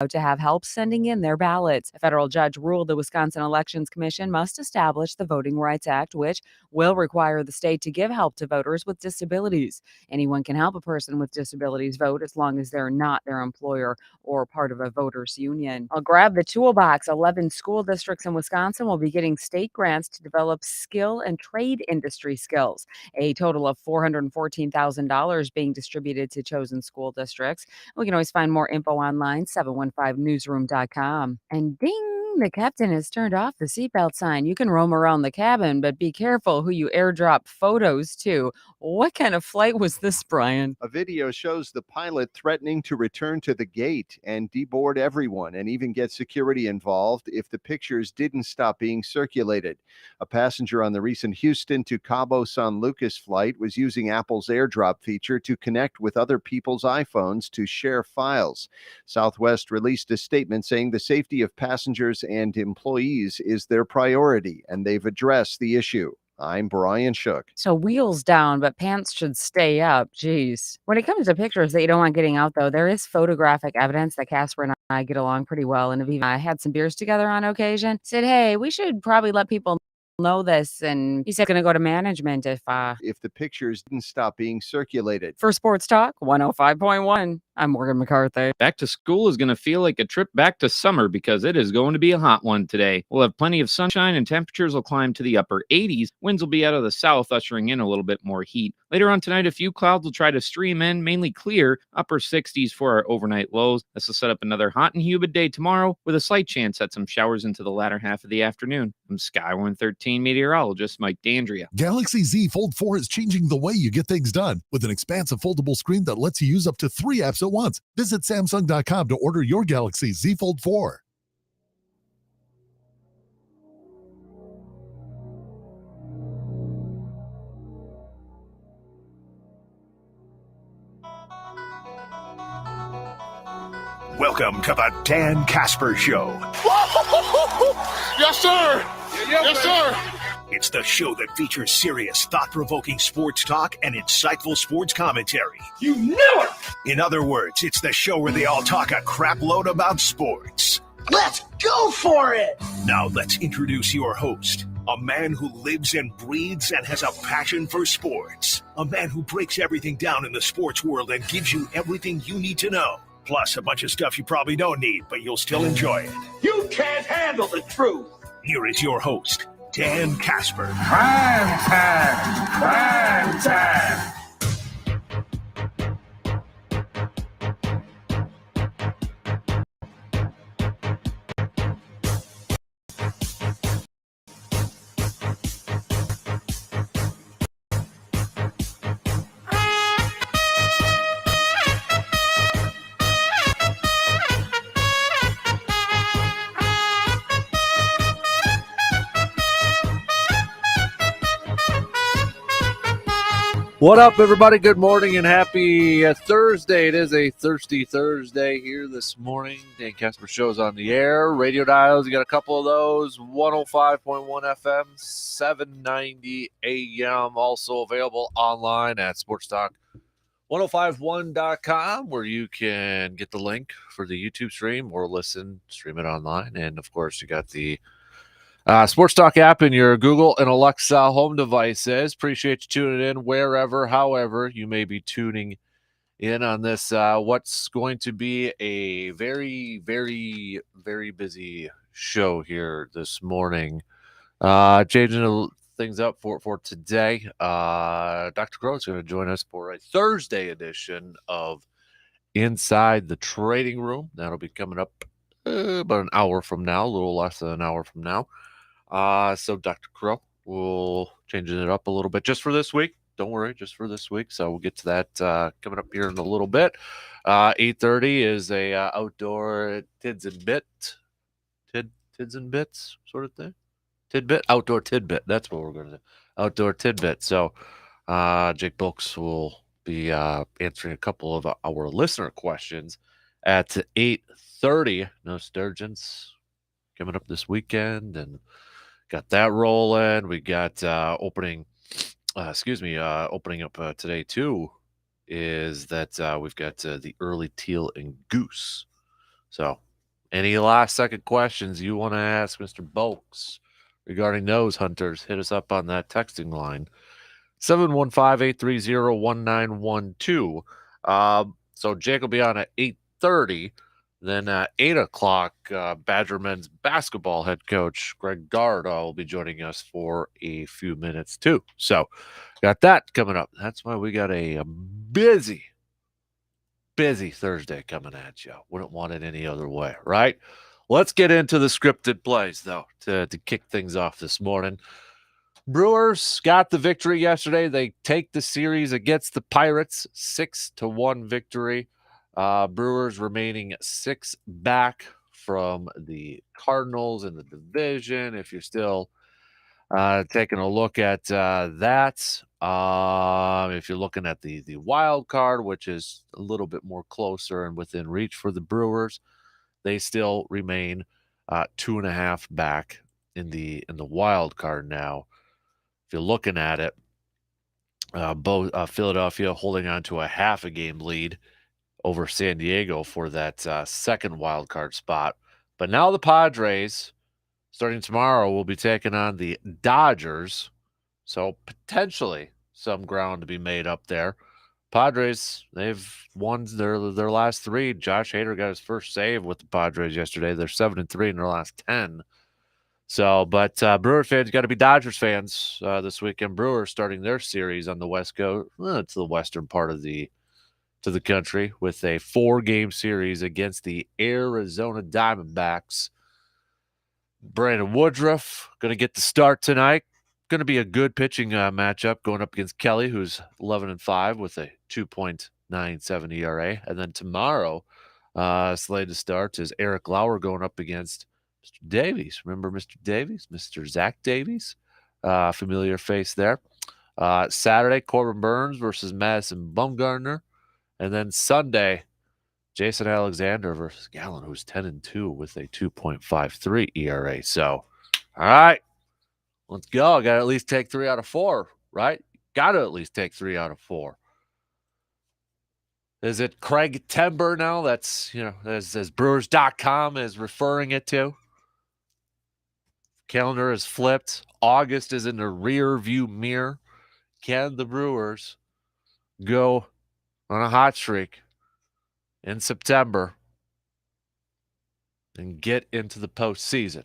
to have help sending in their ballots. A federal judge ruled the Wisconsin Elections Commission must establish the Voting Rights Act, which will require the state to give help to voters with disabilities. Anyone can help a person with disabilities vote as long as they're not their employer or part of a voters union. I'll grab the toolbox. 11 school districts in Wisconsin will be getting state grants to develop skill and trade industry skills. A total of $414,000 being distributed to chosen school districts. We can always find more info online, 715newsroom.com. And ding! The captain has turned off the seatbelt sign. You can roam around the cabin, but be careful who you airdrop photos to. What kind of flight was this, Brian? A video shows the pilot threatening to return to the gate and deboard everyone and even get security involved if the pictures didn't stop being circulated. A passenger on the recent Houston to Cabo San Lucas flight was using Apple's AirDrop feature to connect with other people's iPhones to share files. Southwest released a statement saying the safety of passengers and employees is their priority, and they've addressed the issue. I'm Brian Shook. So wheels down, but pants should stay up. Jeez. When it comes to pictures that you don't want getting out, though, there is photographic evidence that Casper and I get along pretty well. And have even had some beers together on occasion. Said, hey, we should probably let people know this. And he said, going to go to management if the pictures didn't stop being circulated. For Sports Talk 105.1, I'm Morgan McCarthy. Back to school is going to feel like a trip back to summer because it is going to be a hot one today. We'll have plenty of sunshine and temperatures will climb to the upper 80s. Winds will be out of the south, ushering in a little bit more heat. Later on tonight, a few clouds will try to stream in, mainly clear, upper 60s for our overnight lows. This will set up another hot and humid day tomorrow with a slight chance at some showers into the latter half of the afternoon. I'm Sky 113 meteorologist Mike D'Andrea. Galaxy Z Fold 4 is changing the way you get things done with an expansive foldable screen that lets you use up to 3 apps at once. Visit Samsung.com to order your Galaxy Z Fold 4. Welcome to the Dan Kasper Show. Yes, sir. Yes, sir. It's the show that features serious, thought-provoking sports talk and insightful sports commentary. You knew it. In other words, it's the show where they all talk a crap load about sports. Let's go for it. Now let's introduce your host, a man who lives and breathes and has a passion for sports. A man who breaks everything down in the sports world and gives you everything you need to know. Plus a bunch of stuff you probably don't need, but you'll still enjoy it. You can't handle the truth. Here is your host, Dan Kasper. Prime time. Prime time. What up, everybody? Good morning and happy Thursday. It is a thirsty Thursday here this morning. Dan Kasper Show is on the air. Radio dials, you got a couple of those. 105.1 FM, 790 AM. Also available online at sportstalk1051.com, where you can get the link for the YouTube stream or stream it online. And, of course, you got the Sports Talk app in your Google and Alexa home devices. Appreciate you tuning in wherever, however you may be tuning in on this. What's going to be a very, very, very busy show here this morning. Changing things up for today. Dr. Crow is going to join us for a Thursday edition of Inside the Trading Room. That'll be coming up about an hour from now, a little less than an hour from now. So Dr. Crow will changing it up a little bit just for this week. Don't worry, just for this week. So we'll get to that coming up here in a little bit. 8:30 is a outdoor tids and bits sort of thing. Outdoor tidbit. That's what we're going to do. Outdoor tidbit. So Jake Bilks will be answering a couple of our listener questions at 8:30. No Sturgeons coming up this weekend, and got that rolling. We got opening up today too, is that we've got the early teal and goose. So Any last-second questions you want to ask Mr. Bolks regarding nose hunters, hit us up on that texting line, 715-830-1912. So Jake will be on at 8:30. Then at 8 o'clock, Badger men's basketball head coach Greg Garda will be joining us for a few minutes too. So got that coming up. That's why we got a busy Thursday coming at you. Wouldn't want it any other way, right? Let's get into the scripted plays, though, to kick things off this morning. Brewers got the victory yesterday. They take the series against the Pirates, 6-1 victory. Brewers remaining 6 back from the Cardinals in the division. If you're still taking a look at that, if you're looking at the wild card, which is a little bit more closer and within reach for the Brewers, they still remain 2.5 back in the wild card now. If you're looking at it, both Philadelphia holding on to a half a game lead over San Diego for that second wild card spot. But now the Padres, starting tomorrow, will be taking on the Dodgers. So potentially some ground to be made up there. Padres, they've won their last 3. Josh Hader got his first save with the Padres yesterday. They're 7-3 in their last 10. So, but Brewer fans got to be Dodgers fans this weekend. Brewers starting their series on the West Coast, to the western part of the country, with a 4-game series against the Arizona Diamondbacks. Brandon Woodruff going to get the start tonight. Going to be a good pitching matchup going up against Kelly, who's 11-5 with a 2.97 ERA. And then tomorrow, slated to start is Eric Lauer going up against Mr. Davies. Remember Mr. Davies? Mr. Zach Davies? Familiar face there. Saturday, Corbin Burns versus Madison Bumgarner. And then Sunday, Jason Alexander versus Gallen, who's 10-2 with a 2.53 ERA. So, all right, let's go. Got to at least take 3 out of 4, right? Got to at least take 3 out of 4. Is it Craig Timber now? That's, as Brewers.com is referring it to. Calendar is flipped. August is in the rear view mirror. Can the Brewers go on a hot streak in September and get into the postseason?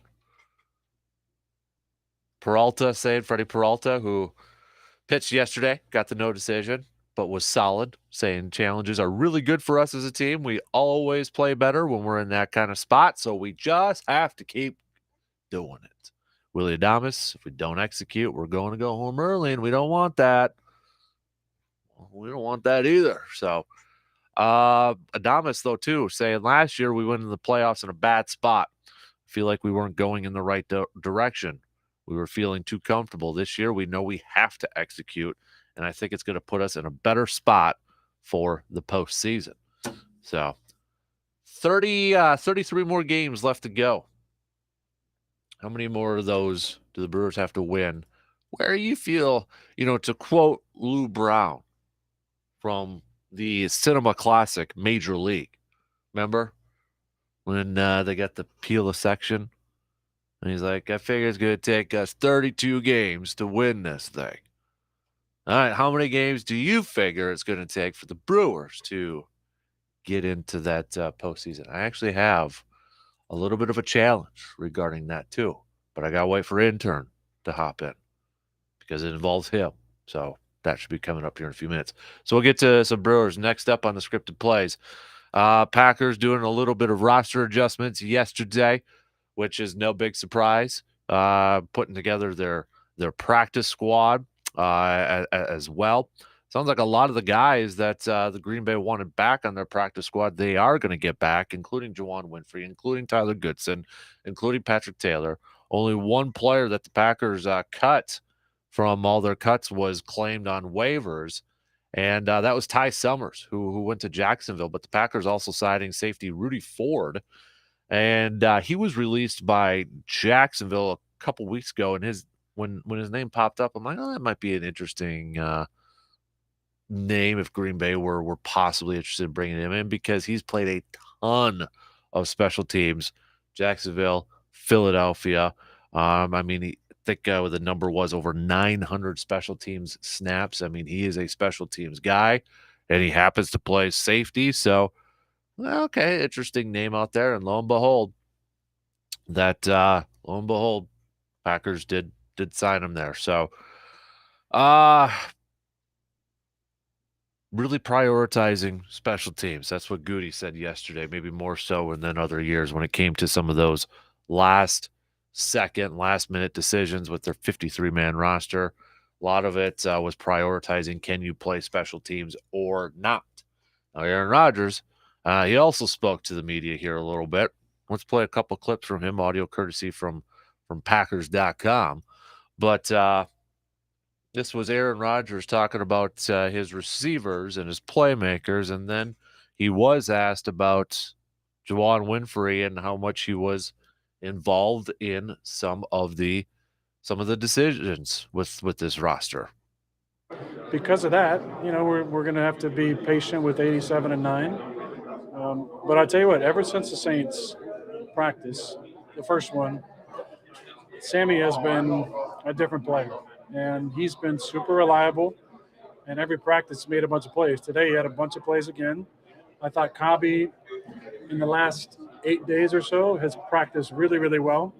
Freddie Peralta, who pitched yesterday, got the no decision, but was solid, saying challenges are really good for us as a team. We always play better when we're in that kind of spot, so we just have to keep doing it. Willie Adames, if we don't execute, we're going to go home early, and we don't want that. We don't want that either. So, Adames, though, too, saying last year we went in the playoffs in a bad spot. Feel like we weren't going in the right direction. We were feeling too comfortable. This year, we know we have to execute, and I think it's going to put us in a better spot for the postseason. So, 33 more games left to go. How many more of those do the Brewers have to win? Where you feel, to quote Lou Brown from the Cinema Classic Major League. Remember when they got the peel a section? And he's like, I figure it's going to take us 32 games to win this thing. All right, how many games do you figure it's going to take for the Brewers to get into that postseason? I actually have a little bit of a challenge regarding that too, but I got to wait for intern to hop in because it involves him. So that should be coming up here in a few minutes. So we'll get to some Brewers next up on the scripted plays. Packers doing a little bit of roster adjustments yesterday, which is no big surprise. Putting together their practice squad as well. Sounds like a lot of the guys that the Green Bay wanted back on their practice squad, they are going to get back, including Juwan Winfrey, including Tyler Goodson, including Patrick Taylor. Only one player that the Packers cut from all their cuts was claimed on waivers, and that was Ty Summers, who went to Jacksonville. But the Packers also citing safety Rudy Ford, and he was released by Jacksonville a couple weeks ago. And when his name popped up, I'm like, oh, that might be an interesting name if Green Bay were possibly interested in bringing him in, because he's played a ton of special teams. Jacksonville, Philadelphia. I think what the number was over 900 special teams snaps. I mean, he is a special teams guy, and he happens to play safety. So, okay, interesting name out there. And lo and behold, Packers did sign him there. So, really prioritizing special teams. That's what Goody said yesterday, maybe more so than other years when it came to some of those last minute decisions with their 53-man roster. A lot of it was prioritizing, can you play special teams or not? Now, Aaron Rodgers, he also spoke to the media here a little bit. Let's play a couple clips from him, audio courtesy from Packers.com. But this was Aaron Rodgers talking about his receivers and his playmakers, and then he was asked about Juwan Winfrey and how much he was involved in some of the decisions with this roster. Because of that, we're going to have to be patient with 87 and 9. But I tell you what, ever since the Saints practice, the first one, Sammy has been a different player. And he's been super reliable, and every practice made a bunch of plays. Today he had a bunch of plays again. I thought Cobby in the last 8 days or so has practiced really, really well.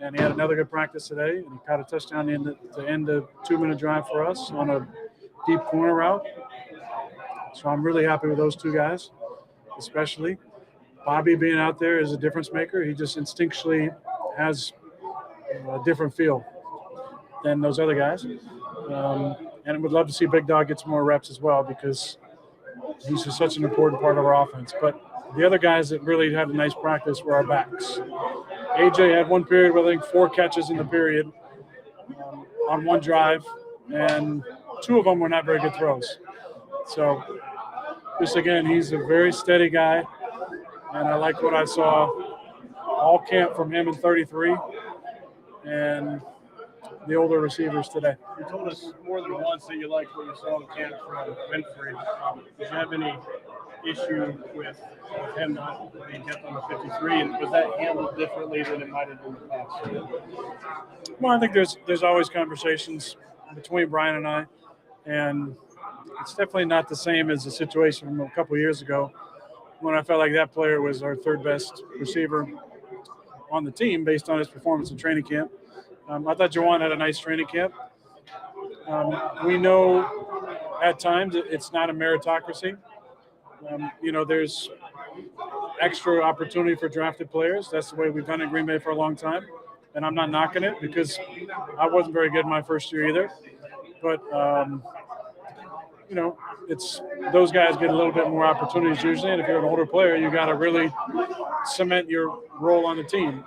And he had another good practice today, and he caught a touchdown to end a 2-minute drive for us on a deep corner route. So I'm really happy with those two guys, especially. Bobby being out there is a difference maker. He just instinctually has a different feel than those other guys. And I would love to see Big Dog get some more reps as well, because he's just such an important part of our offense. But the other guys that really had a nice practice were our backs. AJ had one period with, I think, 4 catches in the period on one drive, and 2 of them were not very good throws. So just again, he's a very steady guy, and I like what I saw all camp from him in 33 and the older receivers today. You told us more than once that you liked what you saw in camp from Winfrey. Did you have any issue with him not being kept on the 53, and was that handled differently than it might have been in the past? Well, I think there's always conversations between Brian and I, and it's definitely not the same as the situation from a couple of years ago when I felt like that player was our 3rd best receiver on the team based on his performance in training camp. I thought Juwan had a nice training camp. We know at times it's not a meritocracy. There's extra opportunity for drafted players. That's the way we've done it in Green Bay for a long time. And I'm not knocking it, because I wasn't very good in my first year either. But, it's those guys get a little bit more opportunities usually. And if you're an older player, you got to really cement your role on the team.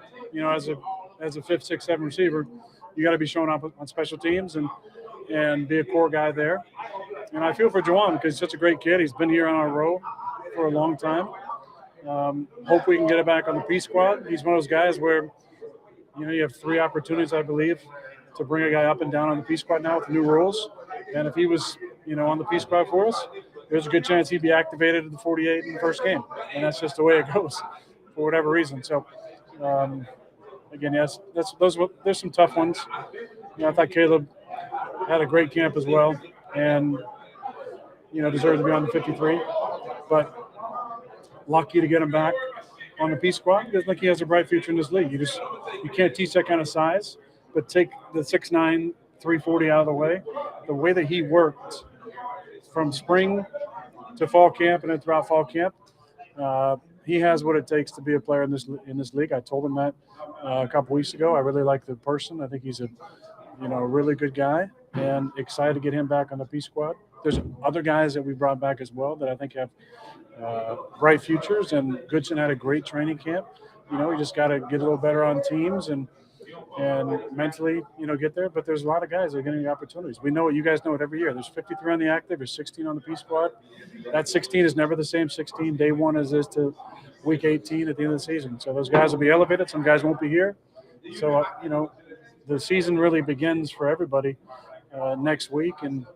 As a 5th, 6th, 7th receiver, you got to be showing up on special teams and be a core guy there. And I feel for Juwan, because he's such a great kid. He's been here on our row for a long time. Hope we can get it back on the P squad. He's one of those guys where, you have 3 opportunities, I believe, to bring a guy up and down on the P squad now with the new rules. And if he was, on the P squad for us, there's a good chance he'd be activated at the 48 in the first game. And that's just the way it goes for whatever reason. So, again, yes, there's some tough ones. I thought Caleb had a great camp as well, and deserved to be on the 53. But lucky to get him back on the P squad, because he has a bright future in this league. You can't teach that kind of size, but take the 6'9", 340 out of the way. The way that he worked from spring to fall camp and then throughout fall camp, he has what it takes to be a player in this league. I told him that a couple weeks ago. I really like the person. I think he's a really good guy, and excited to get him back on the P squad. There's other guys that we brought back as well that I think have bright futures, and Goodson had a great training camp. We just got to get a little better on teams and mentally, get there. But there's a lot of guys that are getting the opportunities. We know it. You guys know it every year. There's 53 on the active. There's 16 on the P squad. That 16 is never the same 16 day one as is to week 18 at the end of the season. So those guys will be elevated. Some guys won't be here. So, the season really begins for everybody next week. And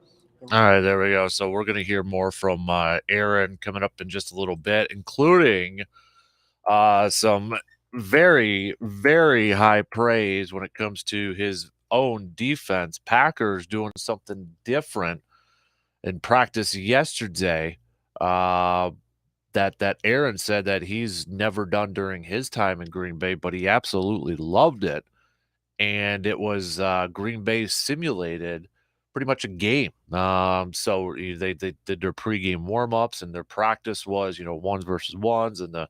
all right, there we go. So we're going to hear more from Aaron coming up in just a little bit, including some very, very high praise when it comes to his own defense. Packers doing something different in practice yesterday. That Aaron said that he's never done during his time in Green Bay, but he absolutely loved it. And it was Green Bay simulated pretty much a game. So they did their pregame warm-ups, and their practice was, ones versus ones, and then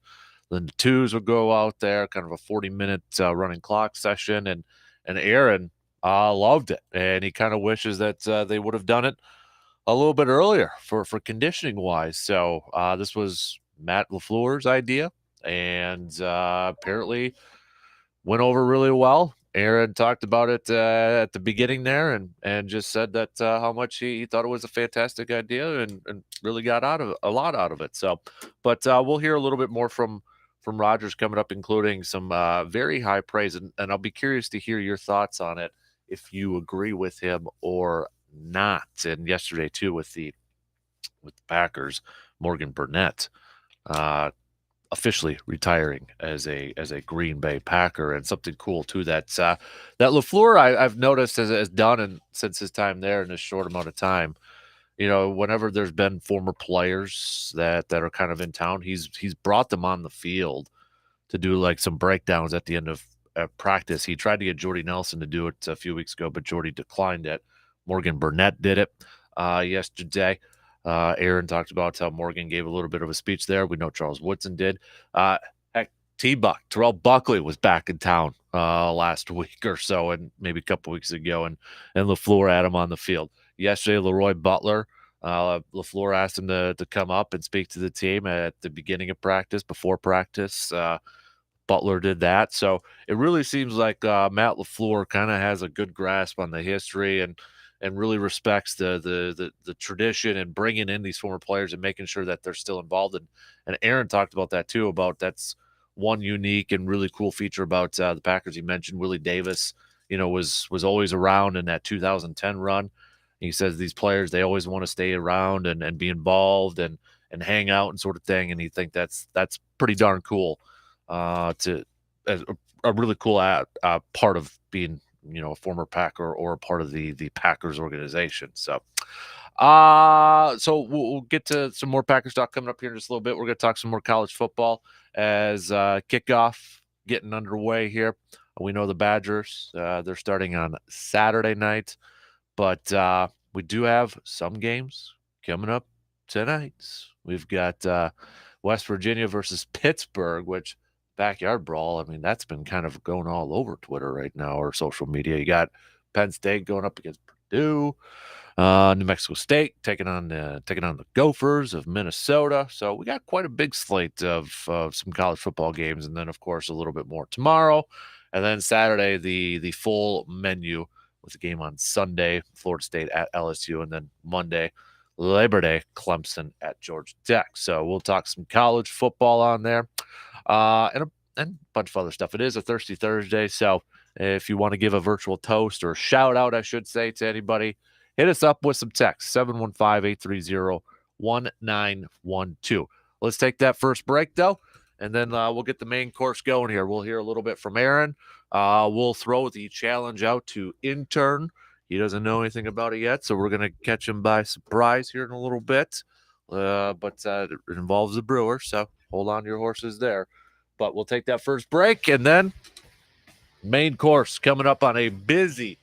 the twos would go out there, kind of a 40-minute running clock session. And Aaron loved it, and he kind of wishes that they would have done it a little bit earlier for conditioning wise. So this was Matt LaFleur's idea, and apparently went over really well. Aaron talked about it at the beginning there, and just said that how much he thought it was a fantastic idea, and really got a lot out of it. So, but we'll hear a little bit more from Rodgers coming up, including some very high praise, and I'll be curious to hear your thoughts on it, if you agree with him or not. And yesterday too, with the Packers, Morgan Burnett officially retiring as a Green Bay Packer. And something cool too that LaFleur I've noticed has done, and since his time there in this short amount of time, whenever there's been former players that are kind of in town, he's brought them on the field to do like some breakdowns at the end of practice. He tried to get Jordy Nelson to do it a few weeks ago, but Jordy declined it. Morgan Burnett did it yesterday. Aaron talked about how Morgan gave a little bit of a speech there. We know Charles Woodson did. Heck, T-Buck, Terrell Buckley was back in town last week or so, and maybe a couple weeks ago, and LaFleur had him on the field. Yesterday, Leroy Butler, LaFleur asked him to come up and speak to the team at the beginning of practice, before practice. Butler did that. So it really seems like Matt LaFleur kind of has a good grasp on the history, and really respects the tradition, and bringing in these former players and making sure that they're still involved. And Aaron talked about that too, about that's one unique and really cool feature about the Packers. He mentioned Willie Davis, was always around in that 2010 run. He says these players, they always want to stay around and be involved and hang out and sort of thing. And he think that's pretty darn cool to as a really cool part of being, a former Packer or a part of the Packers organization. So, we'll get to some more Packers talk coming up here in just a little bit. We're going to talk some more college football as kickoff getting underway here. We know the Badgers, they're starting on Saturday night, but we do have some games coming up tonight. We've got West Virginia versus Pittsburgh, which backyard brawl. I mean, that's been kind of going all over Twitter right now, or social media. You got Penn State going up against Purdue, New Mexico State taking on the Gophers of Minnesota. So we got quite a big slate of some college football games, and then of course a little bit more tomorrow, and then Saturday the full menu with a game on Sunday, Florida State at LSU, and then Monday, Labor Day, Clemson at Georgia Tech. So we'll talk some college football on there. And a bunch of other stuff. It is a Thirsty Thursday, so if you want to give a virtual toast or shout out, I should say, to anybody, hit us up with some text, 715-830-1912. Let's take that first break, though, and then we'll get the main course going here. We'll hear a little bit from Aaron. We'll throw the challenge out to intern. He doesn't know anything about it yet, so we're going to catch him by surprise here in a little bit. But it involves the Brewers, so hold on to your horses there. But we'll take that first break, and then main course coming up on a busy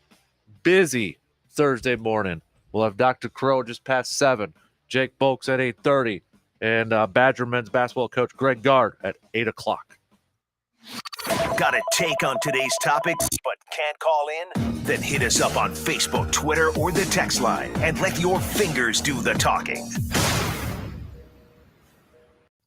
Thursday morning. We'll have Dr. Crow just past 7, Jake Bolks at 8:30, and Badger men's basketball coach Greg Gard at 8 o'clock. Got a take on today's topics but can't call in? Then hit us up on Facebook, Twitter, or the text line and let your fingers do the talking.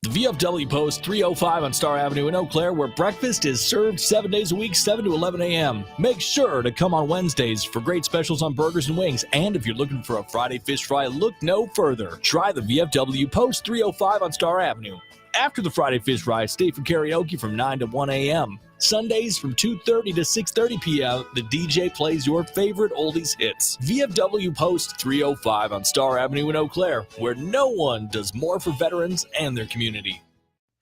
The VFW Post 305 on Star Avenue in Eau Claire, where breakfast is served 7 days a week, 7 to 11 a.m. Make sure to come on Wednesdays for great specials on burgers and wings. And if you're looking for a Friday fish fry, look no further. Try the VFW Post 305 on Star Avenue. After the Friday fish fry, stay for karaoke from 9 to 1 a.m. Sundays from 2:30 to 6:30 p.m., the DJ plays your favorite oldies hits. VFW Post 305 on Star Avenue in Eau Claire, where no one does more for veterans and their community.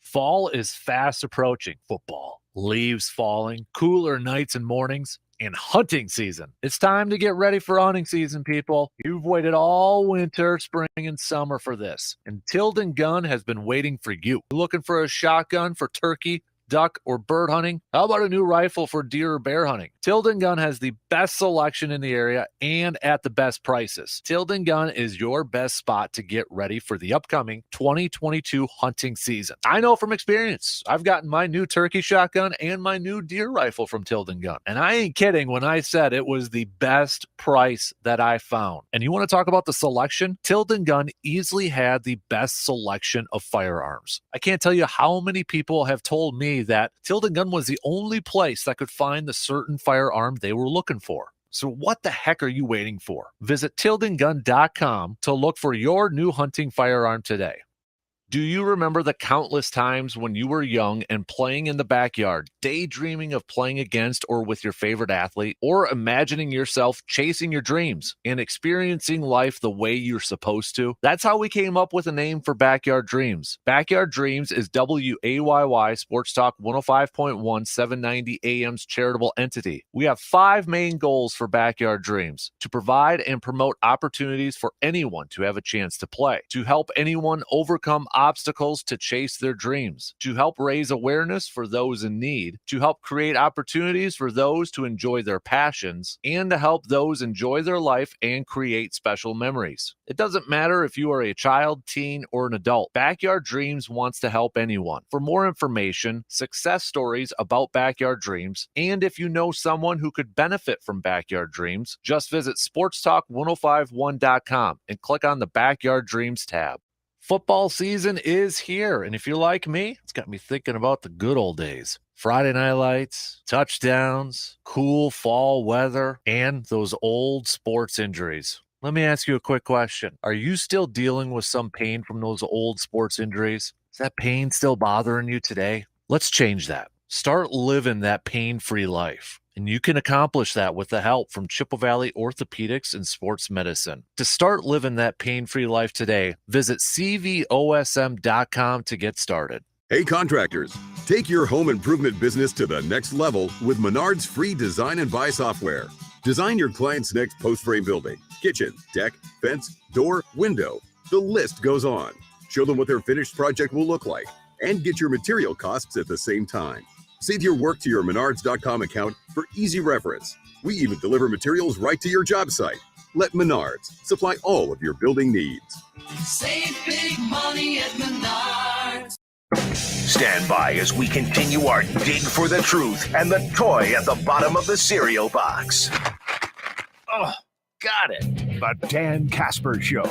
Fall is fast approaching. Football, leaves falling, cooler nights and mornings, and hunting season. It's time to get ready for hunting season, people. You've waited all winter, spring, and summer for this. And Tilden Gun has been waiting for you. Looking for a shotgun for turkey, duck, or bird hunting? How about a new rifle for deer or bear hunting? Tilden Gun has the best selection in the area and at the best prices. Tilden Gun is your best spot to get ready for the upcoming 2022 hunting season. I know from experience. I've gotten my new turkey shotgun and my new deer rifle from Tilden Gun. And I ain't kidding when I said it was the best price that I found. And you want to talk about the selection? Tilden Gun easily had the best selection of firearms. I can't tell you how many people have told me that Tilden Gun was the only place that could find the certain firearm they were looking for. So what the heck are you waiting for? Visit tildengun.com to look for your new hunting firearm today. Do you remember the countless times when you were young and playing in the backyard, daydreaming of playing against or with your favorite athlete, or imagining yourself chasing your dreams and experiencing life the way you're supposed to? That's how we came up with a name for Backyard Dreams. Backyard Dreams is WAYY Sports Talk 105.1 790 AM's charitable entity. We have 5 main goals for Backyard Dreams: to provide and promote opportunities for anyone to have a chance to play, to help anyone overcome obstacles to chase their dreams, to help raise awareness for those in need, to help create opportunities for those to enjoy their passions, and to help those enjoy their life and create special memories. It doesn't matter if you are a child, teen, or an adult. Backyard Dreams wants to help anyone. For more information, success stories about Backyard Dreams, and if you know someone who could benefit from Backyard Dreams, just visit sportstalk1051.com and click on the Backyard Dreams tab. Football season is here, and if you're like me, it's got me thinking about the good old days. Friday night lights, touchdowns, cool fall weather, and those old sports injuries. Let me ask you a quick question. Are you still dealing with some pain from those old sports injuries? Is that pain still bothering you today? Let's change that. Start living that pain-free life. And you can accomplish that with the help from Chippewa Valley Orthopedics and Sports Medicine. To start living that pain-free life today, visit cvosm.com to get started. Hey contractors, take your home improvement business to the next level with Menard's free design and buy software. Design your client's next post-frame building, kitchen, deck, fence, door, window. The list goes on. Show them what their finished project will look like and get your material costs at the same time. Save your work to your Menards.com account for easy reference. We even deliver materials right to your job site. Let Menards supply all of your building needs. Save big money at Menards. Stand by as we continue our dig for the truth and the toy at the bottom of the cereal box. Oh, got it. The Dan Kasper Show.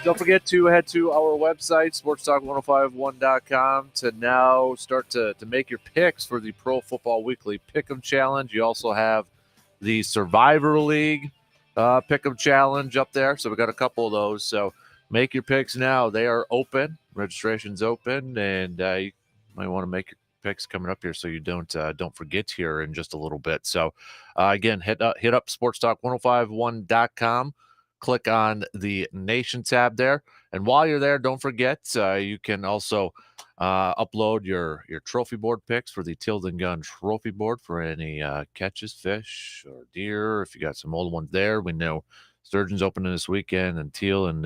Don't forget to head to our website, sportstalk1051.com, to now start to make your picks for the Pro Football Weekly Pick'em Challenge. You also have the Survivor League Pick'em Challenge up there. So we got a couple of those. So make your picks now. They are open. Registration's open, and you might want to make your picks coming up here so you don't forget here in just a little bit. So again, hit up sportstalk1051.com. Click on the Nation tab there. And while you're there, don't forget, you can also upload your trophy board picks for the Tilden Gun trophy board for any catches, fish, or deer. If you got some old ones there, we know Sturgeon's opening this weekend, and teal and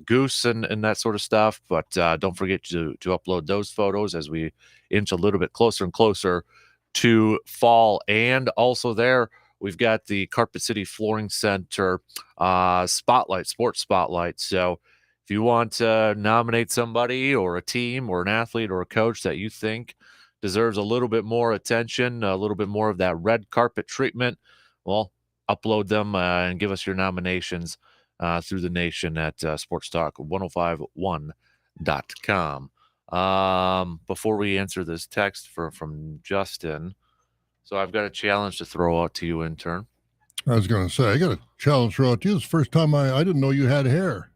goose and that sort of stuff. But don't forget to upload those photos as we inch a little bit closer and closer to fall. And also there, we've got the Carpet City Flooring Center sports spotlight. So if you want to nominate somebody or a team or an athlete or a coach that you think deserves a little bit more attention, a little bit more of that red carpet treatment, well, upload them and give us your nominations through the Nation at sportstalk1051.com. Before we answer this text from Justin, So I've got a challenge to throw out to you, intern. I was going to say, I got a challenge throughout you. It's the first time I didn't know you had hair.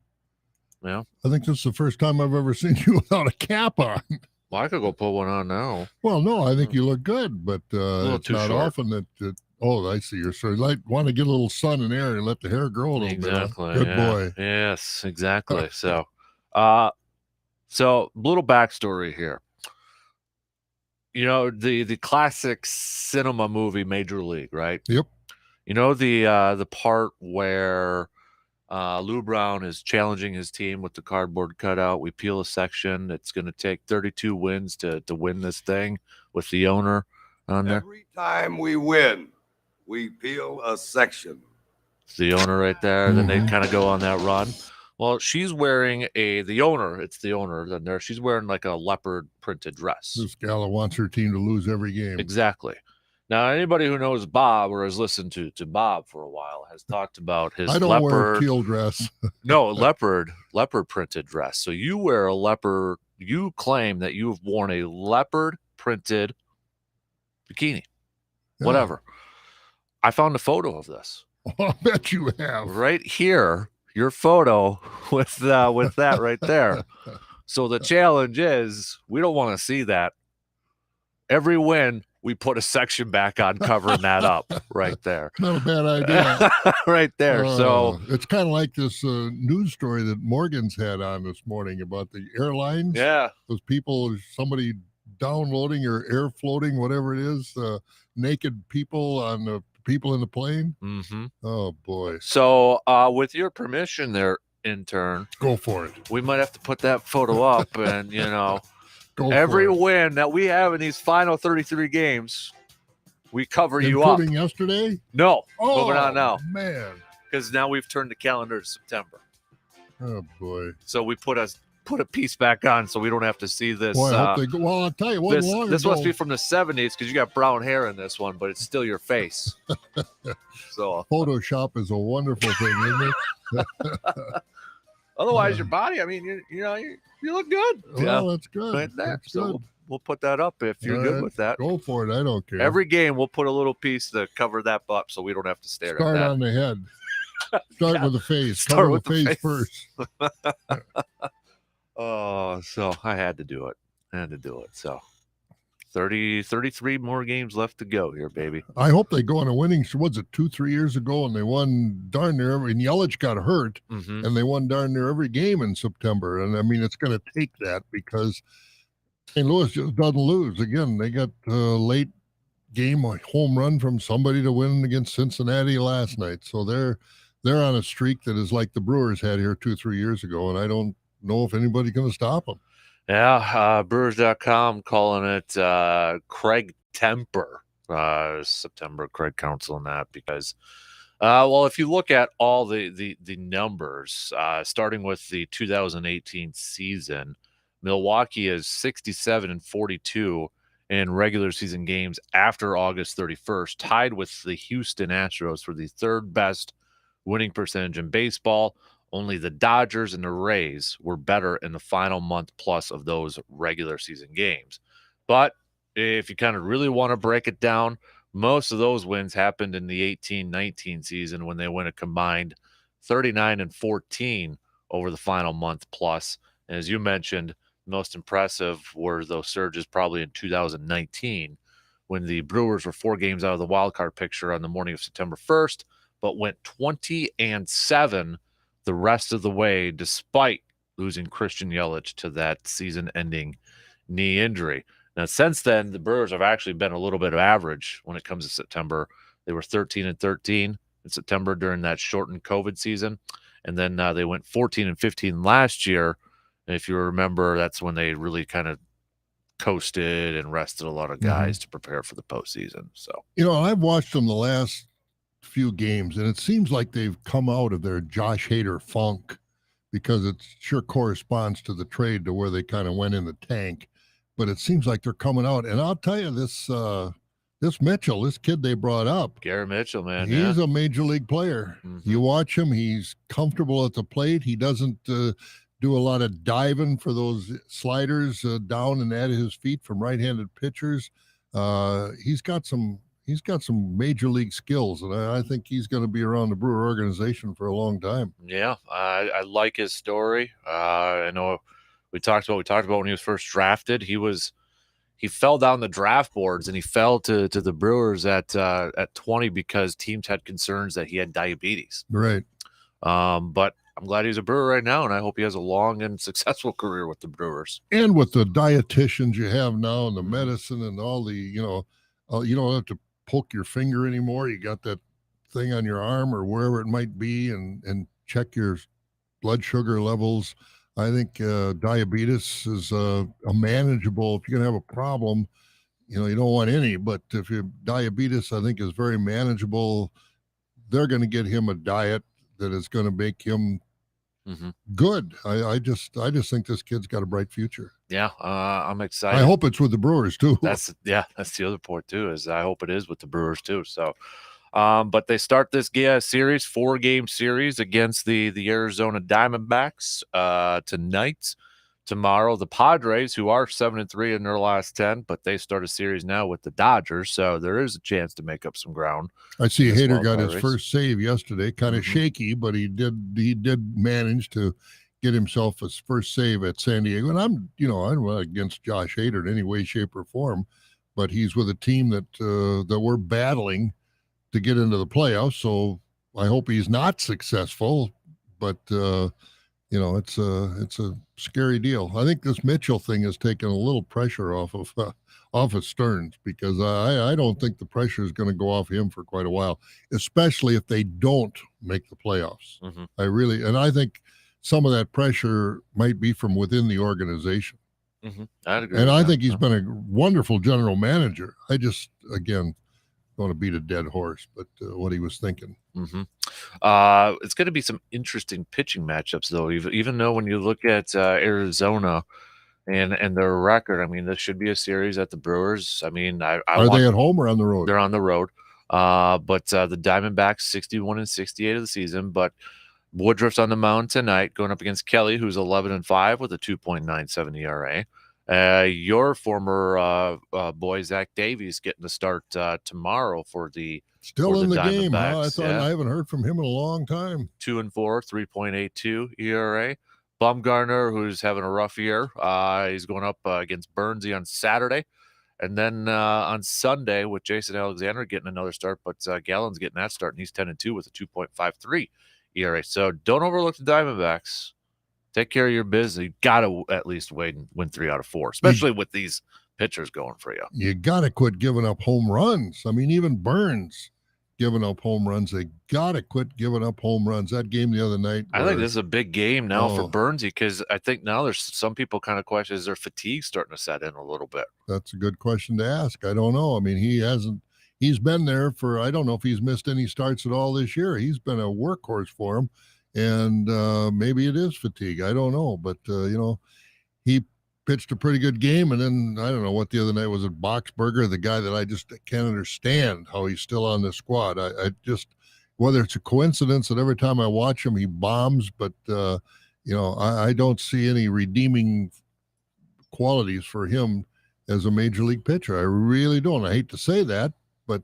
Yeah. I think this is the first time I've ever seen you without a cap on. Well, I could go put one on now. Well, no, I think you look good, but it's not often that. Oh, I see. You're sort of like want to get a little sun and air and let the hair grow a little bit. Exactly. Good yeah. boy. Yes, exactly. So little backstory here. You know, the classic cinema movie Major League, right? Yep. You know the part where Lou Brown is challenging his team with the cardboard cutout. We peel a section. It's going to take 32 wins to win this thing with the owner on there. Every time we win, we peel a section. It's the owner right there. Then they kind of go on that run. Well, she's wearing it's the owner then there. She's wearing like a leopard printed dress. This gal wants her team to lose every game. Exactly. Now, anybody who knows Bob or has listened to Bob for a while has talked about his I don't leopard. wear a teal dress. No, leopard printed dress. So you wear a leopard. You claim that you've worn a leopard printed bikini, whatever. I found a photo of this. I bet you have. Right here, your photo with that right there. So the challenge is we don't want to see that. Every win, we put a section back on covering that up right there. Not a bad idea. Right there. So it's kind of like this news story that Morgan's had on this morning about the airlines. Yeah. Those people, somebody downloading or air floating, whatever it is, naked people on the people in the plane. Mm-hmm. Oh, boy. So with your permission there, intern. Go for it. We might have to put that photo up and, Every win that we have in these final 33 games, we cover you up. Including yesterday? No. Oh, moving on now. Man. Because now we've turned the calendar to September. Oh, boy. So we put a piece back on so we don't have to see this. Boy, I hope they go. Well, I'll tell you what. This must be from the 70s because you got brown hair in this one, but it's still your face. So Photoshop is a wonderful thing, isn't it? Otherwise, your body, I mean, you look good. Well, that's good. Right there. That's So good. we'll put that up if you're good with that. Go for it. I don't care. Every game, we'll put a little piece to cover that up so we don't have to stare Start at that. on the head. Start with the face. Start Cover with the face first. Oh, so I had to do it. So 33 more games left to go here, baby. I hope they go on a winning. Was it 2-3 years ago, and they won darn near every. And Yelich got hurt, and they won darn near every game in September. And I mean, it's going to take that because St. Louis just doesn't lose. Again, they got a late game, a home run from somebody to win against Cincinnati last night. So they're on a streak that is like the Brewers had here 2-3 years ago, and I don't know if anybody's going to stop them. Yeah, Brewers.com calling it Craig Temper. September, Craig counseling that because, if you look at all the numbers, starting with the 2018 season, Milwaukee is 67-42 in regular season games after August 31st, tied with the Houston Astros for the third best winning percentage in baseball. Only the Dodgers and the Rays were better in the final month plus of those regular season games. But if you kind of really want to break it down, most of those wins happened in the 18-19 season when they went a combined 39-14 over the final month plus. And as you mentioned, the most impressive were those surges probably in 2019 when the Brewers were 4 games out of the wild card picture on the morning of September 1st, but went 20-7 the rest of the way, despite losing Christian Yelich to that season-ending knee injury. Now, since then, the Brewers have actually been a little bit of average when it comes to September. They were 13-13 in September during that shortened COVID season, and then they went 14-15 last year. And if you remember, that's when they really kind of coasted and rested a lot of guys to prepare for the postseason. So, I've watched them the last few games, and it seems like they've come out of their Josh Hader funk because it sure corresponds to the trade to where they kind of went in the tank. But it seems like they're coming out. And I'll tell you, this Mitchell, this kid they brought up, Gary Mitchell, man, he's a major league player. You watch him; he's comfortable at the plate. He doesn't do a lot of diving for those sliders down and at his feet from right-handed pitchers. He's got some he's got some major league skills, and I think he's going to be around the Brewer organization for a long time. Yeah, I like his story. I know we talked about when he was first drafted. He fell down the draft boards and he fell to the Brewers at 20 because teams had concerns that he had diabetes. Right. But I'm glad he's a Brewer right now, and I hope he has a long and successful career with the Brewers. And with the dietitians you have now and the medicine and all the, you don't have to poke your finger anymore. You got that thing on your arm or wherever it might be and check your blood sugar levels. I think diabetes is a manageable. If you're going to have a problem, you don't want any, but if you diabetes, I think is very manageable. They're going to get him a diet that is going to make him good. I just think this kid's got a bright future. Yeah, I'm excited. I hope it's with the Brewers too. That's the other point too, is I hope it is with the Brewers too. So, but they start this series, 4-game series against the Arizona Diamondbacks tonight. Tomorrow, the Padres, who are 7-3 in their last 10, but they start a series now with the Dodgers, so there is a chance to make up some ground. I see Hader got his first save yesterday, kind of shaky, but he did manage to get himself his first save at San Diego. And I'm not against Josh Hader in any way, shape, or form, but he's with a team that we're battling to get into the playoffs. So I hope he's not successful, but it's a scary deal. I think this Mitchell thing has taken a little pressure off of Stearns, because I don't think the pressure is going to go off him for quite a while, especially if they don't make the playoffs. I think some of that pressure might be from within the organization. I'd agree. And I think he's been a wonderful general manager. I just, again, don't want to beat a dead horse, but what he was thinking. It's going to be some interesting pitching matchups, though. Even though when you look at Arizona and their record, I mean, this should be a series at the Brewers. I mean, are they at home or on the road? They're on the road. But the Diamondbacks 61-68 of the season. But Woodruff's on the mound tonight, going up against Kelly, who's 11-5 with a 2.97 ERA. Your former boy Zach Davies getting to start tomorrow for the in the game. Huh? I thought yeah. I haven't heard from him in a long time. 2-4, 3.82 ERA. Bumgarner, who's having a rough year, he's going up against Bernsey on Saturday, and then on Sunday with Jason Alexander getting another start, but Gallen's getting that start, and he's 10-2 with a 2.53 ERA. So don't overlook the Diamondbacks. Take care of your business. You got to at least win 3 out of 4, especially with these pitchers going for you. You got to quit giving up home runs. I mean, even Burns giving up home runs. They got to quit giving up home runs. That game the other night. I think this is a big game now for Bernsey, because I think now there's some people kind of question, is their fatigue starting to set in a little bit? That's a good question to ask. I don't know. I mean, he's been there for, I don't know if he's missed any starts at all this year. He's been a workhorse for him. And maybe it is fatigue. I don't know. But, he pitched a pretty good game. And then I don't know what the other night was, at Boxberger, the guy that I just can't understand how he's still on the squad. I just, whether it's a coincidence that every time I watch him, he bombs. But, I don't see any redeeming qualities for him as a major league pitcher. I really don't. I hate to say that, but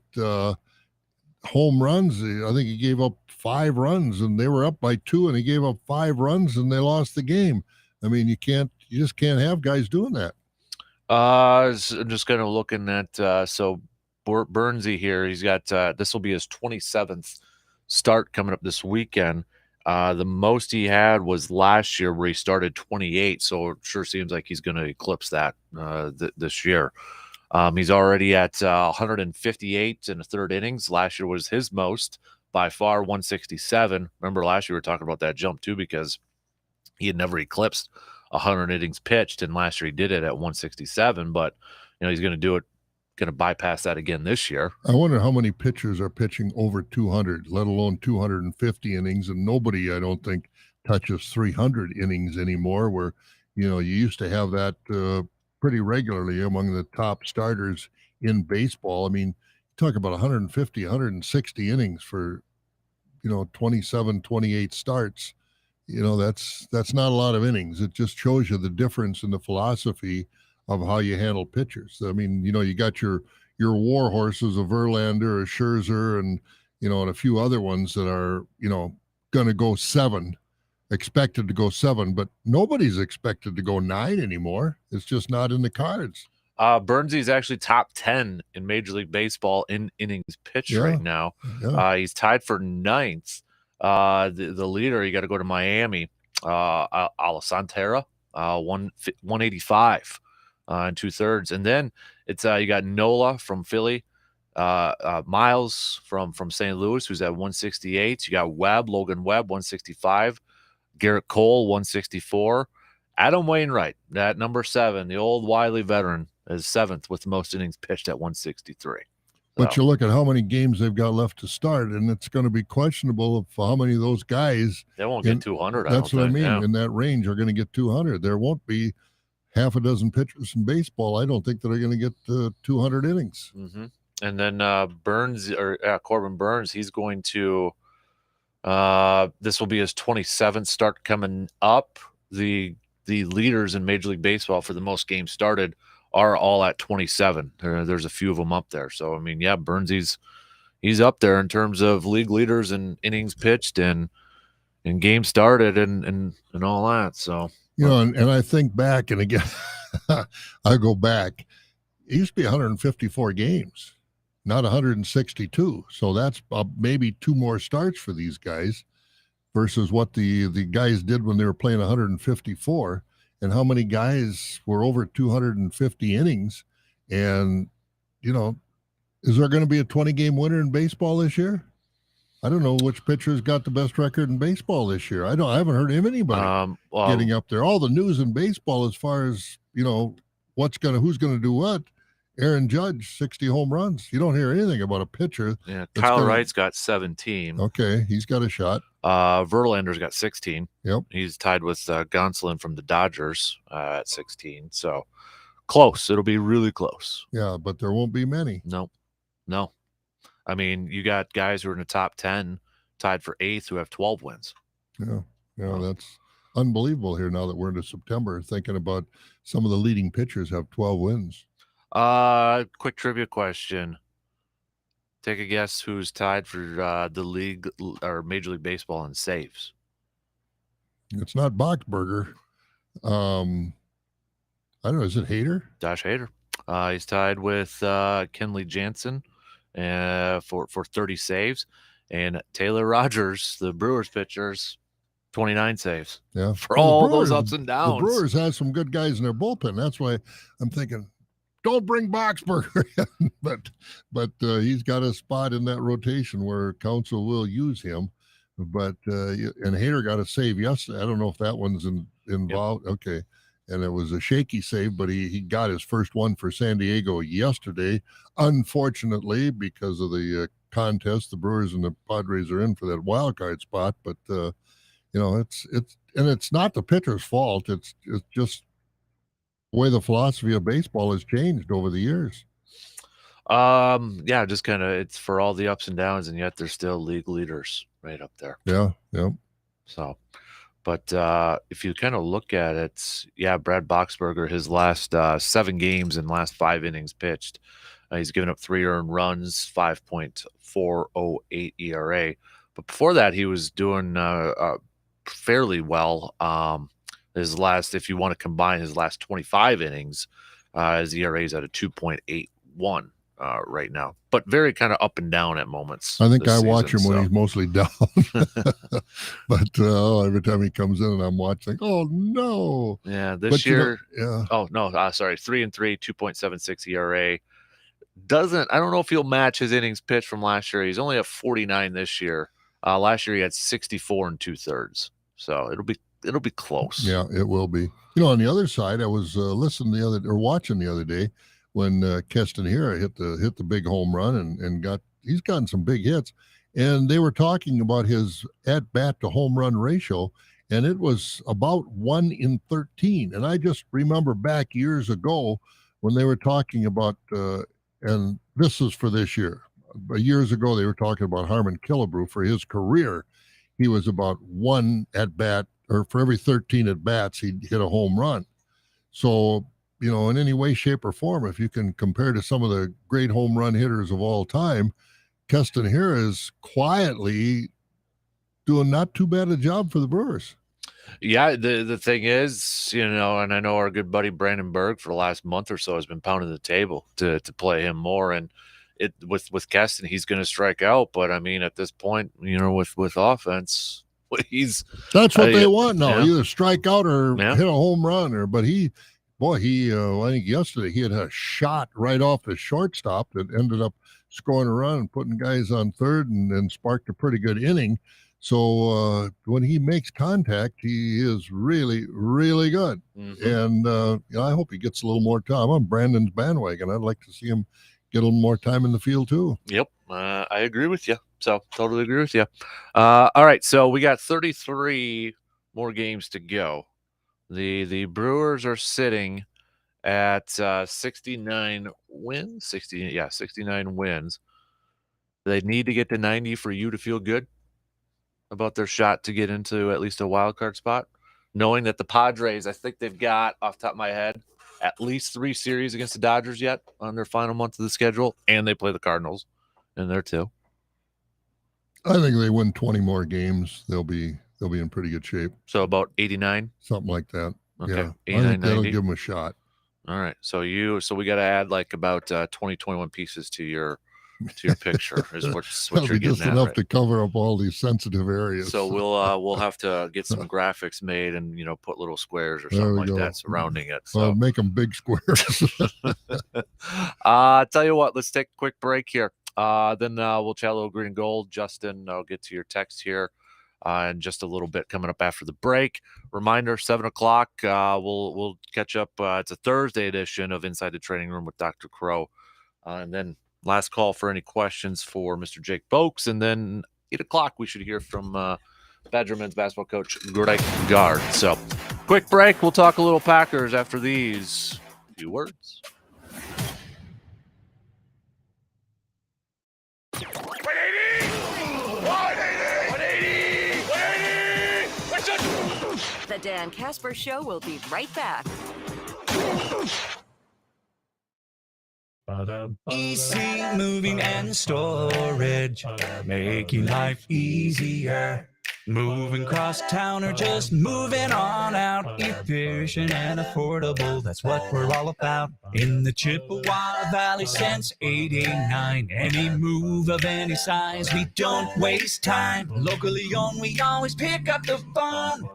home runs, I think he gave up 5 runs and they were up by 2, and he gave up 5 runs and they lost the game. I mean, you just can't have guys doing that. I'm just kind of looking at so Bernsey here. He's got this will be his 27th start coming up this weekend. The most he had was last year, where he started 28. So it sure seems like he's going to eclipse that this year. He's already at 158 in the third innings. Last year was his most by far, 167. Remember last year we were talking about that jump too, because he had never eclipsed 100 innings pitched, and last year he did it at 167. But he's going to bypass that again this year. I wonder how many pitchers are pitching over 200, let alone 250 innings, and nobody, I don't think, touches 300 innings anymore. Where you used to have that pretty regularly among the top starters in baseball. I mean, talk about 150, 160 innings for 27, 28 starts. That's not a lot of innings. It just shows you the difference in the philosophy of how you handle pitchers. I mean, you got your your war horses of Verlander, a Scherzer, and and a few other ones that are going to go 7, expected to go 7, but nobody's expected to go 9 anymore. It's just not in the cards. Burnsy's actually top 10 in Major League Baseball in innings pitched right now. Yeah. He's tied for 9th. The leader, you got to go to Miami. Alcantara, 185 and 2/3. And then it's you got Nola from Philly, Miles from St. Louis, who's at 168. You got Logan Webb, 165. Garrett Cole, 164. Adam Wainwright, at number 7, the old wily veteran, is 7th with the most innings pitched at 163. But you look at how many games they've got left to start, and it's going to be questionable for how many of those guys. They won't get 200. That's what I mean. Yeah. In that range, are going to get 200. There won't be half a dozen pitchers in baseball. I don't think that are going to get 200 innings. Mm-hmm. And then Corbin Burns, he's going to. This will be his 27th start coming up. The leaders in Major League Baseball for the most games started are all at 27. There's a few of them up there. So, I mean, yeah, Burns, he's up there in terms of league leaders and innings pitched and games started and all that. So, and I think back, and again, I go back, it used to be 154 games, not 162. So that's maybe 2 more starts for these guys versus what the guys did when they were playing 154. And how many guys were over 250 innings? And, is there going to be a 20-game winner in baseball this year? I don't know which pitcher's got the best record in baseball this year. I haven't heard of anybody getting up there. All the news in baseball as far as, who's going to do what. Aaron Judge, 60 home runs. You don't hear anything about a pitcher. Yeah, Kyle Wright's got 17. Okay, he's got a shot. Verlander's got 16. Yep. He's tied with Gonsolin from the Dodgers at 16. So close. It'll be really close. Yeah, but there won't be many. No. I mean, you got guys who are in the top 10 tied for 8th who have 12 wins. Yeah, that's unbelievable here now that we're into September, thinking about some of the leading pitchers have 12 wins. Quick trivia question. Take a guess who's tied for the league or Major League Baseball in saves. It's not Boxberger. I don't know. Is it Hader? Josh Hader. He's tied with Kenley Jansen for 30 saves, and Taylor Rogers, the Brewers pitchers, 29 saves. Yeah, for all those ups and downs. The Brewers have some good guys in their bullpen. That's why I'm thinking, don't bring Boxberger in, but he's got a spot in that rotation where Council will use him. But and Hader got a save yesterday. I don't know if that one's involved. Yep. Okay, and it was a shaky save, but he got his first one for San Diego yesterday. Unfortunately, because of the contest, the Brewers and the Padres are in for that wild card spot. But it's not the pitcher's fault. It's just the way the philosophy of baseball has changed over the years. Yeah, just kind of it's for all the ups and downs, and yet they're still league leaders right up there. Yeah. So, but if you kind of look at it, yeah, Brad Boxberger, his last 7 games and last 5 innings pitched, he's given up 3 earned runs, 5.408 ERA. But before that, he was doing fairly well. His last, if you want to combine his last 25 innings, his ERA is at a 2.81 right now, but very kind of up and down at moments. I think I watch him when he's mostly down, but every time he comes in and I'm watching, oh no. Yeah, this year. Oh no, sorry, 3-3, 2.76 ERA. I don't know if he'll match his innings pitched from last year. He's only at 49 this year. Last year he had 64 2/3. So it'll be close. Yeah, it will be. On the other side, I was watching the other day when Keston Hiura hit the big home run and he's gotten some big hits, and they were talking about his at bat to home run ratio, and it was about 1 in 13. And I just remember back years ago when they were talking about, and this is for this year. But years ago they were talking about Harmon Killebrew for his career. He was about 1 at bat, or for every 13 at bats, he'd hit a home run. So in any way, shape, or form, if you can compare to some of the great home run hitters of all time, Keston here is quietly doing not too bad a job for the Brewers. Yeah, the thing is, and I know our good buddy Brandon Berg for the last month or so has been pounding the table to play him more, and with Keston, he's going to strike out. But I mean, at this point, with offense, that's what they want now. Yeah. Either strike out or hit a home run. But I think yesterday he had a shot right off the shortstop that ended up scoring a run and putting guys on third, and sparked a pretty good inning. So when he makes contact, he is really, really good. Mm-hmm. And I hope he gets a little more time. I'm on Brandon's bandwagon. I'd like to see him get a little more time in the field too. Yep, I agree with you. So totally agree with you. All right, so we got 33 more games to go. The Brewers are sitting at 69 wins. 69 wins. They need to get to 90 for you to feel good about their shot to get into at least a wild card spot, knowing that the Padres, I think they've got, off the top of my head, at least 3 series against the Dodgers yet on their final month of the schedule, and they play the Cardinals in there too. I think they win 20 more games. They'll be in pretty good shape. So about 89, something like that. Okay, yeah, 89, I think that'll 90. give them a shot. All right, so we got to add like about 20, 21 pieces to your picture is what That'll you're be just getting at, enough right? to cover up all these sensitive areas. So we'll have to get some graphics made and put little squares or There something we like go. that surrounding it. So Make them big squares. tell you what, let's take a quick break here. Then we'll chat a little green and gold. Justin, I'll get to your text here in just a little bit coming up after the break. Reminder, 7:00. We'll catch up. It's a Thursday edition of Inside the Training Room with Dr. Crow. And then last call for any questions for Mr. Jake Boakes. And then 8:00, we should hear from Badger men's basketball coach Greg Gard. So quick break. We'll talk a little Packers after these few words. The Dan Kasper Show will be right back. Easy moving and storage, making life easier. Moving cross town or just moving on out, efficient and affordable, that's what we're all about. In the Chippewa Valley since '89, any move of any size, we don't waste time. Locally owned, we always pick up the phone.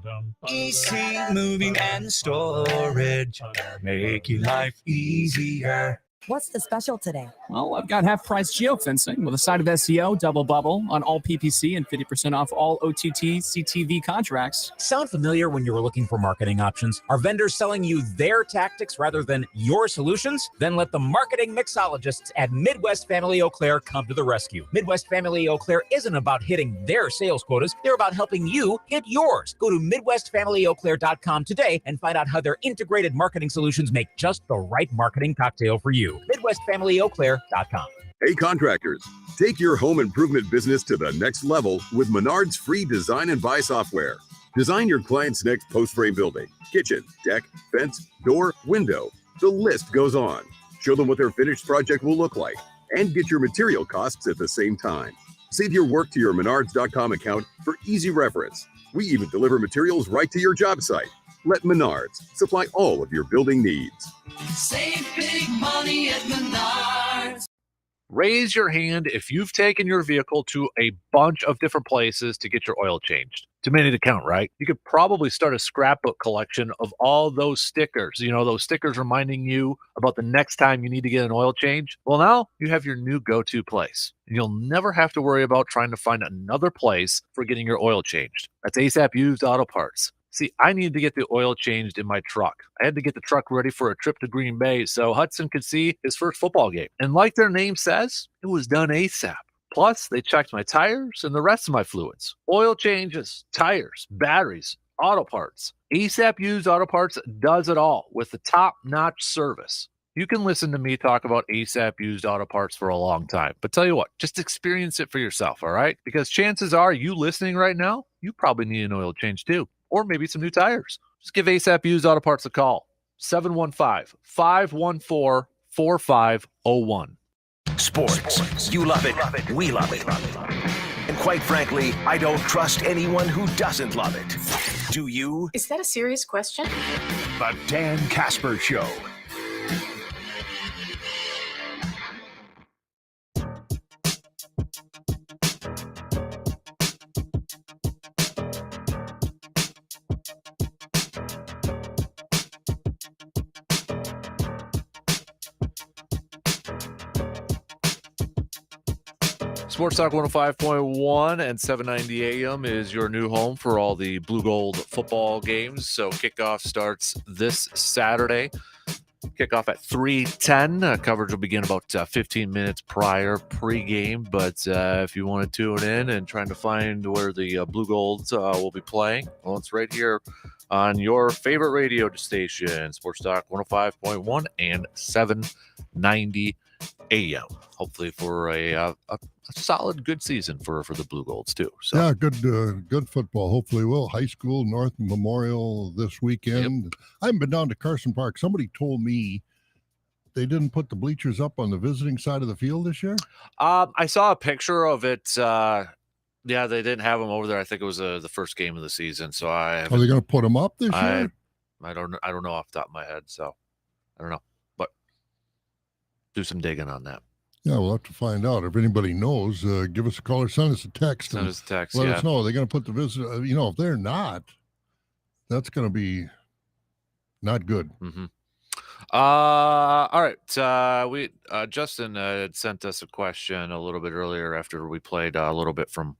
Easy moving and storage, making life easier. What's the special today? Well, I've got half-price geofencing with a side of SEO, double bubble on all PPC, and 50% off all OTT CTV contracts. Sound familiar when you were looking for marketing options? Are vendors selling you their tactics rather than your solutions? Then let the marketing mixologists at Midwest Family Eau Claire come to the rescue. Midwest Family Eau Claire isn't about hitting their sales quotas. They're about helping you hit yours. Go to MidwestFamilyEauClaire.com today and find out how their integrated marketing solutions make just the right marketing cocktail for you. MidwestFamilyEauClaire.com. Hey contractors, take your home improvement business to the next level with Menard's free design and buy software. Design your client's next post frame building, kitchen, deck, fence, door, window. The list goes on. Show them what their finished project will look like and get your material costs at the same time. Save your work to your Menards.com account for easy reference. We even deliver materials right to your job site. Let Menards supply all of your building needs. Save big money at Menards. Raise your hand if you've taken your vehicle to a bunch of different places to get your oil changed. Too many to count, right? You could probably start a scrapbook collection of all those stickers. Those stickers reminding you about the next time you need to get an oil change. Well, now you have your new go-to place. And you'll never have to worry about trying to find another place for getting your oil changed. That's ASAP Used Auto Parts. See, I needed to get the oil changed in my truck. I had to get the truck ready for a trip to Green Bay so Hudson could see his first football game. And like their name says, it was done ASAP. Plus, they checked my tires and the rest of my fluids. Oil changes, tires, batteries, auto parts. ASAP Used Auto Parts does it all with the top-notch service. You can listen to me talk about ASAP Used Auto Parts for a long time, but tell you what, just experience it for yourself, all right? Because chances are you listening right now, you probably need an oil change too. Or maybe some new tires. Just give ASAP Used Auto Parts a call. 715-514-4501. Sports. You love it. We love it. And quite frankly, I don't trust anyone who doesn't love it. Do you? Is that a serious question? The Dan Kasper Show. Sports Talk 105.1 and 790 AM is your new home for all the Blue Gold football games. So kickoff starts this Saturday. Kickoff at 3:10. Coverage will begin about 15 minutes prior pregame. But if you want to tune in and trying to find where the Blue Golds will be playing, well, it's right here on your favorite radio station, Sports Talk 105.1 and 790 AM. Hopefully for a solid, good season for the Blue Golds too. So yeah, good football. Hopefully, will high school North Memorial this weekend. Yep. I haven't been down to Carson Park. Somebody told me they didn't put the bleachers up on the visiting side of the field this year. I saw a picture of it. Yeah, they didn't have them over there. I think it was the first game of the season. So are they going to put them up this year? I don't know off the top of my head. So I don't know, but do some digging on that. Yeah, we'll have to find out. If anybody knows, give us a call or send us a text. Send us a text, let us know. They're going to put the visit. If they're not, that's going to be not good. Mm-hmm. All right. We Justin had sent us a question a little bit earlier after we played a little bit from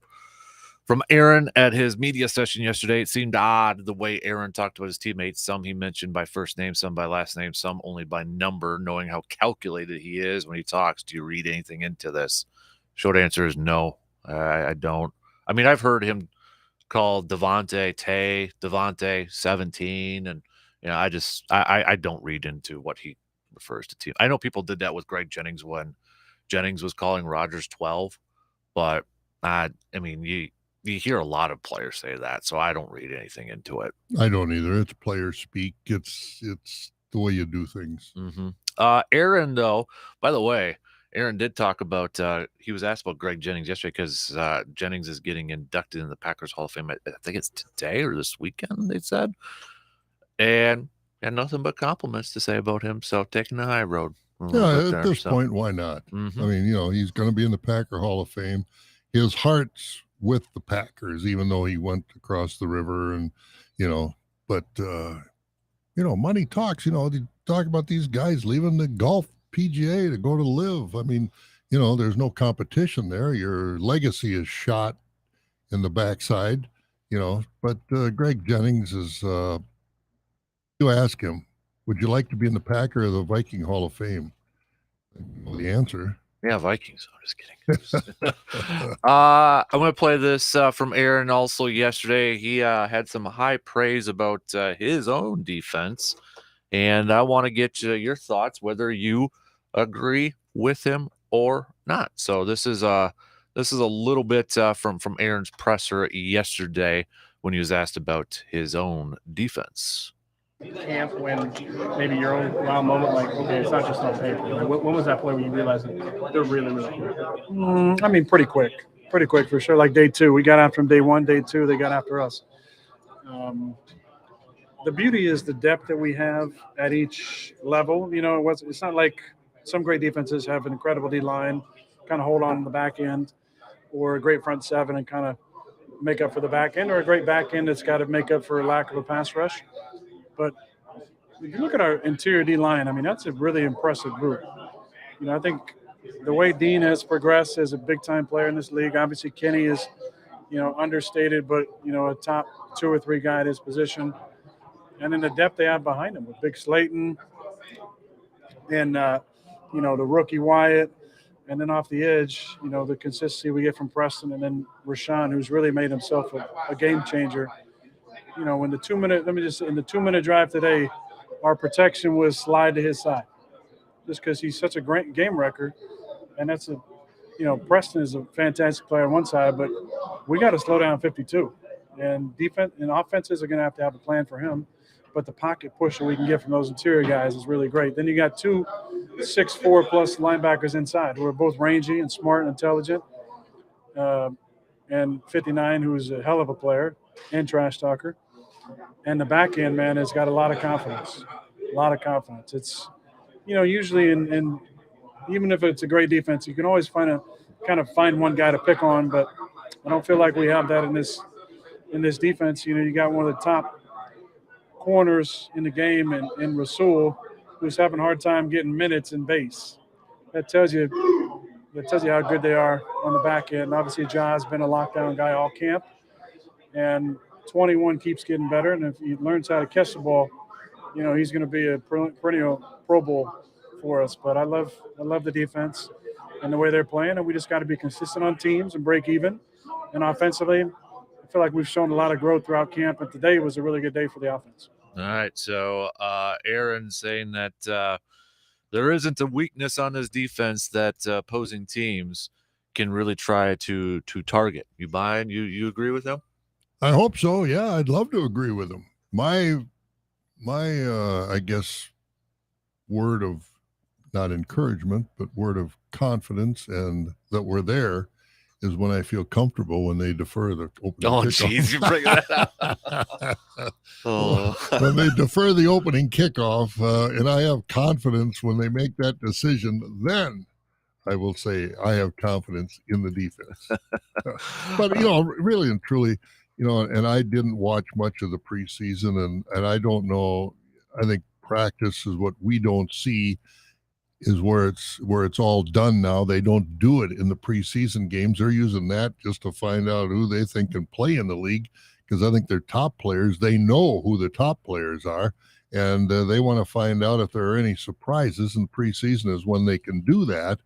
Aaron at his media session yesterday. It seemed odd the way Aaron talked about his teammates. Some he mentioned by first name, some by last name, some only by number, knowing how calculated he is when he talks. Do you read anything into this? Short answer is no. I don't. I mean, I've heard him call Devontae 17, and I don't read into what he refers to team. I know people did that with Greg Jennings when Jennings was calling Rodgers 12, but I mean, you hear a lot of players say that, so I don't read anything into it. I don't either. It's player speak. It's the way you do things. Mm-hmm. Aaron, though, by the way, Aaron did talk about, he was asked about Greg Jennings yesterday because Jennings is getting inducted in the Packers Hall of Fame. I think it's today or this weekend, they said. And had nothing but compliments to say about him, so taking the high road. At this point, why not? Mm-hmm. I mean, he's going to be in the Packer Hall of Fame. His heart's with the Packers, even though he went across the river and, but, money talks, they talk about these guys leaving the golf PGA to go to live. I mean, there's no competition there. Your legacy is shot in the backside, but Greg Jennings is, you ask him, would you like to be in the Packer or the Viking Hall of Fame? The answer. Yeah, Vikings. I'm just kidding. I'm going to play this from Aaron also yesterday. He had some high praise about his own defense, and I want to get your thoughts, whether you agree with him or not. So this is a little bit from Aaron's presser yesterday when he was asked about his own defense. Camp when maybe your own wow moment, like, okay, it's not just on paper. Like, when was that play when you realized that they're really, really good? I mean, pretty quick for sure. Like day 2, we got after them day 1, day 2, they got after us. The beauty is the depth that we have at each level. It's not like some great defenses have an incredible D line, kind of hold on the back end, or a great front seven and kind of make up for the back end, or a great back end that's got to make up for a lack of a pass rush. But if you look at our interior D-line, I mean, that's a really impressive group. I think the way Dean has progressed as a big-time player in this league, obviously Kenny is, understated, but, a top 2 or 3 guy at his position. And then the depth they have behind him with Big Slayton and, the rookie Wyatt. And then off the edge, the consistency we get from Preston and then Rashawn, who's really made himself a game changer. When the 2-minute drive today, our protection was slide to his side, just because he's such a great game record. And that's Preston is a fantastic player on one side, but we got to slow down 52. And defense and offenses are going to have a plan for him. but the pocket push that we can get from those interior guys is really great. Then you got 2 6'4" plus linebackers inside who are both rangy and smart and intelligent. And 59, who's a hell of a player and trash talker. And the back end, man, has got a lot of confidence. It's, usually in even if it's a great defense, you can always find one guy to pick on, but I don't feel like we have that in this defense. You got one of the top corners in the game in Rasul, who's having a hard time getting minutes in base. That tells you how good they are on the back end. Obviously, Ja's been a lockdown guy all camp, and 21 keeps getting better. And if he learns how to catch the ball, he's going to be a perennial Pro Bowl for us. But I love the defense and the way they're playing, and we just got to be consistent on teams and break even. And offensively, I feel like we've shown a lot of growth throughout camp, and today was a really good day for the offense. All right, so Aaron saying that there isn't a weakness on this defense that opposing teams can really try to target. You buy and you agree with him? I hope so. Yeah, I'd love to agree with him. My I guess word of not encouragement, but word of confidence and that we're there is when I feel comfortable when they defer the opening kickoff. Jeez, you bring that up. When they defer the opening kickoff, and I have confidence when they make that decision, then I will say I have confidence in the defense. But, really and truly, and I didn't watch much of the preseason, and I don't know. I think practice is what we don't see is where it's all done now. They don't do it in the preseason games. They're using that just to find out who they think can play in the league, because I think their top players, they know who the top players are, and they want to find out if there are any surprises in the preseason is when they can do that.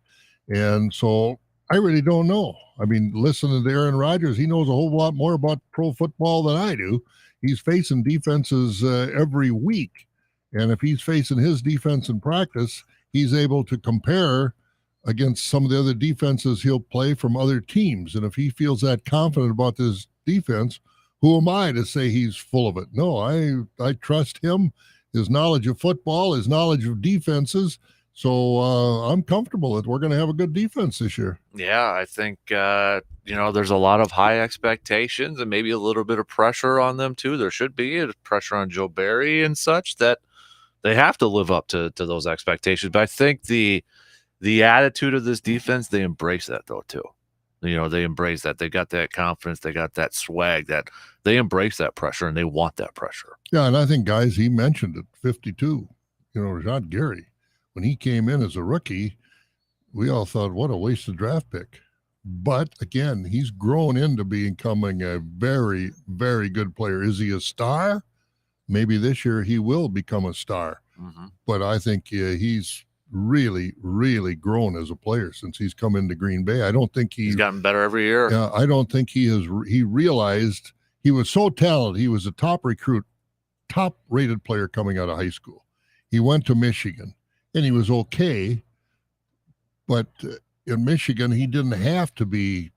And so I really don't know. I mean, listening to Aaron Rodgers, he knows a whole lot more about pro football than I do. He's facing defenses every week, and if he's facing his defense in practice, he's able to compare against some of the other defenses he'll play from other teams. And if he feels that confident about this defense, who am I to say he's full of it? No, I trust him, his knowledge of football, his knowledge of defenses. So I'm comfortable that we're going to have a good defense this year. Yeah, I think, there's a lot of high expectations and maybe a little bit of pressure on them too. There should be pressure on Joe Barry and such that they have to live up to those expectations. But I think the attitude of this defense, they embrace that though too. They embrace that. They got that confidence. They got that swag that they embrace that pressure and they want that pressure. Yeah, and I think, guys, he mentioned it, 52. Rashad Gary, when he came in as a rookie, we all thought, what a wasted draft pick. But again, he's grown into becoming a very, very good player. Is he a star? Maybe this year he will become a star. Mm-hmm. But I think he's really, really grown as a player since he's come into Green Bay. I don't think he's gotten better every year. Yeah, I don't think he realized he was so talented. He was a top recruit, top-rated player coming out of high school. He went to Michigan, and he was okay. But in Michigan, he didn't have to be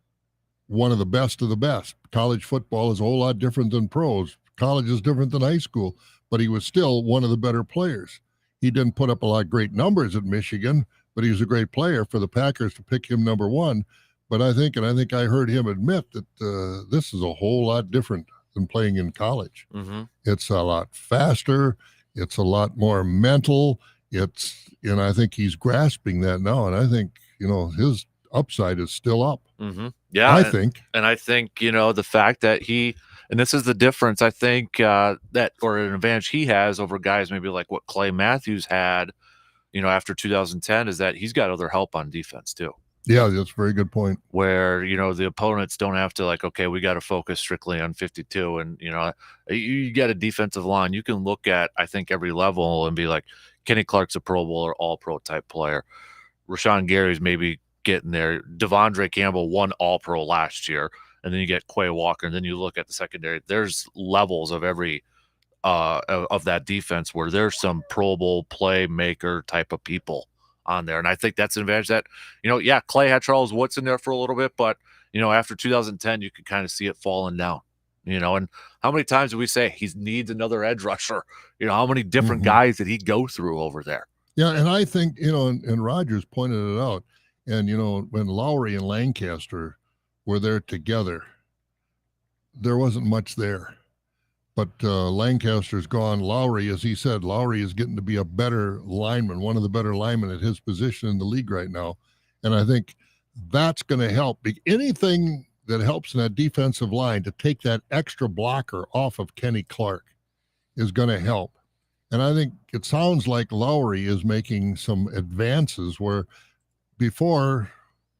one of the best. College football is a whole lot different than pros. College is different than high school, but he was still one of the better players. He didn't put up a lot of great numbers at Michigan, but he was a great player for the Packers to pick him number one. But I think I heard him admit that this is a whole lot different than playing in college. Mm-hmm. It's a lot faster. It's a lot more mental. And I think he's grasping that now. And I think, his upside is still up. Mm-hmm. Yeah. I think the fact that and this is the difference, I think, that or an advantage he has over guys maybe like what Clay Matthews had, after 2010, is that he's got other help on defense too. Yeah, that's a very good point. Where, the opponents don't have to okay, we got to focus strictly on 52. And, you get a defensive line, you can look at, I think, every level and be like, Kenny Clark's a Pro Bowl or all-pro type player. Rashawn Gary's maybe getting there. Devondre Campbell won all-pro last year. And then you get Quay Walker, and then you look at the secondary. There's levels of every of that defense where there's some Pro Bowl playmaker type of people on there. And I think that's an advantage that, Clay had Charles Woods in there for a little bit, but, after 2010, you could kind of see it falling down. And how many times do we say he needs another edge rusher? How many different guys did he go through over there? Yeah, and I think, and Rogers pointed it out, and, when Lowry and Lancaster were there together, there wasn't much there. But Lancaster's gone. Lowry, as he said, Lowry is getting to be a better lineman, one of the better linemen at his position in the league right now. And I think that's going to help. Anything that helps in that defensive line to take that extra blocker off of Kenny Clark is going to help. And I think it sounds like Lowry is making some advances where before,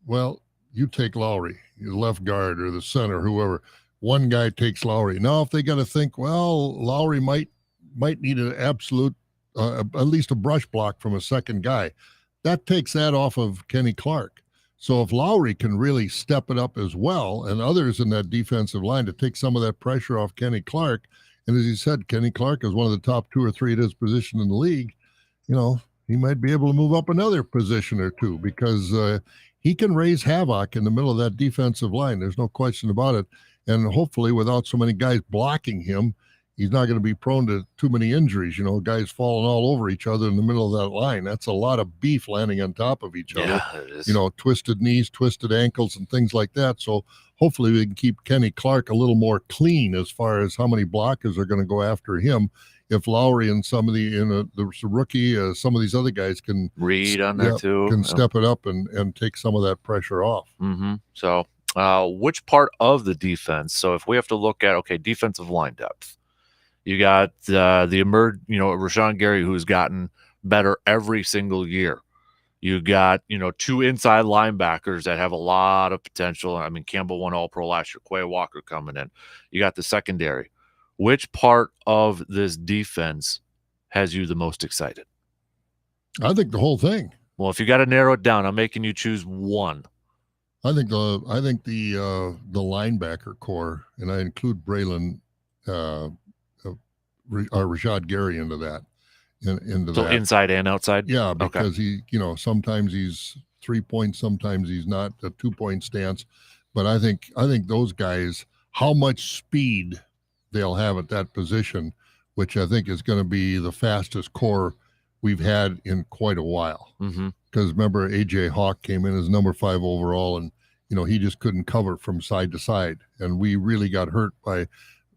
well, you take Lowry, your left guard or the center, whoever, one guy takes Lowry. Now, if they got to think, well, Lowry might need an absolute, at least a brush block from a second guy, that takes that off of Kenny Clark. So if Lowry can really step it up as well, and others in that defensive line to take some of that pressure off Kenny Clark, and as he said, Kenny Clark is one of the top 2 or 3 at his position in the league, he might be able to move up another position or two because he can raise havoc in the middle of that defensive line. There's no question about it. And hopefully without so many guys blocking him, he's not going to be prone to too many injuries, guys falling all over each other in the middle of that line. That's a lot of beef landing on top of each other, twisted knees, twisted ankles, and things like that. So hopefully we can keep Kenny Clark a little more clean as far as how many blockers are going to go after him. If Lowry and some of the rookie, some of these other guys can read on that too, can step it up and take some of that pressure off. So which part of the defense? So if we have to look at, defensive line depth, you got Rashawn Gary, who's gotten better every single year. You got, 2 inside linebackers that have a lot of potential. I mean, Campbell won All-Pro last year, Quay Walker coming in. You got the secondary. Which part of this defense has you the most excited? I think the whole thing. Well, if you got to narrow it down, I'm making you choose one. I think the linebacker core, and I include Braylon Rashad Gary into that. So inside and outside? Yeah, because he, sometimes he's 3 points, sometimes he's not, a 2-point stance. But I think those guys, how much speed they'll have at that position, which I think is going to be the fastest core we've had in quite a while. Because remember, A.J. Hawk came in as number 5 overall, and, he just couldn't cover from side to side. And we really got hurt by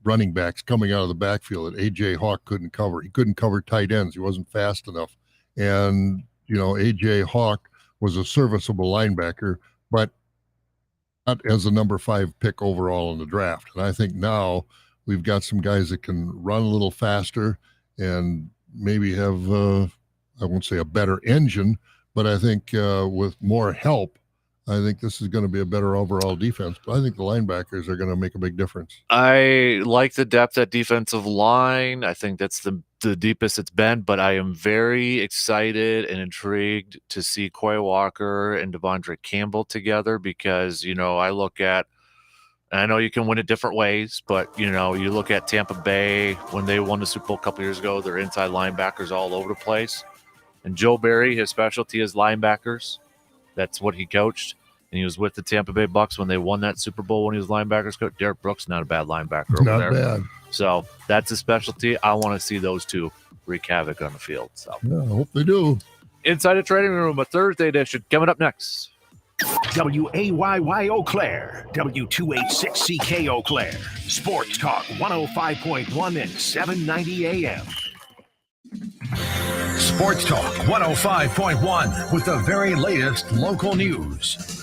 running backs coming out of the backfield that A.J. Hawk couldn't cover. He couldn't cover tight ends. He wasn't fast enough. And, A.J. Hawk was a serviceable linebacker, but not as a number 5 pick overall in the draft. And I think now we've got some guys that can run a little faster and maybe have, I won't say a better engine, but I think with more help, I think this is going to be a better overall defense. But I think the linebackers are going to make a big difference. I like the depth at defensive line. I think that's the deepest it's been, but I am very excited and intrigued to see Quay Walker and Devondre Campbell together because, I look at, and I know you can win it different ways, but, you look at Tampa Bay when they won the Super Bowl a couple years ago, their inside linebackers all over the place. And Joe Barry, his specialty is linebackers. That's what he coached. And he was with the Tampa Bay Bucks when they won that Super Bowl when he was linebackers coach. Derek Brooks, not a bad linebacker over there. Not bad. So that's his specialty. I want to see those two wreak havoc on the field. So yeah, I hope they do. Inside the Trading Room, a Thursday edition coming up next. WAYY Eau Claire, W286CK Eau Claire, Sports Talk 105.1 and 790 AM. Sports Talk 105.1 with the very latest local news.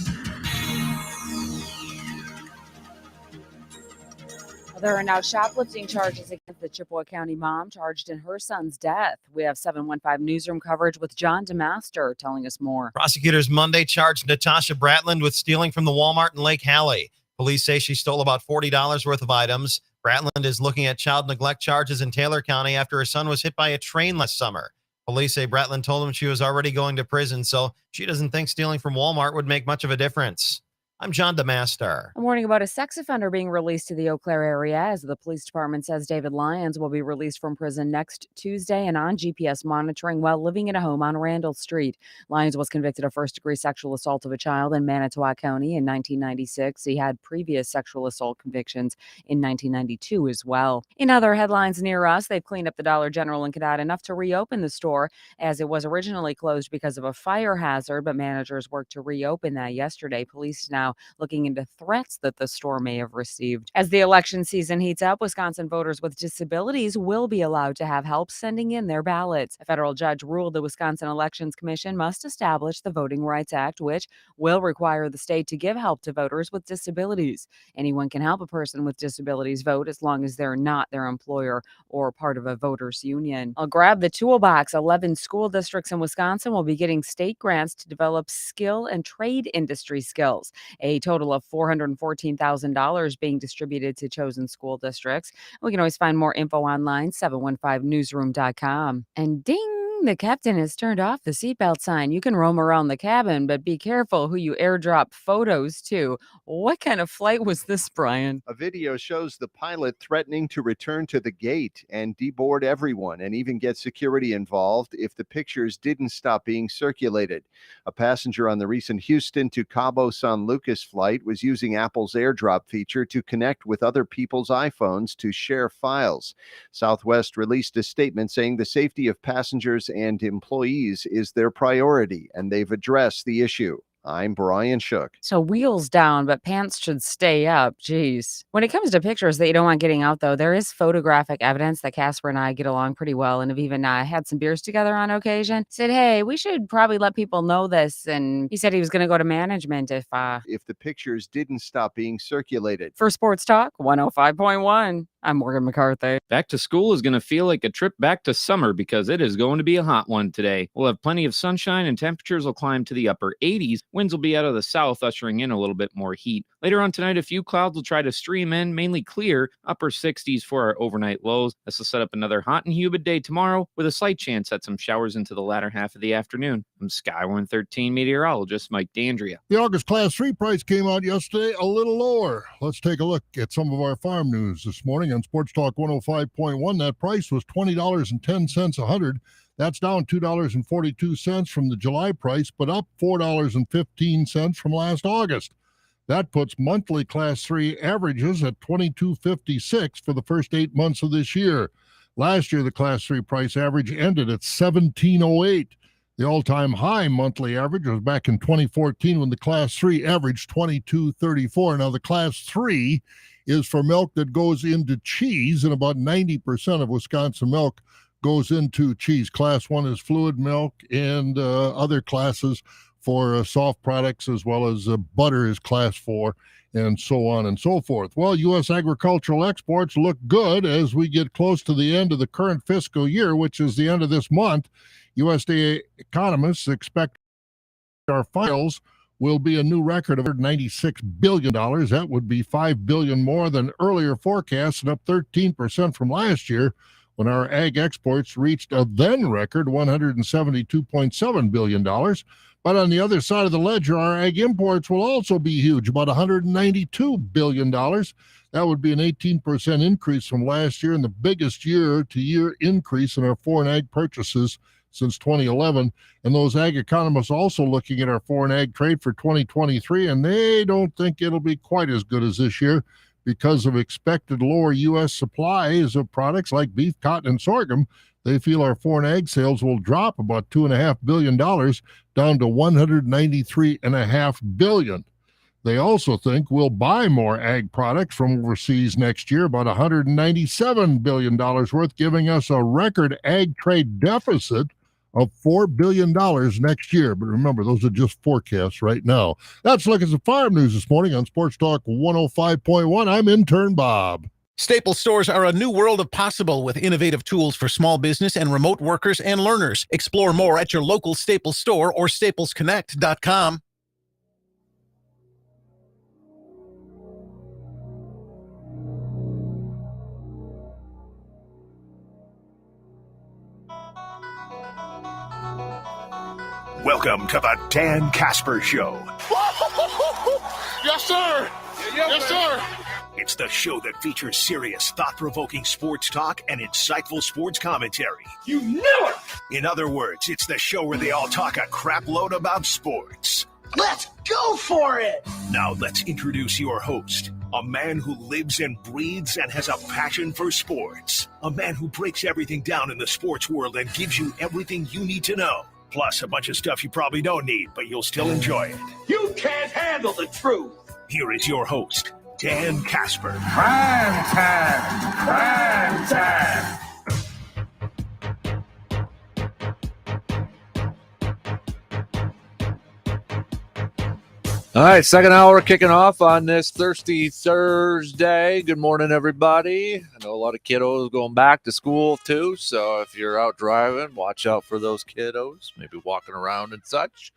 There are now shoplifting charges against the Chippewa County mom charged in her son's death. We have 715 newsroom coverage with John DeMaster telling us more. Prosecutors Monday charged Natasha Bratland with stealing from the Walmart in Lake Hallie. Police say she stole about $40 worth of items. Bratland is looking at child neglect charges in Taylor County after her son was hit by a train last summer. Police say Bratland told him she was already going to prison, so she doesn't think stealing from Walmart would make much of a difference. I'm John DeMaster. A warning about a sex offender being released to the Eau Claire area as the police department says David Lyons will be released from prison next Tuesday and on GPS monitoring while living in a home on Randall Street. Lyons was convicted of first-degree sexual assault of a child in Manitowoc County in 1996. He had previous sexual assault convictions in 1992 as well. In other headlines near us, they've cleaned up the Dollar General in Cadott enough to reopen the store as it was originally closed because of a fire hazard, but managers worked to reopen that yesterday. Police now looking into threats that the store may have received. As the election season heats up, Wisconsin voters with disabilities will be allowed to have help sending in their ballots. A federal judge ruled the Wisconsin Elections Commission must establish the Voting Rights Act, which will require the state to give help to voters with disabilities. Anyone can help a person with disabilities vote as long as they're not their employer or part of a voters union. I'll grab the toolbox. 11 school districts in Wisconsin will be getting state grants to develop skill and trade industry skills. A total of $414,000 being distributed to chosen school districts. We can always find more info online, 715newsroom.com. And ding! The captain has turned off the seatbelt sign. You can roam around the cabin, but be careful who you airdrop photos to. What kind of flight was this, Brian? A video shows the pilot threatening to return to the gate and deboard everyone and even get security involved if the pictures didn't stop being circulated. A passenger on the recent Houston to Cabo San Lucas flight was using Apple's AirDrop feature to connect with other people's iPhones to share files. Southwest released a statement saying the safety of passengers and employees is their priority, and they've addressed the issue. I'm Brian Shook. So wheels down, but pants should stay up. Jeez. When it comes to pictures that you don't want getting out, though, there is photographic evidence that Casper and I get along pretty well and have even had some beers together on occasion. Said, hey, we should probably let people know this. And he said he was going to go to management if the pictures didn't stop being circulated. For Sports Talk 105.1. I'm Morgan McCarthy. Back to school is going to feel like a trip back to summer because it is going to be a hot one today. We'll have plenty of sunshine and temperatures will climb to the upper 80s. Winds will be out of the south, ushering in a little bit more heat. Later on tonight, a few clouds will try to stream in, mainly clear, upper 60s for our overnight lows. This will set up another hot and humid day tomorrow with a slight chance at some showers into the latter half of the afternoon. I'm Sky 113 meteorologist Mike D'Andrea. The August Class 3 price came out yesterday a little lower. Let's take a look at some of our farm news this morning on Sports Talk 105.1. That price was $20.10 a hundred. That's down $2.42 from the July price, but up $4.15 from last August. That puts monthly Class 3 averages at $22.56 for the first 8 months of this year. Last year, the Class 3 price average ended at $17.08. The all-time high monthly average was back in 2014 when the Class 3 averaged $22.34. Now, the Class 3 is for milk that goes into cheese, and about 90% of Wisconsin milk goes into cheese. Class 1 is fluid milk, and other classes for soft products, as well as butter is Class 4, and so on and so forth. Well, U.S. agricultural exports look good as we get close to the end of the current fiscal year, which is the end of this month. USDA economists expect our files will be a new record of $96 billion. That would be $5 billion more than earlier forecasts and up 13% from last year when our ag exports reached a then record $172.7 billion. But on the other side of the ledger, our ag imports will also be huge, about $192 billion. That would be an 18% increase from last year and the biggest year-to-year increase in our foreign ag purchases since 2011. And those ag economists also looking at our foreign ag trade for 2023, and they don't think it'll be quite as good as this year because of expected lower U.S. supplies of products like beef, cotton, and sorghum. They feel our foreign ag sales will drop about $2.5 billion down to $193.5 billion. They also think we'll buy more ag products from overseas next year, about $197 billion worth, giving us a record ag trade deficit of $4 billion next year. But remember, those are just forecasts right now. That's a look at the farm news this morning on Sports Talk 105.1. I'm intern Bob. Staples stores are a new world of possible with innovative tools for small business and remote workers and learners. Explore more at your local Staples store or staplesconnect.com. Welcome to the Dan Kasper Show. Yes, sir. Yes, sir. It's the show that features serious, thought-provoking sports talk and insightful sports commentary. You knew it. In other words, it's the show where they all talk a crap load about sports. Let's go for it. Now let's introduce your host, a man who lives and breathes and has a passion for sports. A man who breaks everything down in the sports world and gives you everything you need to know. Plus a bunch of stuff you probably don't need, but you'll still enjoy it. You can't handle the truth. Here is your host, Dan Kasper. Prime time. Prime time. All right, second hour kicking off on this thirsty Thursday. Good morning, everybody. I know a lot of kiddos going back to school, too, so if you're out driving, watch out for those kiddos, maybe walking around and such.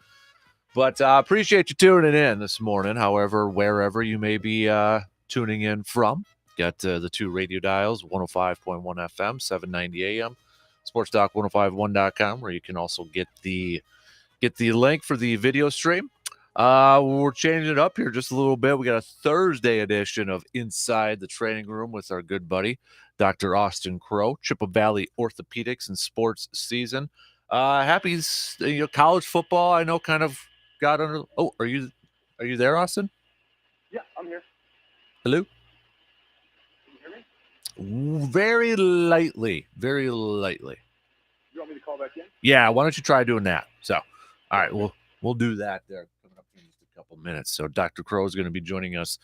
But I appreciate you tuning in this morning, however, wherever you may be tuning in from. Got the two radio dials, 105.1 FM, 790 AM, sportstalk1051.com, where you can also get the link for the video stream. We're changing it up here just a little bit. We got a Thursday edition of Inside the Training Room with our good buddy, Dr. Austin Crow, Chippewa Valley Orthopedics and Sports Season. Happy college football. I know kind of got under. Oh, are you there, Austin? Yeah, I'm here. Hello. Can you hear me? Very lightly. Very lightly. You want me to call back in? Yeah. Why don't you try doing that? So, all right, we'll do that there. Minutes. So Dr. Crow is going to be joining us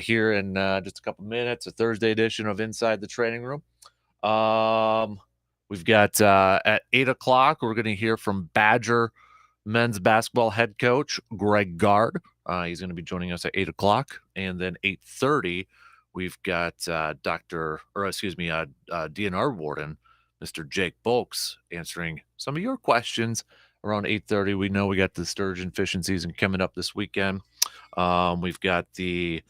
here in just a couple minutes, a Thursday edition of Inside the Training Room. We've got at 8 o'clock, we're going to hear from Badger men's basketball head coach Greg Gard. He's going to be joining us at 8 o'clock. And then 8:30, we've got DNR warden, Mr. Jake Bolks, answering some of your questions. Around 8:30, we know we got the sturgeon fishing season coming up this weekend. We've got the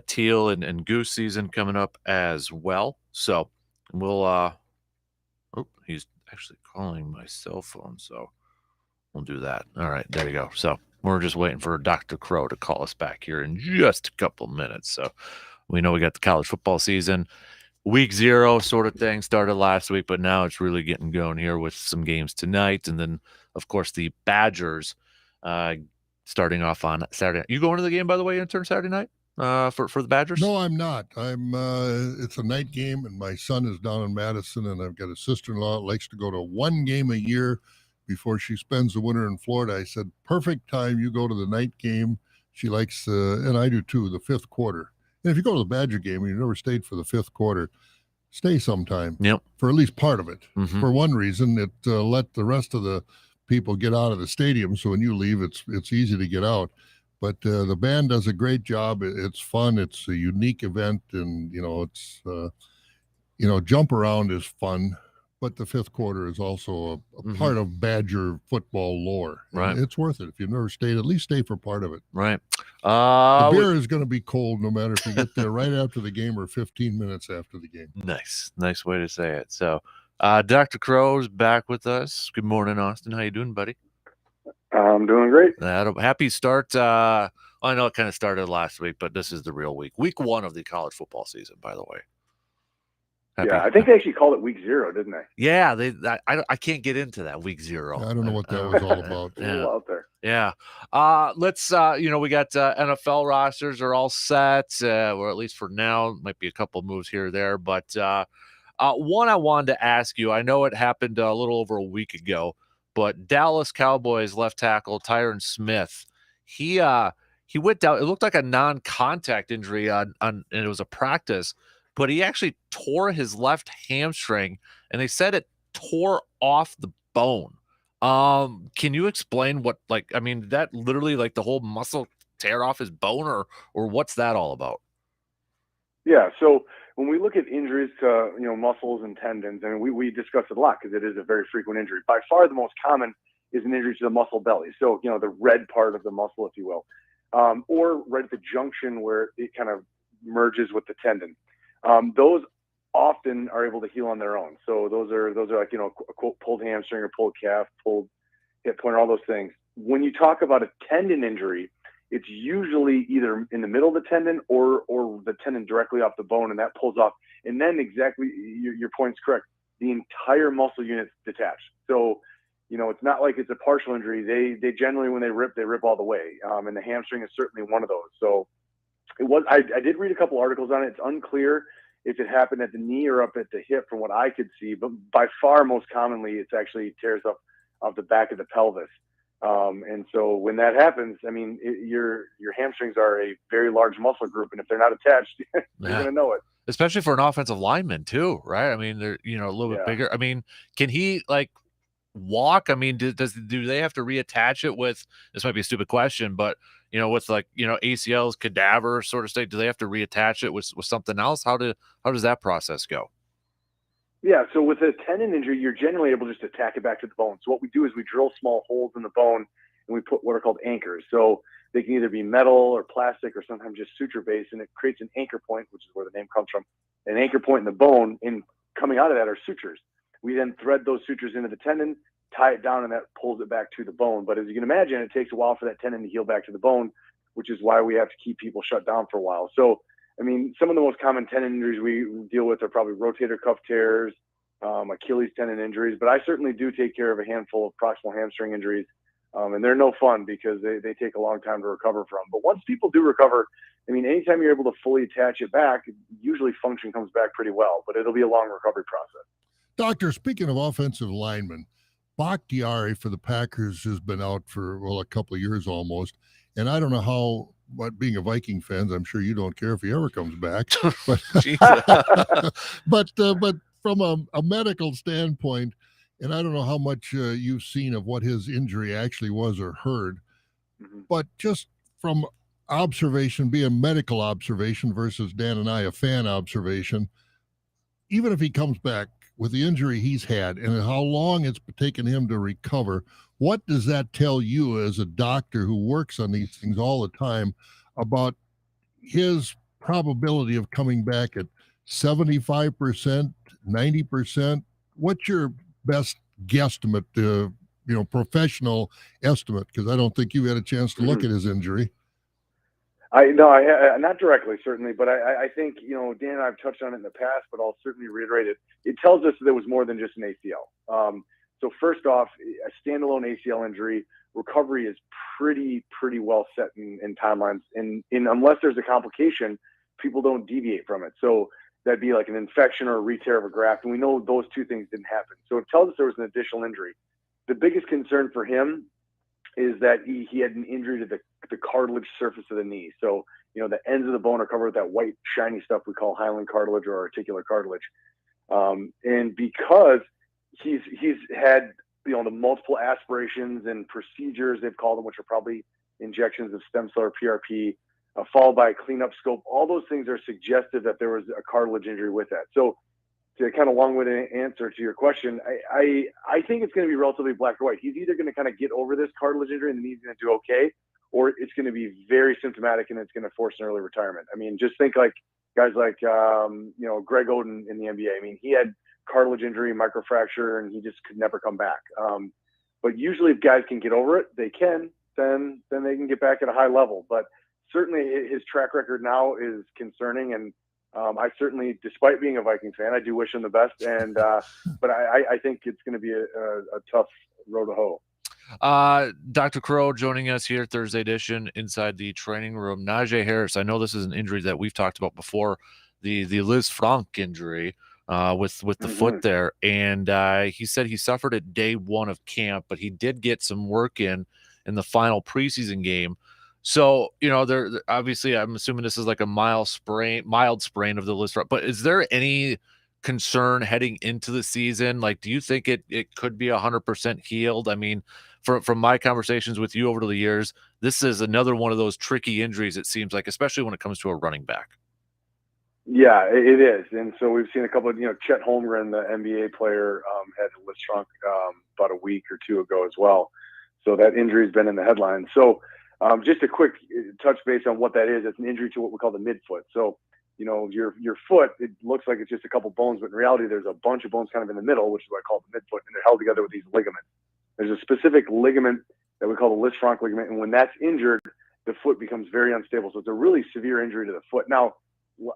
teal and goose season coming up as well. So we'll he's actually calling my cell phone, so we'll do that. All right, there you go. So we're just waiting for Dr. Crow to call us back here in just a couple minutes. So we know we got the college football season. Week 0 sort of thing started last week, but now it's really getting going here with some games tonight. And then, of course, the Badgers starting off on Saturday. You going to the game, by the way, intern, Saturday night for the Badgers? No, I'm not. It's a night game, and my son is down in Madison, and I've got a sister-in-law that likes to go to one game a year before she spends the winter in Florida. I said, perfect time. You go to the night game. She likes, and I do too, the fifth quarter. And if you go to the Badger game and you've never stayed for the fifth quarter, stay sometime. Yep. For at least part of it. Mm-hmm. For one reason, it let the rest of the people get out of the stadium, so when you leave, it's easy to get out. But the band does a great job. It's fun. It's a unique event, and it's jump around is fun. But the fifth quarter is also a part of Badger football lore. Right. And it's worth it. If you've never stayed, at least stay for part of it. Right. The beer is going to be cold no matter if you get there right after the game or 15 minutes after the game. Nice way to say it. So Dr. Crow's back with us. Good morning, Austin. How you doing, buddy? I'm doing great. Happy start. I know it kind of started last week, but this is the real week. Week 1 of the college football season, by the way. Yeah, I think they actually called it week 0, didn't they? Yeah, I can't get into that week 0. I don't know what that was all about. Yeah. Out there. Yeah. Let's we got NFL rosters are all set, or at least for now. Might be a couple moves here or there, but one I wanted to ask you. I know it happened a little over a week ago, but Dallas Cowboys left tackle Tyron Smith, he went down. It looked like a non-contact injury and it was a practice. But he actually tore his left hamstring, and they said it tore off the bone. Can you explain that literally like the whole muscle tear off his bone, or what's that all about? Yeah. So when we look at injuries to, muscles and tendons, I mean, we discuss it a lot because it is a very frequent injury. By far the most common is an injury to the muscle belly. So, the red part of the muscle, if you will, or right at the junction where it kind of merges with the tendon. Those often are able to heal on their own. So those are like, a pulled hamstring or pulled calf, pulled hip pointer, all those things. When you talk about a tendon injury, it's usually either in the middle of the tendon or the tendon directly off the bone, and that pulls off. And then exactly, your point's correct. The entire muscle unit's detached. So, it's not like it's a partial injury. They generally, when they rip all the way. And the hamstring is certainly one of those. So I did read a couple articles on it. It's unclear if it happened at the knee or up at the hip from what I could see, but by far most commonly it's actually tears up of the back of the pelvis. And so when that happens, I mean, your hamstrings are a very large muscle group, and if they're not attached, you're going to know it. Especially for an offensive lineman too, right? I mean, they're a little bit bigger. I mean, can he walk? I mean, do they have to reattach it with? This might be a stupid question, but with ACLs, cadaver sort of state, do they have to reattach it with something else? How does that process go? Yeah, so with a tendon injury, you're generally able just to tack it back to the bone. So what we do is we drill small holes in the bone, and we put what are called anchors. So they can either be metal or plastic or sometimes just suture-based, and it creates an anchor point, which is where the name comes from. An anchor point in the bone, and coming out of that are sutures. We then thread those sutures into the tendon, tie it down, and that pulls it back to the bone. But as you can imagine, it takes a while for that tendon to heal back to the bone, which is why we have to keep people shut down for a while. So, I mean, some of the most common tendon injuries we deal with are probably rotator cuff tears, Achilles tendon injuries, but I certainly do take care of a handful of proximal hamstring injuries, and they're no fun because they take a long time to recover from. But once people do recover, I mean, anytime you're able to fully attach it back, usually function comes back pretty well, but it'll be a long recovery process. Doctor, speaking of offensive linemen, Bakhtiari for the Packers has been out for, a couple of years almost, and I don't know how, but being a Viking fan, I'm sure you don't care if he ever comes back. But, but from a medical standpoint, and I don't know how much you've seen of what his injury actually was or heard, but just from observation, being medical observation versus Dan and I, a fan observation, even if he comes back with the injury he's had and how long it's taken him to recover, what does that tell you as a doctor who works on these things all the time about his probability of coming back at 75%, 90%? What's your best guesstimate, professional estimate? Because I don't think you had a chance to look at his injury. Not directly, certainly, but I think, Dan and I have touched on it in the past, but I'll certainly reiterate it. It tells us that there was more than just an ACL. So first off, a standalone ACL injury recovery is pretty well set in timelines. And unless there's a complication, people don't deviate from it. So that'd be like an infection or a re-tear of a graft. And we know those two things didn't happen. So it tells us there was an additional injury. The biggest concern for him is that he had an injury to the cartilage surface of the knee. So, the ends of the bone are covered with that white, shiny stuff we call hyaline cartilage or articular cartilage. And because he's had, the multiple aspirations and procedures, they've called them, which are probably injections of stem cell or PRP, followed by a cleanup scope, all those things are suggestive that there was a cartilage injury with that. So, to kind of long-winded answer to your question, I think it's going to be relatively black or white. He's either going to kind of get over this cartilage injury and then he's going to do okay, or it's going to be very symptomatic and it's going to force an early retirement. I mean, just think like guys like, Greg Oden in the NBA. I mean, he had cartilage injury, microfracture, and he just could never come back. But usually if guys can get over it, they can, then they can get back at a high level. But certainly his track record now is concerning, and I certainly, despite being a Viking fan, I do wish him the best. And but I think it's going to be a tough road to hoe. Dr. Crow joining us here, Thursday edition, inside the training room. Najee Harris, I know this is an injury that we've talked about before, the Liz Frank injury with the foot there. And he said he suffered it day one of camp, but he did get some work in the final preseason game. So, there obviously, I'm assuming this is like a mild sprain of the Liz Frank, but is there any concern heading into the season? Like, do you think it could be 100% healed? I mean, from my conversations with you over the years, this is another one of those tricky injuries, it seems like, especially when it comes to a running back. Yeah, it is. And so we've seen a couple of, Chet Holmgren, the NBA player, had a Liz Frank about a week or two ago as well. So that injury has been in the headlines. So just a quick touch base on what that is. It's an injury to what we call the midfoot. So, your foot, it looks like it's just a couple bones, but in reality, there's a bunch of bones kind of in the middle, which is what I call the midfoot, and they're held together with these ligaments. There's a specific ligament that we call the Lisfranc ligament, and when that's injured, the foot becomes very unstable. So it's a really severe injury to the foot. Now,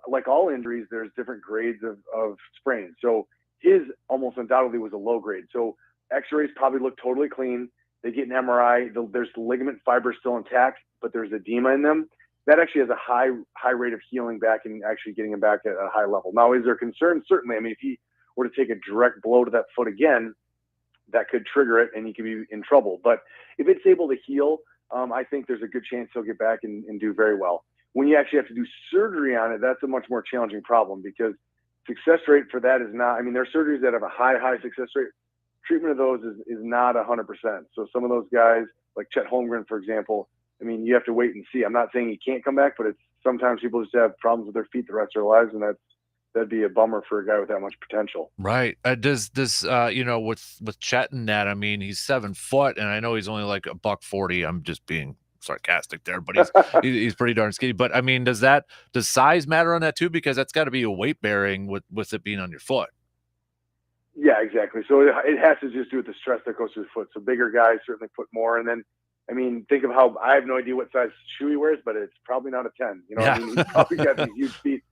like all injuries, there's different grades of sprain. So his almost undoubtedly was a low grade. So X-rays probably look totally clean. They get an MRI. There's the ligament fiber still intact, but there's edema in them. That actually has a high rate of healing back and actually getting him back at a high level. Now, is there concern? Certainly. I mean, if he were to take a direct blow to that foot again, that could trigger it and he could be in trouble. But if it's able to heal, I think there's a good chance he'll get back and do very well. When you actually have to do surgery on it, that's a much more challenging problem because success rate for that is not, I mean, there are surgeries that have a high success rate. Treatment of those is not 100%. So some of those guys, like Chet Holmgren, for example, I mean, you have to wait and see. I'm not saying he can't come back, but it's sometimes people just have problems with their feet the rest of their lives, and that'd be a bummer for a guy with that much potential. Right. Does this with Chet and that, I mean, he's 7 foot and I know he's only like $140. I'm just being sarcastic there, but he's pretty darn skinny. But I mean, does size matter on that too? Because that's got to be a weight bearing with it being on your foot. Yeah, exactly. So it has to just do with the stress that goes through the foot. So bigger guys certainly put more. And then, I mean, think of how I have no idea what size shoe he wears, but it's probably not a 10. You know, yeah. I mean, he's probably got these huge feet.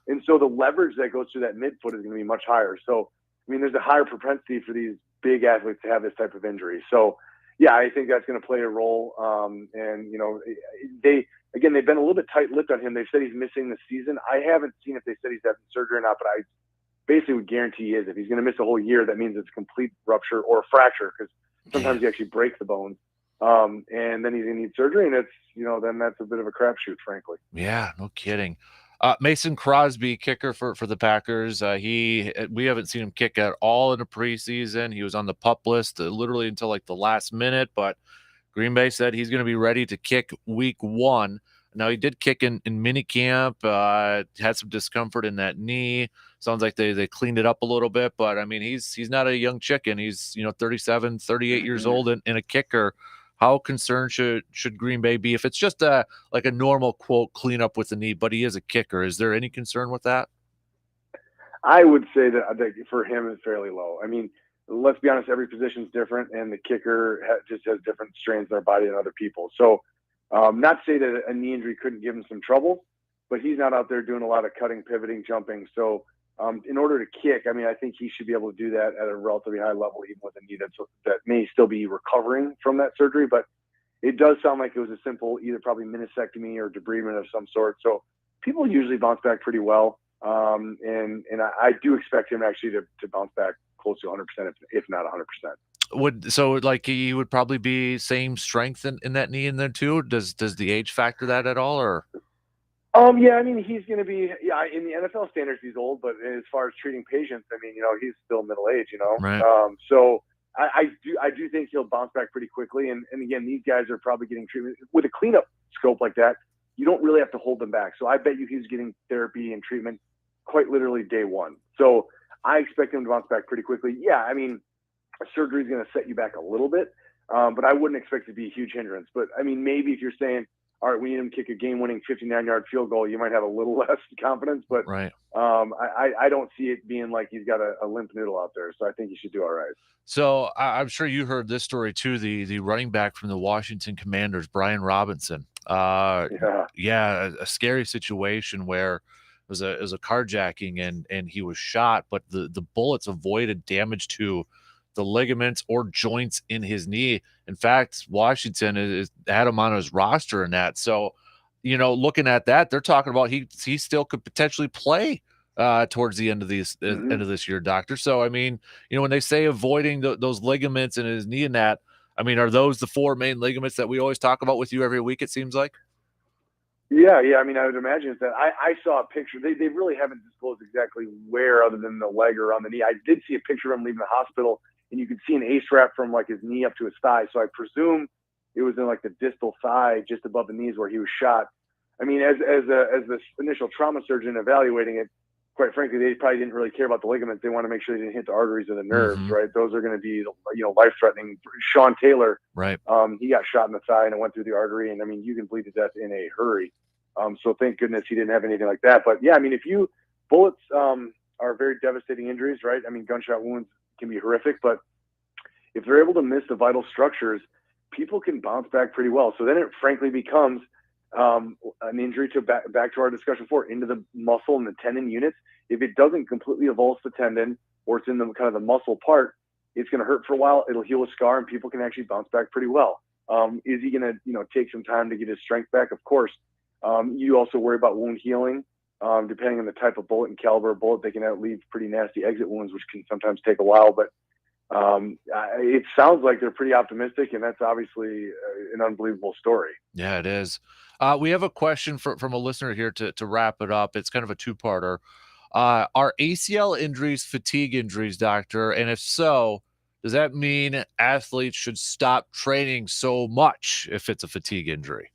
And so the leverage that goes through that midfoot is going to be much higher. So, I mean, there's a higher propensity for these big athletes to have this type of injury. So, yeah, I think that's going to play a role. And, you know, they've been a little bit tight-lipped on him. They've said he's missing the season. I haven't seen if they said he's having surgery or not, but I basically would guarantee he is. If he's going to miss a whole year, that means it's a complete rupture or a fracture because sometimes you actually break the bones. And then he's going to need surgery, and it's, you know, then that's a bit of a crapshoot, frankly. Yeah, no kidding. Mason Crosby, kicker for the Packers. We haven't seen him kick at all in the preseason. He was on the PUP list literally until like the last minute, but Green Bay said he's going to be ready to kick week 1. Now, he did kick in minicamp, had some discomfort in that knee. Sounds like they cleaned it up a little bit, but I mean, he's not a young chicken. He's, 37, 38 years old and a kicker. How concerned should Green Bay be if it's just like a normal, quote, cleanup with the knee, but he is a kicker? Is there any concern with that? I would say that for him it's fairly low. I mean, let's be honest, every position is different, and the kicker just has different strains in their body than other people. So not to say that a knee injury couldn't give him some trouble, but he's not out there doing a lot of cutting, pivoting, jumping. So in order to kick, I mean, I think he should be able to do that at a relatively high level, even with a knee that may still be recovering from that surgery. But it does sound like it was a simple, either probably meniscectomy or debridement of some sort. So people usually bounce back pretty well. And I do expect him actually to bounce back close to 100%, if not 100%. He would probably be same strength in that knee in there too. Does the age factor that at all, or? Yeah, I mean, he's going to be, in the NFL standards, he's old, but as far as treating patients, I mean, he's still middle-aged, Right. So I do think he'll bounce back pretty quickly. And again, these guys are probably getting treatment with a cleanup scope like that. You don't really have to hold them back. So I bet you he's getting therapy and treatment quite literally day one. So I expect him to bounce back pretty quickly. Yeah, I mean, a surgery is going to set you back a little bit, but I wouldn't expect it to be a huge hindrance. But I mean, maybe if you're saying, all right, we need him to kick a game-winning 59-yard field goal, you might have a little less confidence. But right. I don't see it being like he's got a limp noodle out there. So I think he should do all right. So I'm sure you heard this story too. The running back from the Washington Commanders, Brian Robinson. Yeah, a scary situation where it was a carjacking and he was shot, but the bullets avoided damage to the ligaments or joints in his knee. In fact, Washington had him on his roster in that. So, looking at that, they're talking about he still could potentially play towards the end of end of this year, doctor. So, I mean, when they say avoiding those ligaments in his knee and that, I mean, are those the 4 main ligaments that we always talk about with you every week, it seems like? Yeah. I mean, I would imagine that. I saw a picture. They really haven't disclosed exactly where other than the leg or on the knee. I did see a picture of him leaving the hospital, and you could see an ace wrap from like his knee up to his thigh. So I presume it was in like the distal thigh, just above the knees where he was shot. I mean, as the initial trauma surgeon evaluating it, quite frankly, they probably didn't really care about the ligaments. They want to make sure they didn't hit the arteries or the nerves, right? Those are going to be, life-threatening. Sean Taylor, right? He got shot in the thigh and it went through the artery, and I mean, you can bleed to death in a hurry. So thank goodness he didn't have anything like that. But yeah, I mean, bullets are very devastating injuries, right? I mean, gunshot wounds can be horrific, but if they're able to miss the vital structures, people can bounce back pretty well. So then it frankly becomes an injury to back to our discussion before, into the muscle and the tendon units. If it doesn't completely avulse the tendon, or it's in the kind of the muscle part, it's going to hurt for a while. It'll heal a scar, and people can actually bounce back pretty well. Is he going to, take some time to get his strength back? Of course. You also worry about wound healing. Depending on the type of bullet and caliber of bullet, they can leave pretty nasty exit wounds, which can sometimes take a while. But it sounds like they're pretty optimistic, and that's obviously an unbelievable story. Yeah, it is. We have a question from a listener here to wrap it up. It's kind of a two-parter. Are ACL injuries fatigue injuries, doctor? And if so, does that mean athletes should stop training so much if it's a fatigue injury?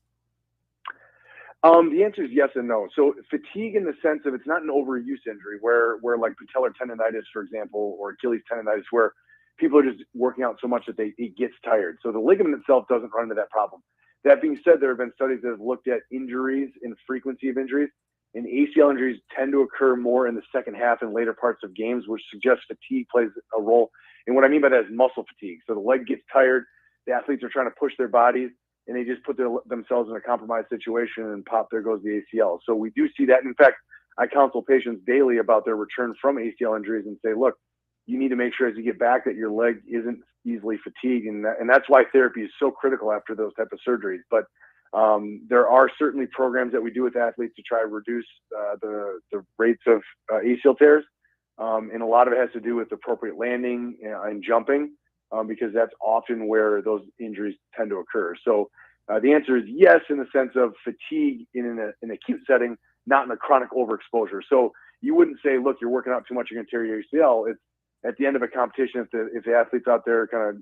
The answer is yes and no. So fatigue, in the sense of, it's not an overuse injury where like patellar tendonitis, for example, or Achilles tendonitis, where people are just working out so much that it gets tired. So the ligament itself doesn't run into that problem. That being said, there have been studies that have looked at injuries and frequency of injuries, and ACL injuries tend to occur more in the second half and later parts of games, which suggests fatigue plays a role. And what I mean by that is muscle fatigue. So the leg gets tired, the athletes are trying to push their bodies, and they just put themselves in a compromised situation, and pop, there goes the ACL. So we do see that. In fact, I counsel patients daily about their return from ACL injuries and say, look, you need to make sure as you get back that your leg isn't easily fatigued. And that's why therapy is so critical after those type of surgeries. But there are certainly programs that we do with athletes to try to reduce the rates of ACL tears. And a lot of it has to do with appropriate landing and jumping, because that's often where those injuries tend to occur. So the answer is yes, in the sense of fatigue in an acute setting, not in a chronic overexposure. So you wouldn't say, look, you're working out too much, you're going to tear your ACL. It's at the end of a competition, if the athlete's out there kind of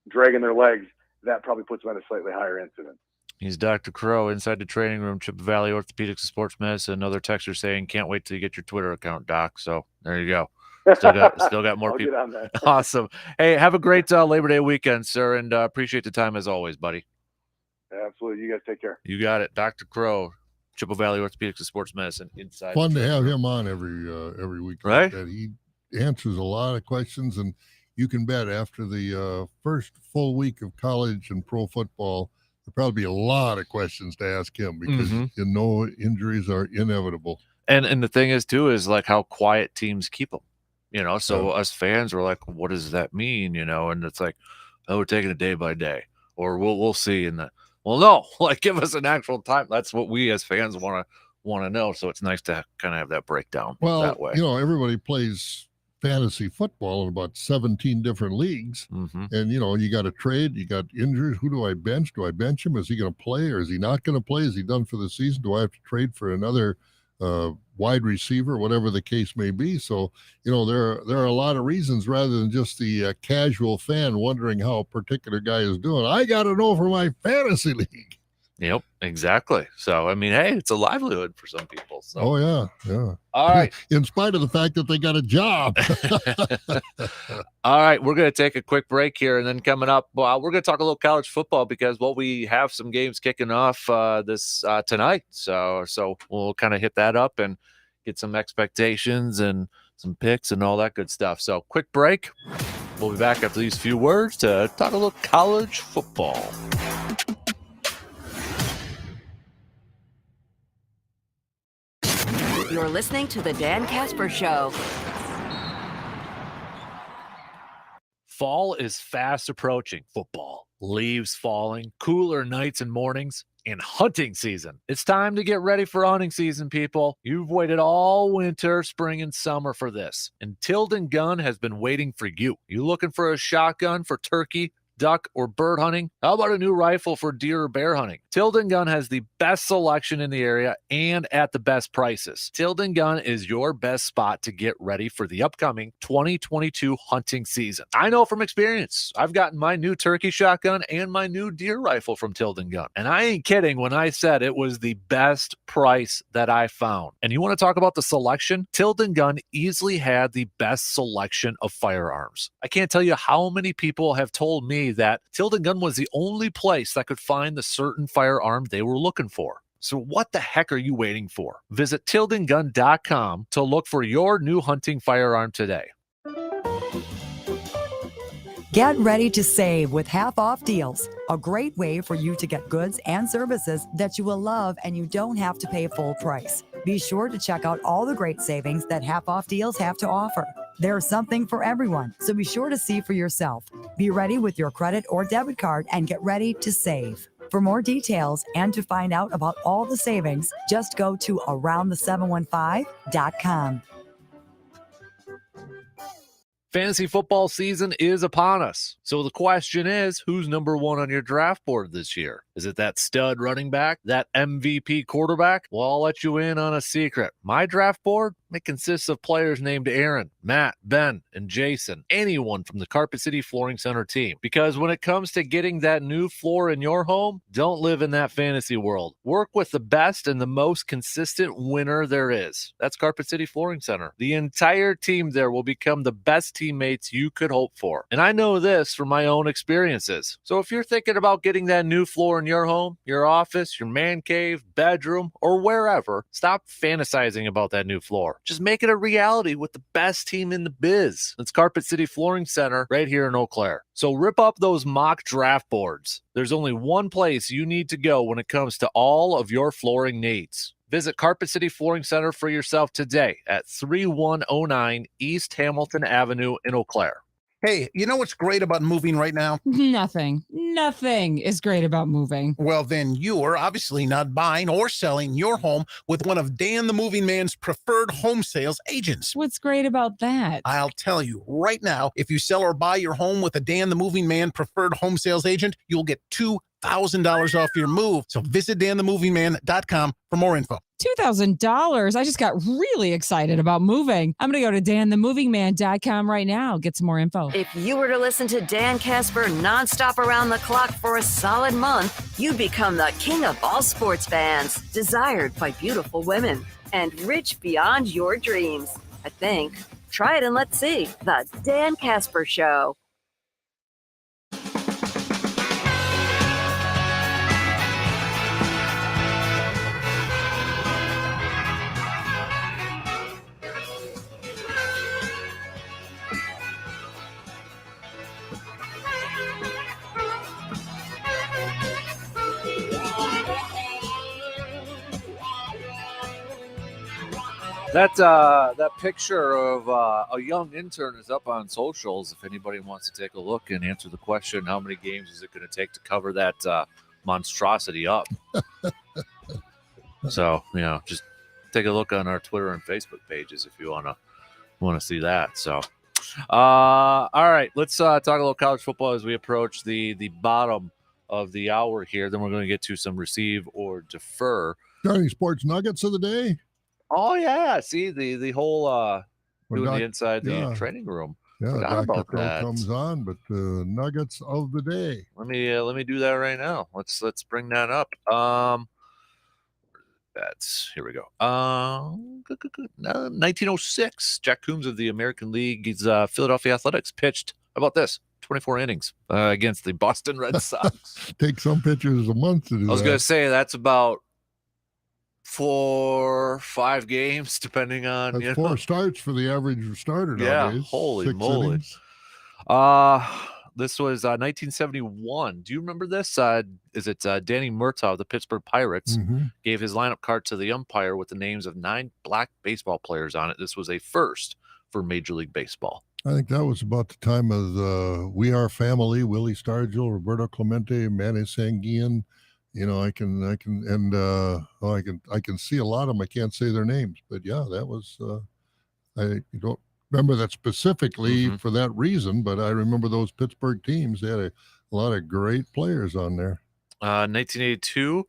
dragging their legs, that probably puts them at a slightly higher incidence. He's Dr. Crow inside the training room, Chippewa Valley Orthopedics and Sports Medicine. Another texter saying, can't wait till you get your Twitter account, Doc. So there you go. Still got more people. Get on that. Awesome. Hey, have a great Labor Day weekend, sir, and appreciate the time as always, buddy. Absolutely. You guys take care. You got it. Dr. Crow, Chippewa Valley Orthopedics and Sports Medicine inside. Fun to have him on every week. Right? That he answers a lot of questions, and you can bet after the first full week of college and pro football, there'll probably be a lot of questions to ask him, because injuries are inevitable. And the thing is too is like how quiet teams keep them. So us fans are like, what does that mean? And it's like, oh, we're taking it day by day, or we'll see. And well, no, like, give us an actual time. That's what we as fans want to know. So it's nice to kind of have that breakdown that way. Everybody plays fantasy football in about 17 different leagues. And, you got to trade, you got injuries. Who do I bench? Do I bench him? Is he going to play, or is he not going to play? Is he done for the season? Do I have to trade for another wide receiver, whatever the case may be? So, there are a lot of reasons, rather than just the casual fan wondering how a particular guy is doing. I got to know for my fantasy league. Yep, exactly. So, I mean, hey, it's a livelihood for some people. So. Oh, yeah. All right. In spite of the fact that they got a job. All right, we're going to take a quick break here, and then coming up, we're going to talk a little college football, because, we have some games kicking off this tonight. So we'll kind of hit that up and get some expectations and some picks and all that good stuff. So quick break. We'll be back after these few words to talk a little college football. You're listening to the Dan Kasper Show. Fall is fast approaching. Football, leaves falling, cooler nights and mornings, and hunting season. It's time to get ready for hunting season, people. You've waited all winter, spring, and summer for this, and Tilden Gun has been waiting for you. You looking for a shotgun for turkey, duck, or bird hunting? How about a new rifle for deer or bear hunting? Tilden Gun has the best selection in the area and at the best prices. Tilden Gun is your best spot to get ready for the upcoming 2022 hunting season. I know from experience. I've gotten my new turkey shotgun and my new deer rifle from Tilden Gun. And I ain't kidding when I said it was the best price that I found. And you want to talk about the selection? Tilden Gun easily had the best selection of firearms. I can't tell you how many people have told me that Tilden Gun was the only place that could find the certain firearm they were looking for. So what the heck are you waiting for? Visit tildengun.com to look for your new hunting firearm today. Get ready to save with half-off deals, a great way for you to get goods and services that you will love and you don't have to pay full price. Be sure to check out all the great savings that half-off deals have to offer. There's something for everyone, so be sure to see for yourself. Be ready with your credit or debit card and get ready to save. For more details and to find out about all the savings, just go to aroundthe715.com. Fantasy football season is upon us. So the question is, who's number one on your draft board this year? Is it that stud running back, that MVP quarterback? Well, I'll let you in on a secret. My draft board, it consists of players named Aaron, Matt, Ben, and Jason, anyone from the Carpet City Flooring Center team. Because when it comes to getting that new floor in your home, don't live in that fantasy world. Work with the best and the most consistent winner there is. That's Carpet City Flooring Center. The entire team there will become the best teammates you could hope for. And I know this from my own experiences. So if you're thinking about getting that new floor in your home, your office, your man cave, bedroom, or wherever, stop fantasizing about that new floor. Just make it a reality with the best team in the biz. It's Carpet City Flooring Center right here in Eau Claire. So rip up those mock draft boards. There's only one place you need to go when it comes to all of your flooring needs. Visit Carpet City Flooring Center for yourself today at 3109 East Hamilton Avenue in Eau Claire. Hey, you know what's great about moving right now? Nothing. Nothing is great about moving. Well, then you are obviously not buying or selling your home with one of Dan the Moving Man's preferred home sales agents. What's great about that? I'll tell you right now, if you sell or buy your home with a Dan the Moving Man preferred home sales agent, you'll get $2,000 off your move. So visit danthemovingman.com for more info. $2,000. I just got really excited about moving. I'm going to go to danthemovingman.com right now. Get some more info. If you were to listen to Dan Kasper nonstop around the clock for a solid month, you'd become the king of all sports fans, desired by beautiful women, and rich beyond your dreams. I think. Try it and let's see. The Dan Kasper Show. That picture of a young intern is up on socials. If anybody wants to take a look and answer the question, how many games is it going to take to cover that monstrosity up? So, just take a look on our Twitter and Facebook pages if you want to see that. So, all right, let's talk a little college football as we approach the bottom of the hour here. Then we're going to get to some receive or defer. Johnny Sports Nuggets of the day. Oh yeah, see the whole doing Doc, the inside the yeah. training room. Yeah, Forgot Dr. about Crow that. comes on, but the Nuggets of the day. Let me do that right now. Let's bring that up. Here we go. 1906. Jack Coombs of the American League's Philadelphia Athletics pitched. How about this? 24 innings against the Boston Red Sox. Take some pitchers a month to do I was that. going to say that's about 4-5 games, depending on That's 4 starts for the average starter nowadays. Holy 6 moly. innings. This was 1971. Do you remember this? Is it Danny Murtaugh of the Pittsburgh Pirates gave his lineup card to the umpire with the names of 9 black baseball players on it. This was a first for Major League Baseball. I think that was about the time of We Are Family, Willie Stargell, Roberto Clemente, Manny Sanguian. I can see a lot of them. I can't say their names, but yeah, that was. I don't remember that specifically for that reason, but I remember those Pittsburgh teams. They had a lot of great players on there. 1982,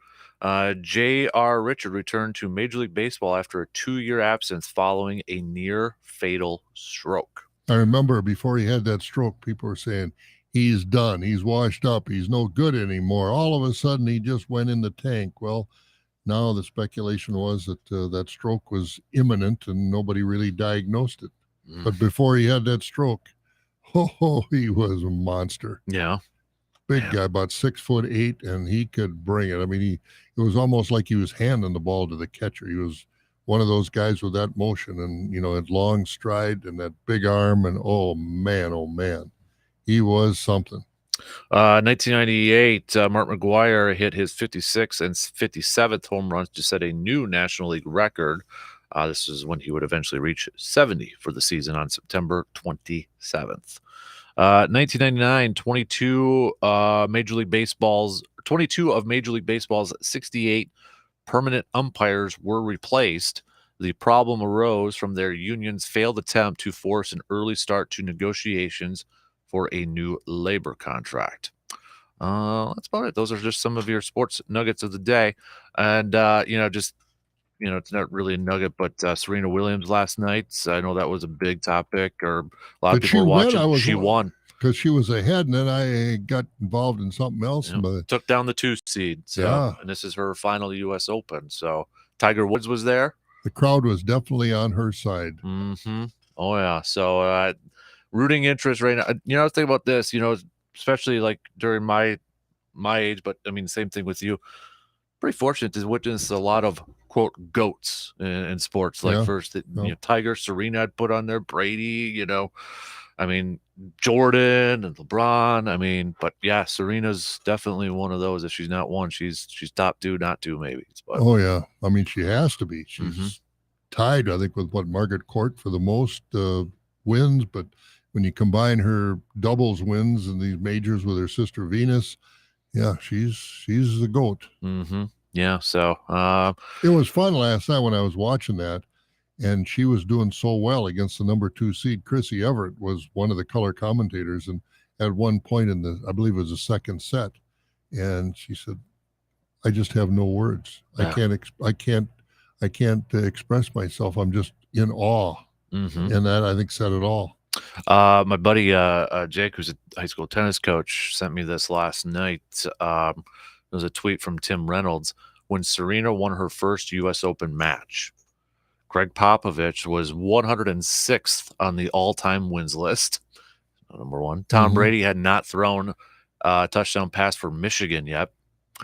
J.R. Richard returned to Major League Baseball after a 2-year absence following a near fatal stroke. I remember before he had that stroke, people were saying, he's done. He's washed up. He's no good anymore. All of a sudden, he just went in the tank. Well, now the speculation was that that stroke was imminent and nobody really diagnosed it. But before he had that stroke, he was a monster. Yeah. Big guy, about 6'8", and he could bring it. I mean, it was almost like he was handing the ball to the catcher. He was one of those guys with that motion and, had long stride and that big arm. And, oh, man. He was something. 1998, Mark McGuire hit his 56th and 57th home runs to set a new National League record. This is when he would eventually reach 70 for the season on September 27th. 1999, 22 of Major League Baseball's 68 permanent umpires were replaced. The problem arose from their union's failed attempt to force an early start to negotiations for a new labor contract. That's about it. Those are just some of your sports nuggets of the day. And, it's not really a nugget, but Serena Williams last night, I know that was a big topic, or a lot of people were watching. She won. Because she was ahead, and then I got involved in something else. Took down the 2 seed. So, and this is her final U.S. Open. So Tiger Woods was there. The crowd was definitely on her side. Mm-hmm. Oh, yeah. So rooting interest right now. Let's think about this, especially like during my age, but I mean, same thing with you. Pretty fortunate to witness a lot of, quote, goats in sports. Like first, Tiger, Serena I'd put on there, Brady, I mean, Jordan and LeBron. But yeah, Serena's definitely one of those. If she's not one, she's top 2, not 2 maybe. But, oh yeah, I mean, she has to be. She's tied, I think, with Margaret Court for the most wins. But when you combine her doubles wins in these majors with her sister Venus, yeah, she's the GOAT. Mm-hmm. Yeah. So it was fun last night when I was watching that. And she was doing so well against the number 2 seed. Chrissy Everett was one of the color commentators, and at one point I believe it was the second set, and she said, "I just have no words. Yeah. I can't express myself. I'm just in awe." Mm-hmm. And that, I think, said it all. My buddy Jake, who's a high school tennis coach, sent me this last night. It was a tweet from Tim Reynolds. When Serena won her first U.S. Open match, Greg Popovich was 106th on the all-time wins list. Number 1. Tom Brady had not thrown a touchdown pass for Michigan yet.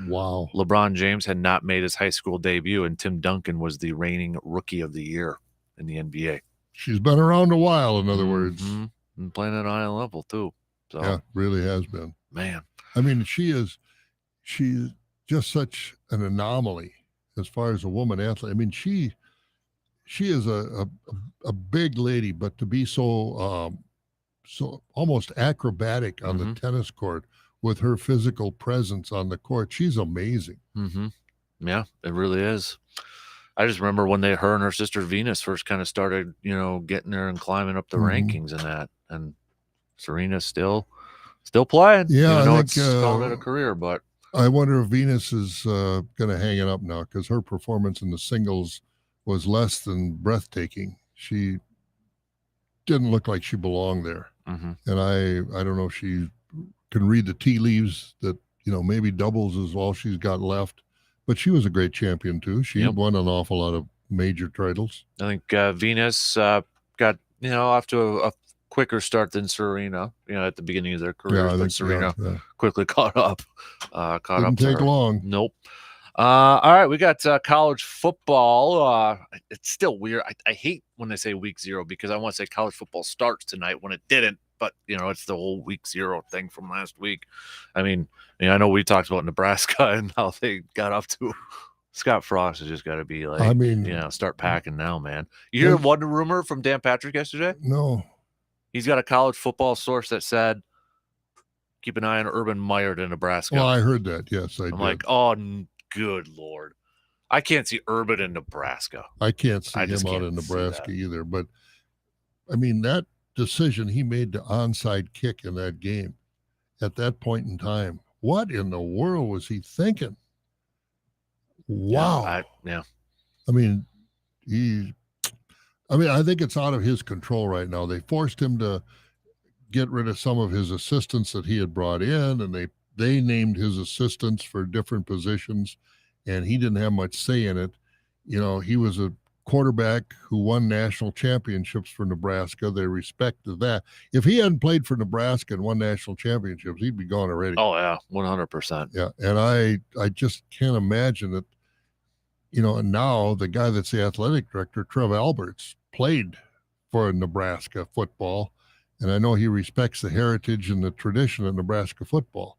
Wow. LeBron James had not made his high school debut, and Tim Duncan was the reigning Rookie of the Year in the NBA. She's been around a while, in other words. And playing at a high level, too. So, yeah, really has been. Man. I mean, she's just such an anomaly as far as a woman athlete. I mean, she is a big lady, but to be so almost acrobatic on the tennis court with her physical presence on the court, she's amazing. Mm-hmm. Yeah, it really is. I just remember when her and her sister Venus first kind of started, getting there and climbing up the rankings and that, and Serena's still playing. Yeah, even though it's called it a career, but I wonder if Venus is going to hang it up now, because her performance in the singles was less than breathtaking. She didn't look like she belonged there. And I don't know if she can read the tea leaves that, maybe doubles is all she's got left. But she was a great champion, too. She won an awful lot of major titles. I think Venus got, off to a quicker start than Serena, at the beginning of their careers. But Serena quickly caught up. Didn't take long. Nope. All right, we got college football. It's still weird. I hate when they say week 0, because I want to say college football starts tonight when it didn't. But, it's the whole week 0 thing from last week. I mean, I know we talked about Nebraska and how they got up to. Scott Frost has just got to be like, start packing now, man. You hear one rumor from Dan Patrick yesterday? No. He's got a college football source that said, keep an eye on Urban Meyer to Nebraska. Well, I heard that. Yes, I did. I'm like, oh, good Lord. I can't see Urban in Nebraska. I can't see him out in Nebraska either. But, I mean, that decision he made to onside kick in that game at that point in time, what in the world was he thinking? Wow. I mean, I think it's out of his control right now. They forced him to get rid of some of his assistants that he had brought in, and they named his assistants for different positions, and he didn't have much say in it. He was a quarterback who won national championships for Nebraska. They respected that. If he hadn't played for Nebraska and won national championships, he'd be gone already. Oh, yeah, 100%. Yeah, and I just can't imagine that, and now the guy that's the athletic director, Trev Alberts, played for Nebraska football, And I know he respects the heritage and the tradition of Nebraska football.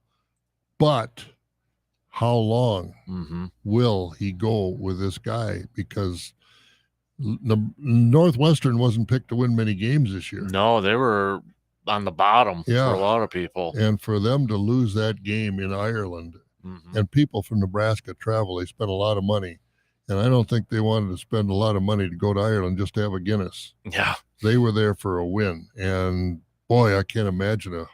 But how long will he go with this guy? Because Northwestern wasn't picked to win many games this year. No, they were on the bottom for a lot of people. And for them to lose that game in Ireland, and people from Nebraska travel, they spend a lot of money. And I don't think they wanted to spend a lot of money to go to Ireland just to have a Guinness. Yeah. They were there for a win. And boy, I can't imagine a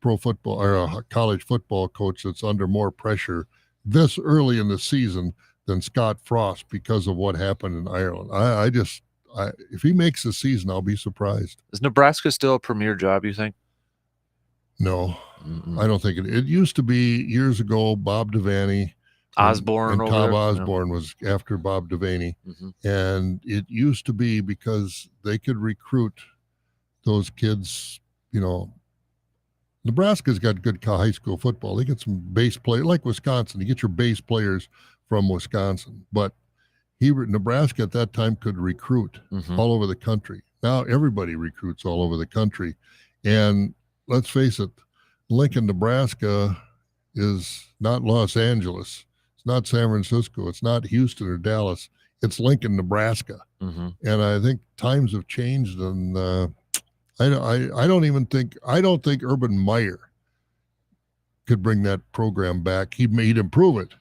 pro football or a college football coach that's under more pressure this early in the season than Scott Frost because of what happened in Ireland. If he makes the season, I'll be surprised. Is Nebraska still a premier job, you think? No, I don't think it used to be years ago. Bob Devaney, Osborne, and Tom Osborne was after Bob Devaney. And it used to be because they could recruit those kids. Nebraska's got good high school football. They get some base players like Wisconsin. You get your base players from Wisconsin, but Nebraska at that time could recruit all over the country. Now everybody recruits all over the country. And let's face it, Lincoln, Nebraska is not Los Angeles. It's not San Francisco. It's not Houston or Dallas. It's Lincoln, Nebraska. And I think times have changed. And I don't think Urban Meyer could bring that program back. He'd improve it.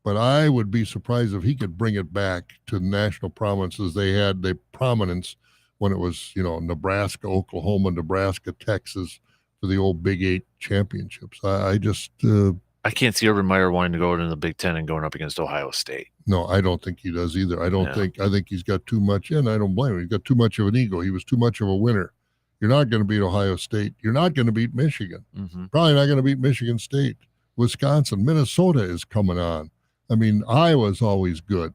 But I would be surprised if he could bring it back to national prominence they had the prominence when it was, Nebraska, Oklahoma, Nebraska, Texas for the old Big 8 championships. I can't see Urban Meyer wanting to go into the Big Ten and going up against Ohio State. No, I don't think he does either. I think he's got too much, and I don't blame him. He's got too much of an ego. He was too much of a winner. You're not going to beat Ohio State. You're not going to beat Michigan. Probably not going to beat Michigan State. Wisconsin, Minnesota is coming on. I mean, Iowa's always good.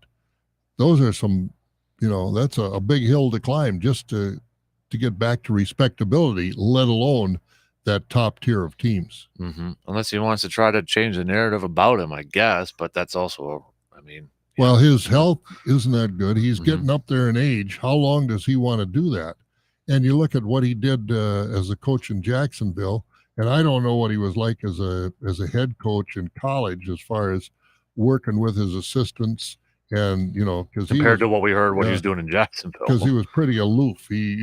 Those are some, that's a big hill to climb just to get back to respectability, let alone that top tier of teams. Unless he wants to try to change the narrative about him, I guess. But that's also, Well, his health isn't that good. He's getting up there in age. How long does he want to do that? And you look at what he did as a coach in Jacksonville, and I don't know what he was like as a head coach in college as far as working with his assistants and, because compared to what we heard what he was doing in Jacksonville. Because he was pretty aloof. He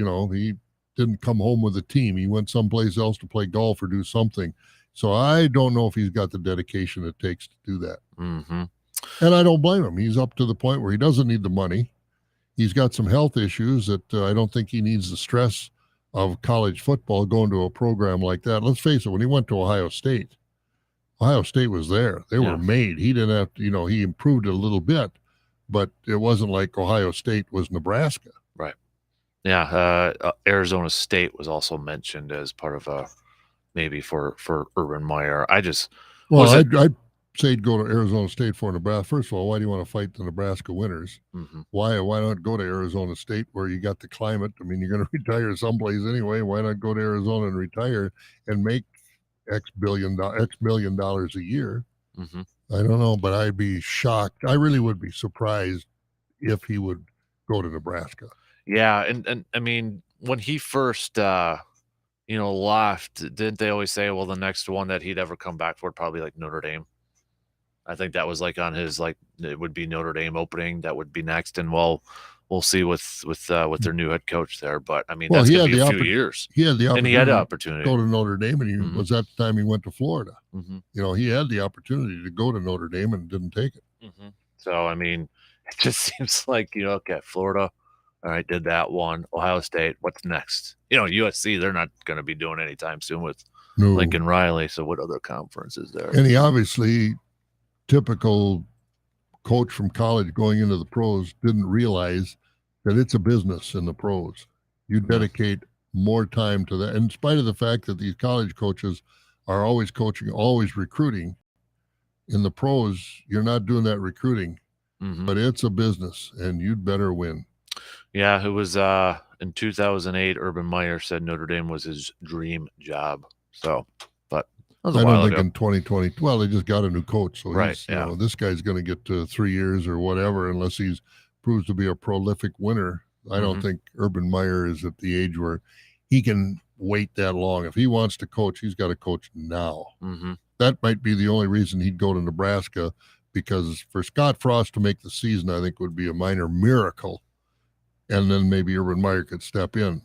didn't come home with a team. He went someplace else to play golf or do something. So I don't know if he's got the dedication it takes to do that. And I don't blame him. He's up to the point where he doesn't need the money. He's got some health issues that I don't think he needs the stress of college football going to a program like that. Let's face it, when he went to Ohio State was there. They were made. He didn't have to, he improved it a little bit, but it wasn't like Ohio State was Nebraska. Right. Yeah. Arizona State was also mentioned as part of maybe for Urban Meyer. I'd say go to Arizona State for Nebraska. First of all, why do you want to fight the Nebraska winners? Why not go to Arizona State where you got the climate? I mean, you're going to retire someplace anyway. Why not go to Arizona and retire and make X million dollars a year? I don't know, but I'd be shocked. I really would be surprised if he would go to Nebraska. Yeah, and I mean, when he first left, didn't they always say, well, the next one that he'd ever come back for probably like Notre Dame? I think that was like on his it would be Notre Dame opening that would be next, and we'll see with their new head coach there. But I mean, that's going to be a few years. He had the opportunity. And he had the opportunity to go to Notre Dame, and he was at the time he went to Florida. He had the opportunity to go to Notre Dame and didn't take it. So I mean, it just seems like okay, Florida, all right, did that one. Ohio State, what's next? USC, they're not going to be doing anytime soon with Lincoln Riley. So what other conference is there? And he obviously, typical coach from college going into the pros, didn't realize that it's a business in the pros. You dedicate more time to that. In spite of the fact that these college coaches are always coaching, always recruiting, in the pros, you're not doing that recruiting, but it's a business and you'd better win. Yeah, it was in 2008, Urban Meyer said Notre Dame was his dream job. So, but that was a I while don't think ago. in 2020, well, they just got a new coach. So Right, yeah. this guy's going to get to 3 years or whatever, unless he's proves to be a prolific winner. I don't think Urban Meyer is at the age where he can wait that long. If he wants to coach, he's got to coach now. Mm-hmm. That might be the only reason he'd go to Nebraska, because for Scott Frost to make the season, I think would be a minor miracle. And then maybe Urban Meyer could step in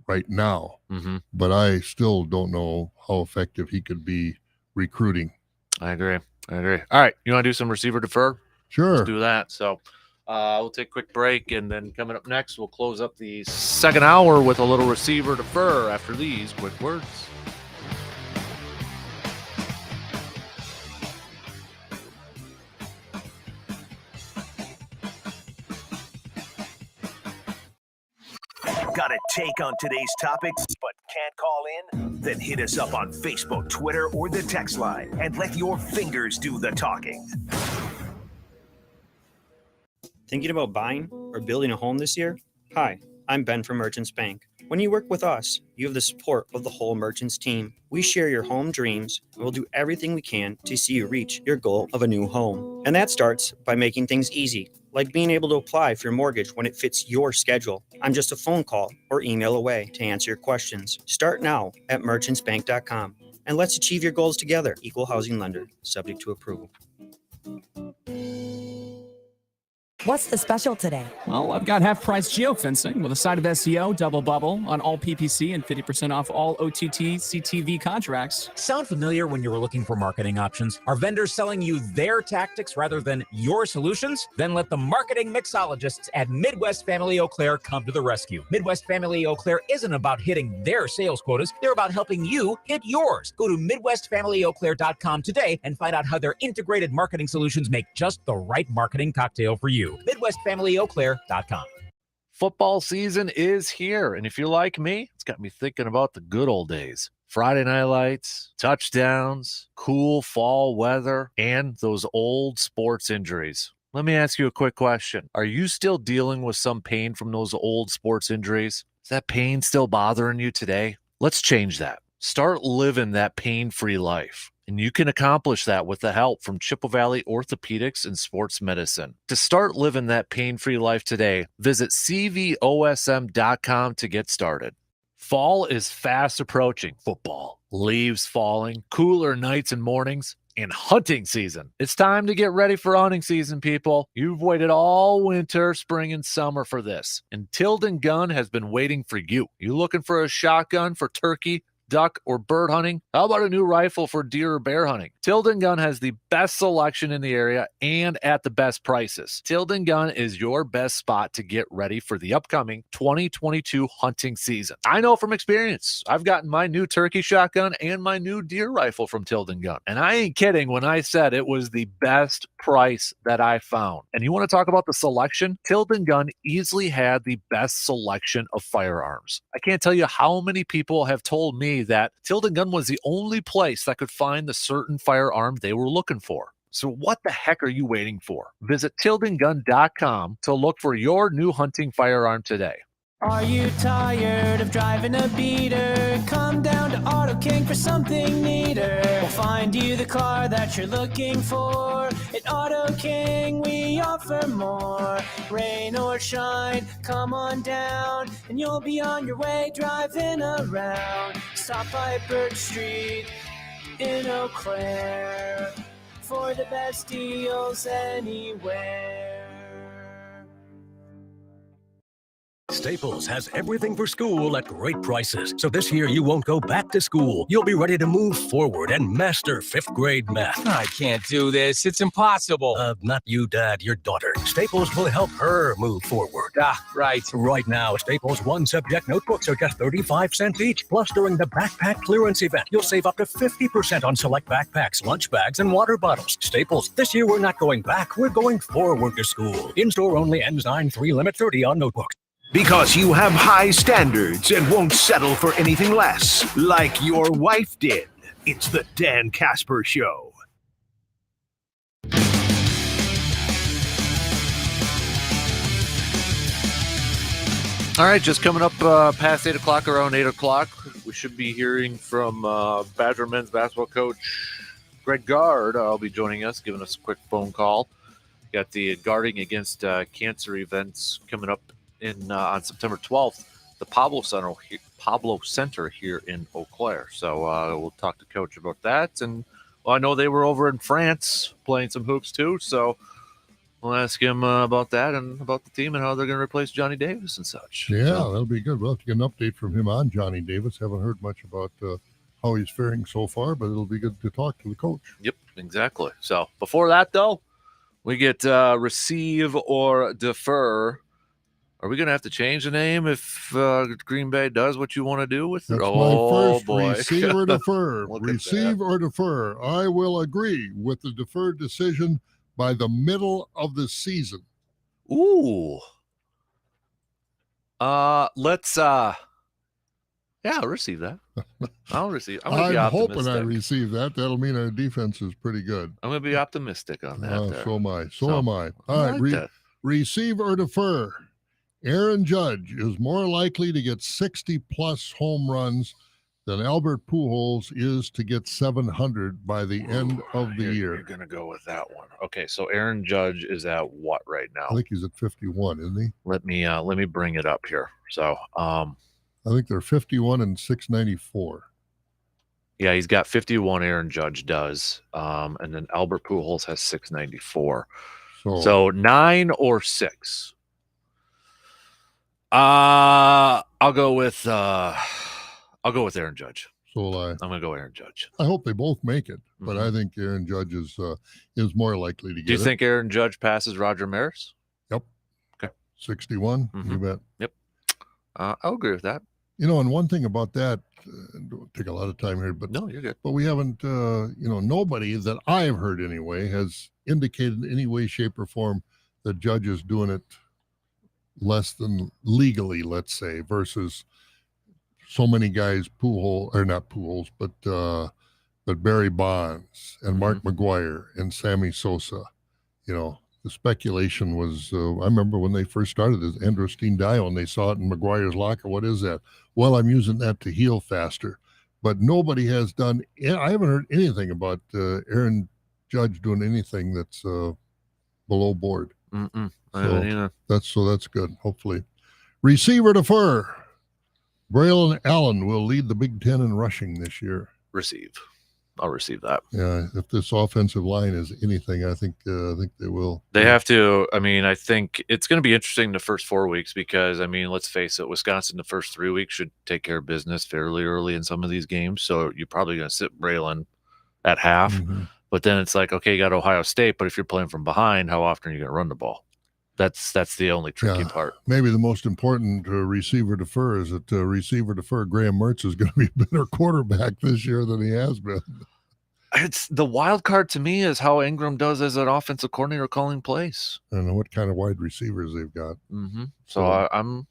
right now. Mm-hmm. But I still don't know how effective he could be recruiting. I agree. All right. You want to do some receiver defer? Sure. Let's do that. So we'll take a quick break, and then coming up next, we'll close up the second hour with a little receiver defer after these quick words. Got a take on today's topics but can't call in? Then hit us up on Facebook, Twitter, or the text line and let your fingers do the talking. Thinking about buying or building a home this year? Hi, I'm Ben from Merchants Bank. When you work with us, you have the support of the whole Merchants team. We share your home dreams and we'll do everything we can to see you reach your goal of a new home. And that starts by making things easy, like being able to apply for your mortgage when it fits your schedule. I'm just a phone call or email away to answer your questions. Start now at merchantsbank.com and let's achieve your goals together. Equal housing lender, subject to approval. What's the special today? Well, I've got half-price geofencing with a side of SEO, double bubble on all PPC, and 50% off all OTT CTV contracts. Sound familiar when you were looking for marketing options? Are vendors selling you their tactics rather than your solutions? Then let the marketing mixologists at Midwest Family Eau Claire come to the rescue. Midwest Family Eau Claire isn't about hitting their sales quotas. They're about helping you hit yours. Go to MidwestFamilyEauClaire.com today and find out how their integrated marketing solutions make just the right marketing cocktail for you. MidwestFamilyEauClaire.com. Football season is here, and if you're like me, it's got me thinking about the good old days. Friday night lights, touchdowns, cool fall weather, and those old sports injuries. Let me ask you a quick question. Are you still dealing with some pain from those old sports injuries? Is that pain still bothering you today? Let's change that. Start living that pain-free life. And you can accomplish that with the help from Chippewa Valley Orthopedics and Sports Medicine. To start living that pain-free life today, visit cvosm.com to get started. Fall is fast approaching. Football, leaves falling, cooler nights and mornings, and hunting season. It's time to get ready for hunting season, people. You've waited all winter, spring, and summer for this. And Tilden Gun has been waiting for you. You looking for a shotgun for turkey, duck, or bird hunting? How about a new rifle for deer or bear hunting? Tilden Gun has the best selection in the area and at the best prices. Tilden Gun is your best spot to get ready for the upcoming 2022 hunting season. I know from experience. I've gotten my new turkey shotgun and my new deer rifle from Tilden Gun. And I ain't kidding when I said it was the best price that I found. And you want to talk about the selection? Tilden Gun easily had the best selection of firearms. I can't tell you how many people have told me that Tilden Gun was the only place that could find the certain firearm they were looking for. So what the heck are you waiting for? Visit tildengun.com to look for your new hunting firearm today. Are you tired of driving a beater? Come down to Auto King for something neater. We'll find you the car that you're looking for. At Auto King we offer more. Rain or shine, come on down, and you'll be on your way driving around. Stop by Birch Street in Eau Claire for the best deals anywhere. Staples has everything for school at great prices. So this year you won't go back to school. You'll be ready to move forward and master 5th grade math. I can't do this. It's impossible. Not you, Dad, your daughter. Staples will help her move forward. Right. Right now, Staples one-subject notebooks are just 35 cents each. Plus, during the backpack clearance event, you'll save up to 50% on select backpacks, lunch bags, and water bottles. Staples, this year we're not going back. We're going forward to school. In-store only, ends 9/3, limit 30 on notebooks. Because you have high standards and won't settle for anything less, like your wife did. It's the Dan Kasper Show. All right, just coming up past 8 o'clock, around 8 o'clock, we should be hearing from Badger men's basketball coach Greg Gard. I'll be joining us, giving us a quick phone call. Got the Guarding Against Cancer events coming up on September 12th. The Pablo Center Pablo Center here in Eau Claire. So we'll talk to Coach about that. And well, I know they were over in France playing some hoops too. So we'll ask him about that and about the team and how they're going to replace Johnny Davis and such. Yeah, So, that'll be good. We'll have to get an update from him on Johnny Davis. Haven't heard much about how he's faring so far, but it'll be good to talk to the coach. yep, exactly. So before that, though, we get receive or defer. Are we going to have to change the name if Green Bay does what you want to do with it? That's Oh, my first boy. receive or defer. Look at Receive that. or defer. I will agree with the deferred decision by the middle of the season. Ooh. Let's I'll receive that. I'm going to be I'm optimistic. hoping I receive that. That'll mean our defense is pretty good. I'm going to be optimistic on that. there. So am I. So am I. All right. like that. Receive or defer. Aaron Judge is more likely to get 60-plus home runs than Albert Pujols is to get 700 by the end of the year. You're going to go with that one. Okay, so Aaron Judge is at what right now? I think he's at 51, isn't he? Let me bring it up here. So, I think they're 51 and 694. yeah, he's got 51. Aaron Judge does, and then Albert Pujols has 694. So 9 or 6. I'll go with Aaron Judge. So will I. I'm gonna go Aaron Judge. I hope they both make it, but I think Aaron Judge is more likely to get it. Do you think Aaron Judge passes Roger Maris? Yep. Okay. 61. You bet. Yep. I'll agree with that. And one thing about that, don't take a lot of time here, but no, you're good. But we haven't, nobody that I've heard anyway has indicated in any way, shape, or form that Judge is doing it less than legally, let's say, versus so many guys, not Pujols, but Barry Bonds and Mark McGwire and Sammy Sosa. The speculation was, I remember when they first started this androstenedione dial and they saw it in McGuire's locker. What is that? Well, I'm using that to heal faster. But nobody has done, I haven't heard anything about Aaron Judge doing anything that's below board. That's good, hopefully. Receiver defer. Braylon Allen will lead the Big Ten in rushing this year. Receive. I'll receive that. Yeah, if this offensive line is anything, I think they will. They have to. I mean, I think it's going to be interesting the first 4 weeks because, I mean, let's face it, Wisconsin the first 3 weeks should take care of business fairly early in some of these games. So you're probably going to sit Braylon at half. But then it's like, okay, you got Ohio State, but if you're playing from behind, how often are you going to run the ball? That's the only tricky part. Maybe the most important receiver defer is that receiver defer Graham Mertz is going to be a better quarterback this year than he has been. It's the wild card to me is how Ingram does as an offensive coordinator calling plays. I don't know what kind of wide receivers they've got. So I'm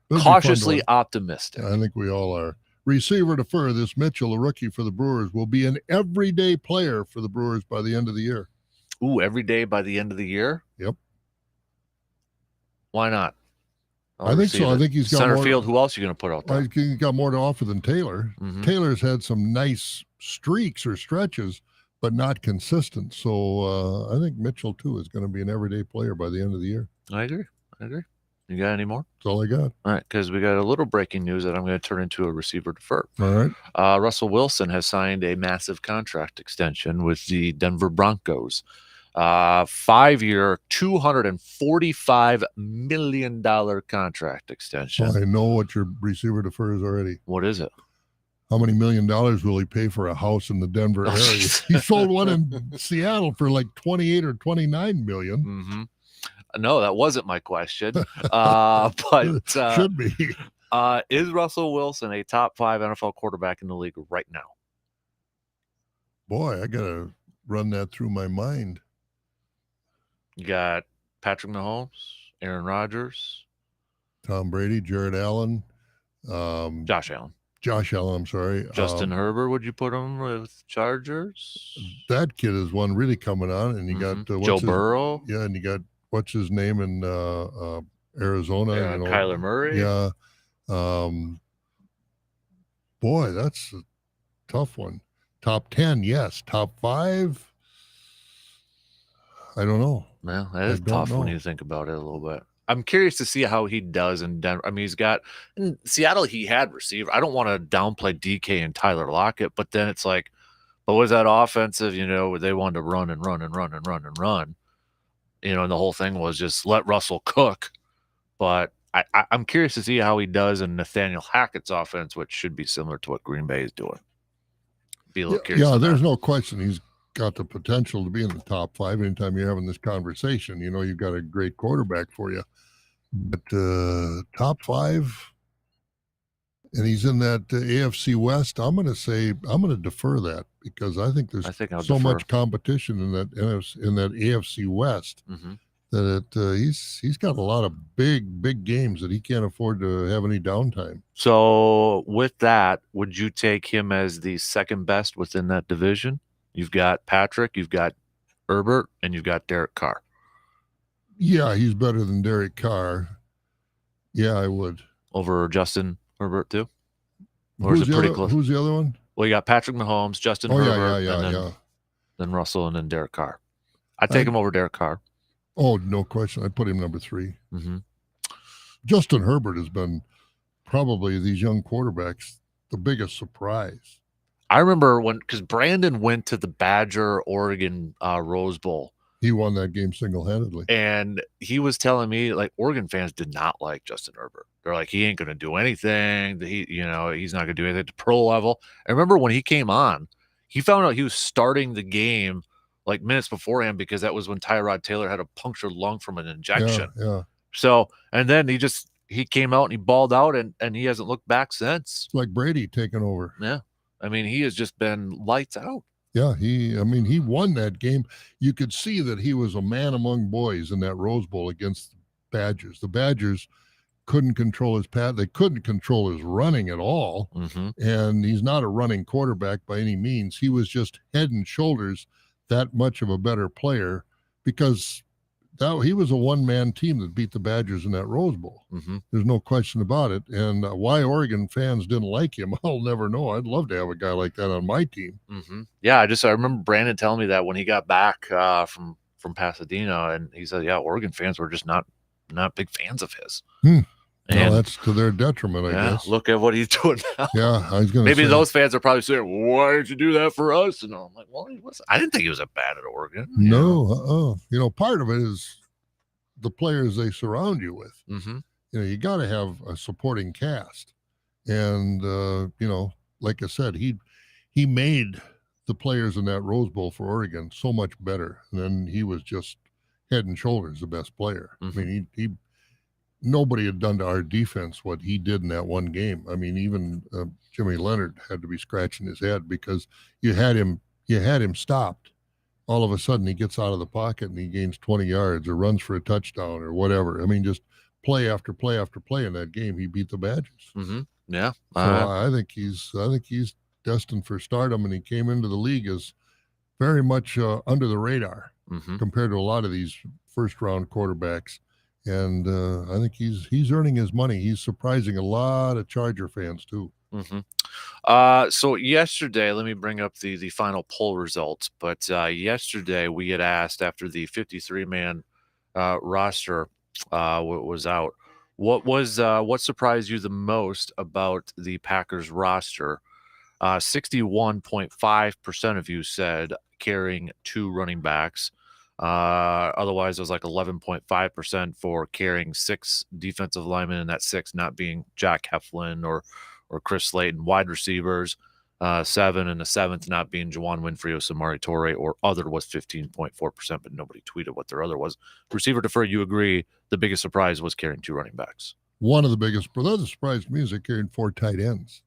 cautiously optimistic. I think we all are. Receiver defer, this Mitchell, a rookie for the Brewers, will be an everyday player for the Brewers by the end of the year. Ooh, every day by the end of the year? Yep. Why not? I think so. I think he's got center more field. Who else are you going to put out there? He's got more to offer than Taylor. Taylor's had some nice streaks or stretches, but not consistent. So I think Mitchell, too, is going to be an everyday player by the end of the year. I agree. You got any more? That's all I got. All right, because we got a little breaking news that I'm going to turn into a receiver defer. All right. Russell Wilson has signed a massive contract extension with the Denver Broncos. 5-year, $245 million contract extension. Well, I know what your receiver defer is already. What is it? How many $1 million will he pay for a house in the Denver area? He sold one in Seattle for like 28 or 29 million. No, that wasn't my question. But should be. Is Russell Wilson a top 5 NFL quarterback in the league right now? Boy, I gotta run that through my mind. You got Patrick Mahomes, Aaron Rodgers, Tom Brady, Jared Allen, Josh Allen. I'm sorry. Justin Herbert, would you put him with Chargers? That kid is one really coming on, and you got Joe Burrow. Yeah, and you got what's his name in Arizona? Yeah, Kyler Murray. Yeah. Boy, that's a tough one. Top 10, yes. Top 5, I don't know. Well, that is tough when you think about it a little bit. I'm curious to see how he does in Denver. I mean, in Seattle, he had receiver. I don't want to downplay DK and Tyler Lockett, but then it's like, but was that offensive, where they wanted to run and run and run and run and run, and the whole thing was just let Russell cook. But I'm curious to see how he does in Nathaniel Hackett's offense, which should be similar to what Green Bay is doing. Be a little curious. Yeah, there's no question he's got the potential to be in the top 5. Anytime you're having this conversation, you've got a great quarterback for you. But top 5, and he's in that AFC West. I'm going to defer that because I think there's so much competition in that AFC West that he's got a lot of big games that he can't afford to have any downtime. So with that, would you take him as the second best within that division? You've got Patrick, you've got Herbert, and you've got Derek Carr. Yeah, he's better than Derek Carr. Yeah, I would. Over Justin Herbert, too? Or is it pretty close? Who's the other one? Well, you got Patrick Mahomes, Justin Herbert, then Russell, and then Derek Carr. I'd take him over Derek Carr. Oh, no question. I'd put him number 3. Mm-hmm. Justin Herbert has been probably these young quarterbacks the biggest surprise. I remember because Brandon went to the Badger-Oregon Rose Bowl. He won that game single-handedly. And he was telling me, like, Oregon fans did not like Justin Herbert. They're like, he ain't going to do anything. He's not going to do anything at the pro level. I remember when he came on, he found out he was starting the game like minutes beforehand because that was when Tyrod Taylor had a punctured lung from an injection. Yeah. So, and then he came out and he balled out and he hasn't looked back since. It's like Brady taking over. Yeah. I mean, he has just been lights out. Yeah, he won that game. You could see that he was a man among boys in that Rose Bowl against the Badgers. The Badgers couldn't control his path. They couldn't control his running at all. Mm-hmm. And he's not a running quarterback by any means. He was just head and shoulders that much of a better player because he was a one-man team that beat the Badgers in that Rose Bowl. Mm-hmm. There's no question about it. And why Oregon fans didn't like him, I'll never know. I'd love to have a guy like that on my team. Mm-hmm. Yeah, I remember Brandon telling me that when he got back from Pasadena, and he said, yeah, Oregon fans were just not big fans of his. Well, that's to their detriment, I guess. Look at what he's doing now. Yeah, I was going to Maybe those fans are probably saying, why didn't you do that for us? And I'm like, well, I didn't think he was that bad at Oregon. No, part of it is the players they surround you with. Mm-hmm. You got to have a supporting cast. And, like I said, he made the players in that Rose Bowl for Oregon so much better. And then he was just head and shoulders the best player. Mm-hmm. I mean, he nobody had done to our defense what he did in that one game. I mean, even Jimmy Leonard had to be scratching his head because you had him stopped. All of a sudden he gets out of the pocket and he gains 20 yards or runs for a touchdown or whatever. I mean, just play after play after play in that game. He beat the Badgers. Mm-hmm. Yeah. So I think he's destined for stardom, and he came into the league as very much under the radar compared to a lot of these first round quarterbacks. And I think he's earning his money. He's surprising a lot of Charger fans too. Mm-hmm. So yesterday, let me bring up the final poll results. But yesterday we had asked after the 53-man roster was out, what surprised you the most about the Packers roster? 61.5% of you said carrying 2 running backs. Otherwise, it was like 11.5% for carrying 6 defensive linemen, and that 6 not being Jack Heflin or Chris Slayton. Wide receivers, 7, and the 7th not being Juwan Winfrey or Samari Torre, or other was 15.4%, but nobody tweeted what their other was. Receiver defer, you agree the biggest surprise was carrying 2 running backs. One of the biggest, but that surprised me is they carried 4 tight ends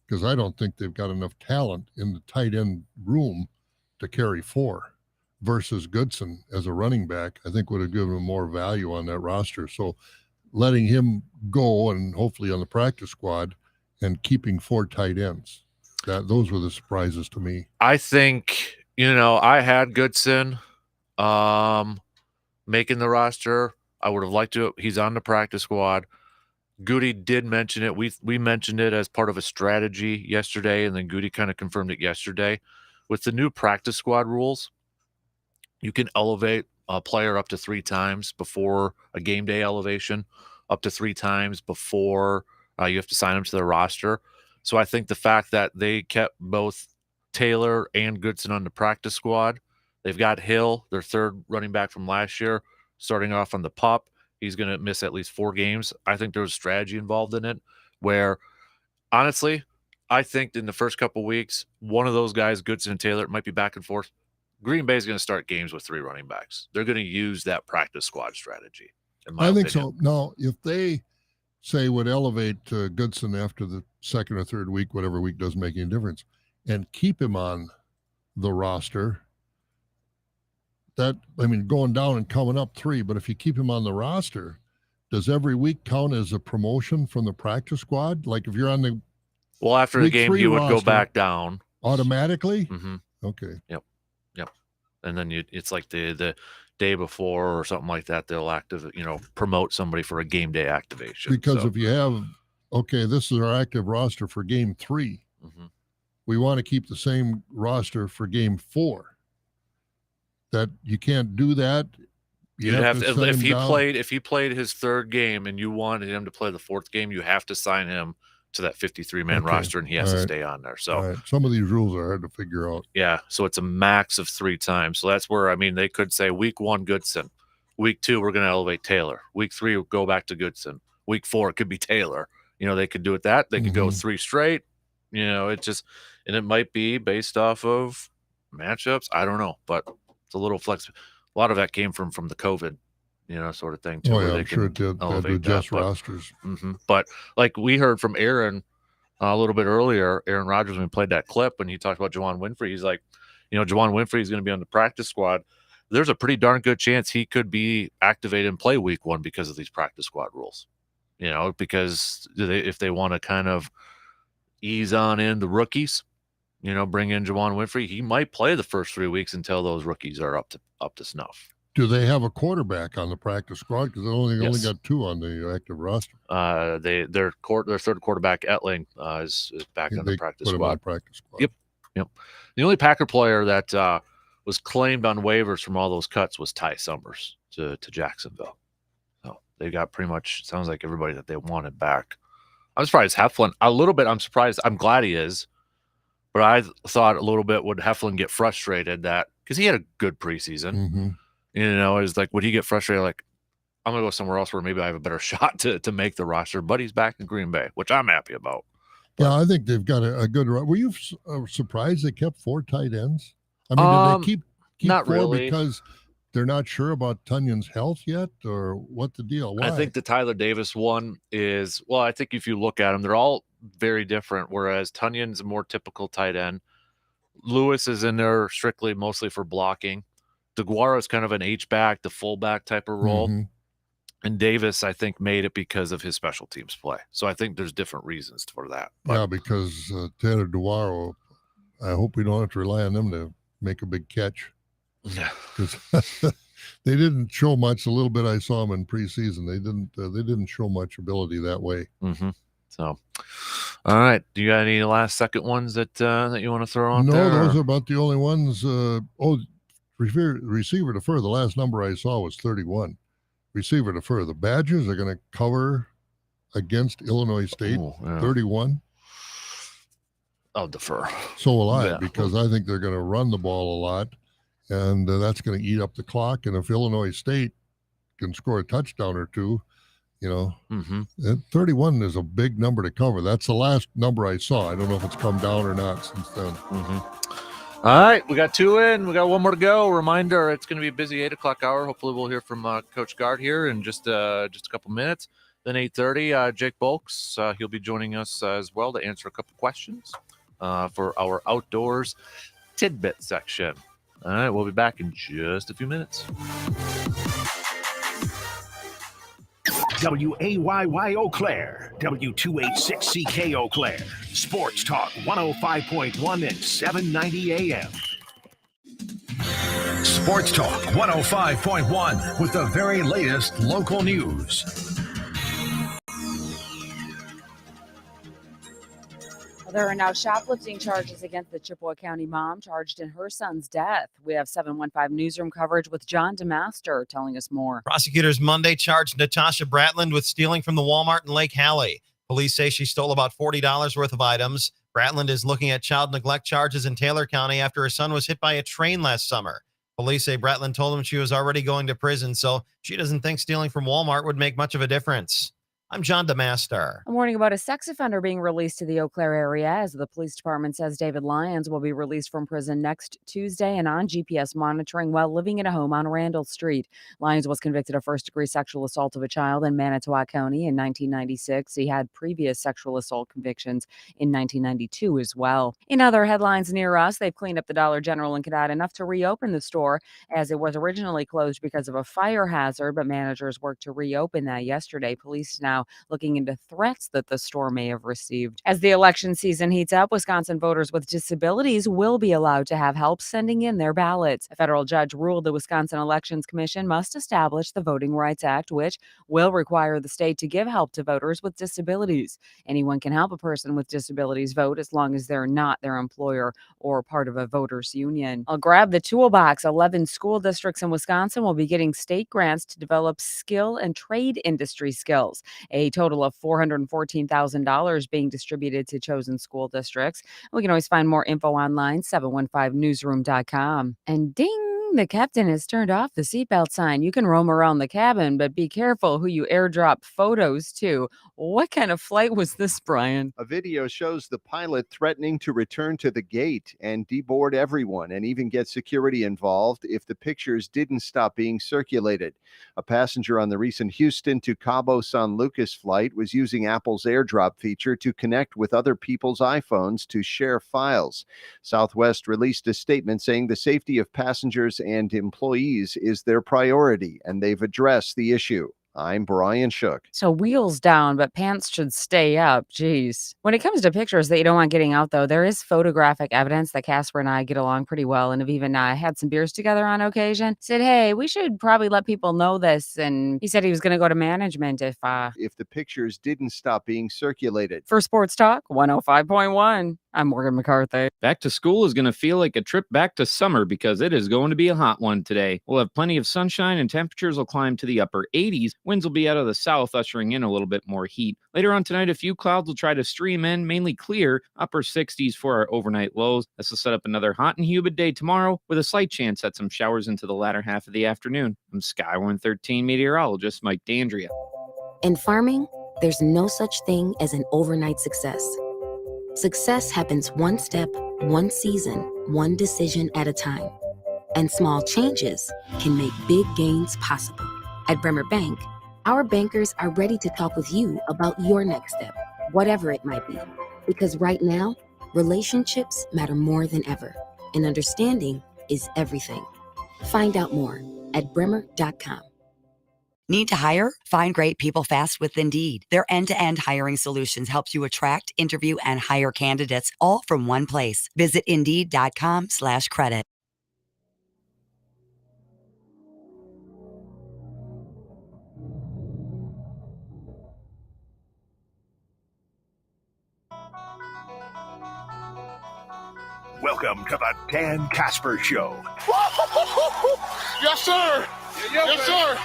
because I don't think they've got enough talent in the tight end room to carry 4. Versus Goodson as a running back, I think would have given him more value on that roster. So letting him go and hopefully on the practice squad and keeping 4 tight ends, those were the surprises to me. I think, I had Goodson making the roster. I would have liked to. He's on the practice squad. Goody did mention it. We mentioned it as part of a strategy yesterday, and then Goody kind of confirmed it yesterday. With the new practice squad rules, you can elevate a player up to 3 times before a game day elevation, up to 3 times before you have to sign them to the roster. So I think the fact that they kept both Taylor and Goodson on the practice squad, they've got Hill, their third running back from last year, starting off on the PUP. He's going to miss at least 4 games. I think there's strategy involved in it where, honestly, I think in the first couple weeks, one of those guys, Goodson and Taylor, it might be back and forth. Green Bay is going to start games with 3 running backs. They're going to use that practice squad strategy. I think so. Now, if they say would elevate Goodson after the second or third week, whatever week doesn't make any difference, and keep him on the roster, that, I mean, going down and coming up 3, but if you keep him on the roster, does every week count as a promotion from the practice squad? Like if you're on the after the game, you would go back down automatically. Mm-hmm. Okay. Yep. And then it's like the day before or something like that. They'll promote somebody for a game day activation. Because if you have, this is our active roster for game 3. Mm-hmm. We want to keep the same roster for game 4. That you can't do that. You'd have to if he played his 3rd game and you wanted him to play the 4th game, you have to sign him to that 53-man roster, and he has to stay on there. So some of these rules are hard to figure out. Yeah, so it's a max of 3 times. So that's where, they could say week 1, Goodson. Week 2, we're going to elevate Taylor. Week 3, we'll go back to Goodson. Week 4, it could be Taylor. They could do it that. They could go 3 straight. It just, and it might be based off of matchups. I don't know, but it's a little flexible. A lot of that came from the COVID, sort of thing too. Oh, yeah, I'm sure it did. Had to adjust rosters. But like we heard from Aaron a little bit earlier, Aaron Rodgers, when we played that clip, when he talked about Juwan Winfrey, he's like, Juwan Winfrey is going to be on the practice squad. There's a pretty darn good chance he could be activated and play week 1 because of these practice squad rules. Because if they want to kind of ease on in the rookies, bring in Juwan Winfrey, he might play the first 3 weeks until those rookies are up to snuff. Do they have a quarterback on the practice squad? Because they only got 2 on the active roster. Their third quarterback, Etling, is back on the practice squad. Yep. The only Packer player that was claimed on waivers from all those cuts was Ty Summers to Jacksonville. So they got pretty much, sounds like everybody that they wanted back. I'm surprised Heflin, a little bit. I'm surprised. I'm glad he is. But I thought a little bit would Heflin get frustrated that, because he had a good preseason. Mm-hmm. Is like, would he get frustrated? Like, I'm going to go somewhere else where maybe I have a better shot to make the roster, but he's back in Green Bay, which I'm happy about. Yeah, I think they've got a good run. Were you surprised they kept 4 tight ends? I mean, did they keep not 4 really, because they're not sure about Tunyon's health yet, or what the deal? Why? I think the Tyler Davis one is, I think if you look at them, they're all very different, whereas Tunyon's a more typical tight end. Lewis is in there strictly mostly for blocking. DeGuara is kind of an H-back, the fullback type of role. Mm-hmm. And Davis, I think, made it because of his special teams play. So I think there's different reasons for that. But, yeah, because Taylor DeGuara, I hope we don't have to rely on them to make a big catch. Yeah. Because they didn't show much. A little bit I saw them in preseason. They didn't show much ability that way. Mm-hmm. So, all right. Do you got any last second ones that you want to throw on there? No, those are about the only ones. Receiver defer. The last number I saw was 31. Receiver defer. The Badgers are going to cover against Illinois State. 31. I'll defer. So will I, because I think they're going to run the ball a lot, and that's going to eat up the clock. And if Illinois State can score a touchdown or 2, 31 is a big number to cover. That's the last number I saw. I don't know if it's come down or not since then. All right, we got 2 in. We got 1 more to go. Reminder, it's going to be a busy 8 o'clock hour. Hopefully we'll hear from Coach Gard here in just a couple minutes. Then 8:30, Jake Bolks, he'll be joining us as well to answer a couple questions for our outdoors tidbit section. All right, we'll be back in just a few minutes. WAYY Eau Claire, W286CK Eau Claire, Sports Talk 105.1 and 790 AM. Sports Talk 105.1 with the very latest local news. Well, there are now shoplifting charges against the Chippewa County mom charged in her son's death. We have 715 newsroom coverage with John DeMaster telling us more. Prosecutors Monday charged Natasha Bratland with stealing from the Walmart in Lake Hallie. Police say she stole about $40 worth of items. Bratland is looking at child neglect charges in Taylor County after her son was hit by a train last summer. Police say Bratland told him she was already going to prison, so she doesn't think stealing from Walmart would make much of a difference. I'm John DeMaster. A warning about a sex offender being released to the Eau Claire area as the police department says David Lyons will be released from prison next Tuesday and on GPS monitoring while living in a home on Randall Street. Lyons was convicted of first-degree sexual assault of a child in Manitowoc County in 1996. He had previous sexual assault convictions in 1992 as well. In other headlines near us, they've cleaned up the Dollar General in Cadott enough to reopen the store as it was originally closed because of a fire hazard, but managers worked to reopen that yesterday. Police now looking into threats that the store may have received. As the election season heats up, Wisconsin voters with disabilities will be allowed to have help sending in their ballots. A federal judge ruled the Wisconsin Elections Commission must establish the Voting Rights Act, which will require the state to give help to voters with disabilities. Anyone can help a person with disabilities vote as long as they're not their employer or part of a voters union. I'll grab the toolbox. 11 school districts in Wisconsin will be getting state grants to develop skill and trade industry skills. A total of $414,000 being distributed to chosen school districts. We can always find more info online, 715newsroom.com. And ding! The captain has turned off the seatbelt sign. You can roam around the cabin, but be careful who you airdrop photos to. What kind of flight was this, Brian? A video shows the pilot threatening to return to the gate and deboard everyone and even get security involved if the pictures didn't stop being circulated. A passenger on the recent Houston to Cabo San Lucas flight was using Apple's AirDrop feature to connect with other people's iPhones to share files. Southwest released a statement saying the safety of passengers and employees is their priority, and they've addressed the issue. I'm Brian Shook. So wheels down, but pants should stay up. Jeez. When it comes to pictures that you don't want getting out, though, there is photographic evidence that Kasper and I get along pretty well and have even had some beers together on occasion. Said, hey, we should probably let people know this. And he said he was going to go to management if the pictures didn't stop being circulated. For Sports Talk 105.1. I'm Morgan McCarthy. Back to school is going to feel like a trip back to summer because it is going to be a hot one today. We'll have plenty of sunshine and temperatures will climb to the upper 80s. Winds will be out of the south, ushering in a little bit more heat. Later on tonight, a few clouds will try to stream in, mainly clear, upper 60s for our overnight lows. This will set up another hot and humid day tomorrow with a slight chance at some showers into the latter half of the afternoon. I'm Sky 113 meteorologist Mike D'Andrea. In farming, there's no such thing as an overnight success. Success happens one step, one season, one decision at a time. And small changes can make big gains possible. At Bremer Bank, our bankers are ready to talk with you about your next step, whatever it might be. Because right now, relationships matter more than ever, and understanding is everything. Find out more at bremer.com. Need to hire? Find great people fast with Indeed. Their end-to-end hiring solutions helps you attract, interview, and hire candidates all from one place. Visit Indeed.com/credit. Welcome to the Dan Kasper Show. Yes, sir. Yes, sir.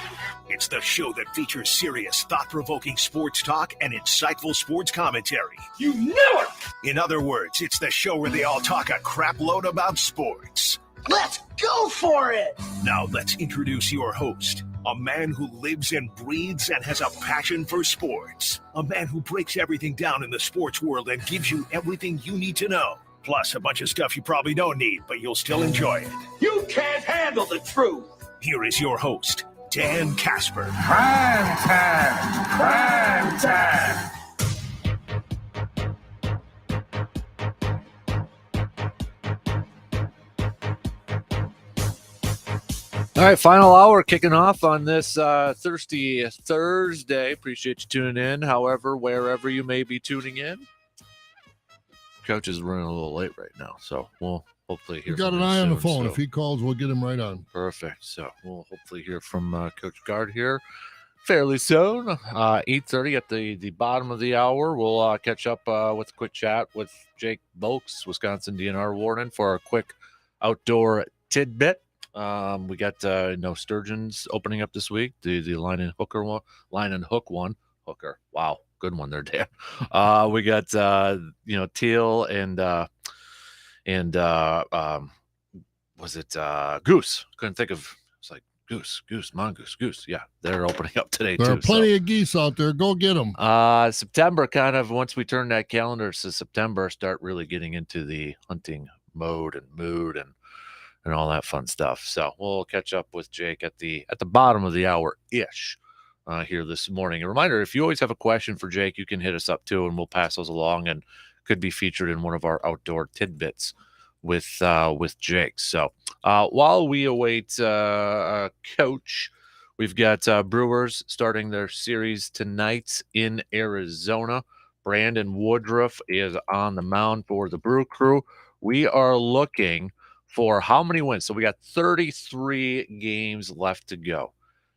It's the show that features serious, thought-provoking sports talk and insightful sports commentary. You knew it! In other words, it's the show where they all talk a crap load about sports. Let's go for it! Now let's introduce your host, a man who lives and breathes and has a passion for sports. A man who breaks everything down in the sports world and gives you everything you need to know. Plus a bunch of stuff you probably don't need, but you'll still enjoy it. You can't handle the truth! Here is your host, Dan Kasper. Prime time! Prime time! All right, final hour kicking off on this thirsty Thursday. Appreciate you tuning in, however, wherever you may be tuning in. Coach is running a little late right now, so we'll hopefully hear You got from an him eye on the soon, phone. so- If he calls, we'll get him right on. Perfect. So we'll hopefully hear from Coach Guard here fairly soon. 8:30 at the bottom of the hour. We'll catch up with a quick chat with Jake Volks, Wisconsin DNR warden, for a quick outdoor tidbit. We got no sturgeons opening up this week. The line and hook one. Hooker. Wow, good one there, Dan. We got teal and was it goose? Couldn't think of. It's like goose, mongoose, goose. Yeah, they're opening up today There too. are plenty of geese out there. Go get them. September, kind of once we turn that calendar to September, start really getting into the hunting mode and mood and all that fun stuff. So we'll catch up with Jake at the bottom of the hour ish here this morning. A reminder: if you always have a question for Jake, you can hit us up too, and we'll pass those along and could be featured in one of our outdoor tidbits with Jake. So while we await Coach, we've got Brewers starting their series tonight in Arizona. Brandon Woodruff is on the mound for the Brew Crew. We are looking for how many wins? So we got 33 games left to go.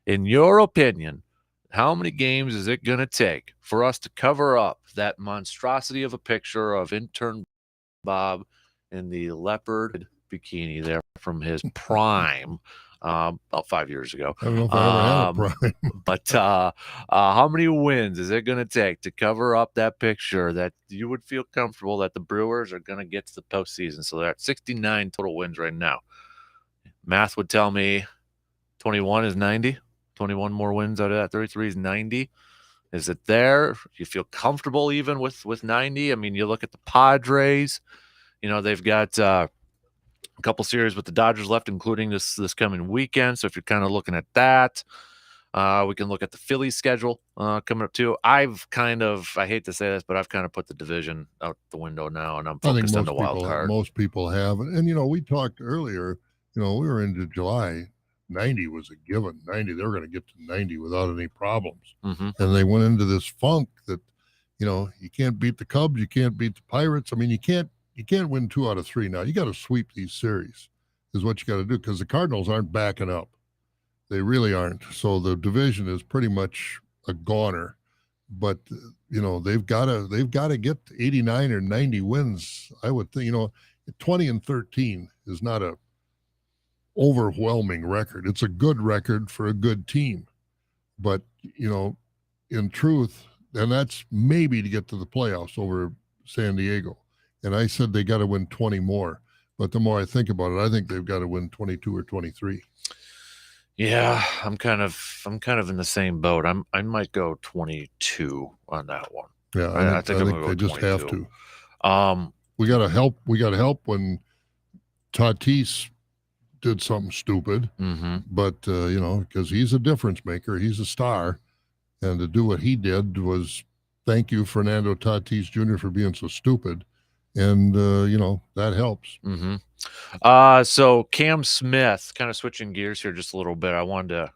In your opinion, how many games is it going to take for us to cover up that monstrosity of a picture of intern Bob in the leopard bikini there from his prime about 5 years ago? I don't know if I ever had a prime. But how many wins is it going to take to cover up that picture that you would feel comfortable that the Brewers are going to get to the postseason? So they're at 69 total wins right now. Math would tell me 21 is 90. 21 more wins out of that 33 is 90. Is it there? Do you feel comfortable even with 90? I mean, you look at the Padres. They've got a couple series with the Dodgers left, including this coming weekend. So if you're kind of looking at that, we can look at the Phillies schedule coming up too. I hate to say this, but I've kind of put the division out the window now, and I'm focused on the wild card. Most people have. And we talked earlier, we were into July. 90 was a given. 90, they were going to get to 90 without any problems. Mm-hmm. And they went into this funk that, you can't beat the Cubs, you can't beat the Pirates. I mean, you can't win 2 out of 3 now. You got to sweep these series is what you got to do, because the Cardinals aren't backing up. They really aren't. So the division is pretty much a goner. But they've got to get 89 or 90 wins. I would think 20-13 is not a overwhelming record. It's a good record for a good team, but in truth, and that's maybe to get to the playoffs over San Diego. And I said they got to win 20 more, but the more I think about it, I think they've got to win 22 or 23. Yeah, I'm kind of in the same boat. I might go 22 on that one. Yeah, I think I'm gonna go they just 22. Have to. We got to help. We got to help when Tatis did something stupid, but because he's a difference maker, he's a star, and to do what he did was thank you, Fernando Tatis Jr., for being so stupid, and that helps. So Cam Smith, kind of switching gears here just a little bit. I wanted to.